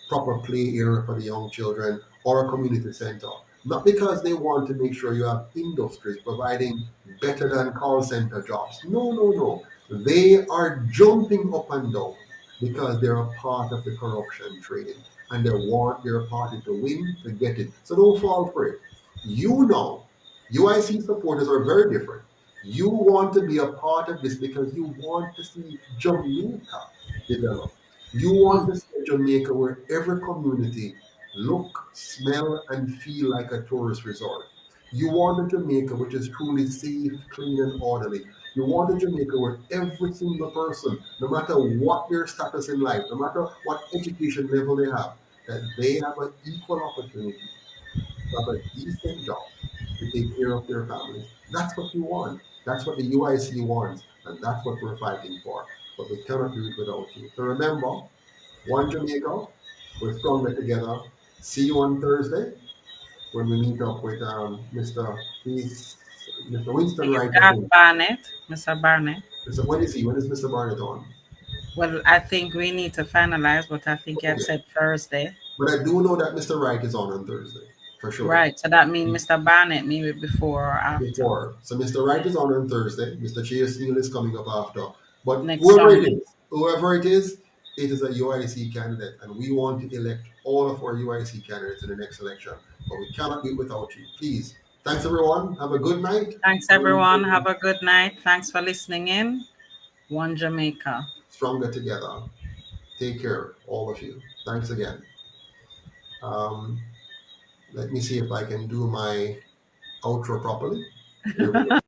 proper play area for the young children or a community center. Not because they want to make sure you have industries providing better than call center jobs. No, no, no. They are jumping up and down because they're a part of the corruption trading and they want their party to win to get it. So don't fall for it. You know, UIC supporters are very different. You want to be a part of this because you want to see Jamaica develop. You want to see Jamaica where every community look, smell, and feel like a tourist resort. You want a Jamaica which is truly safe, clean, and orderly. You want a Jamaica where every single person, no matter what their status in life, no matter what education level they have, that they have an equal opportunity to have a decent job to take care of their families. That's what you want. That's what the UIC wants, and that's what we're fighting for. But we cannot do it without you. So remember, one Jamaica, we're stronger together. See you on Thursday when we meet up with Mr. Winston You've Wright, I got think. Barnett, Mr. Barnett. When is he? When is Mr. Barnett on? Well, I think we need to finalize, but I think you had Okay. said Thursday. But I do know that Mr. Wright is on Thursday, for sure. Right. So that means Mr. Barnett maybe before or after. Before. So Mr. Wright is on Thursday. Mr. Chase Neal is coming up after. But Next whoever it is a UIC candidate, and we want to elect all of our UIC candidates in the next election. But we cannot do it without you. Please. Thanks, everyone. Have a good night. Thanks, everyone. Have a good night. Thanks for listening in. One Jamaica. Stronger together. Take care, all of you. Thanks again. Let me see if I can do my outro properly. Here we go.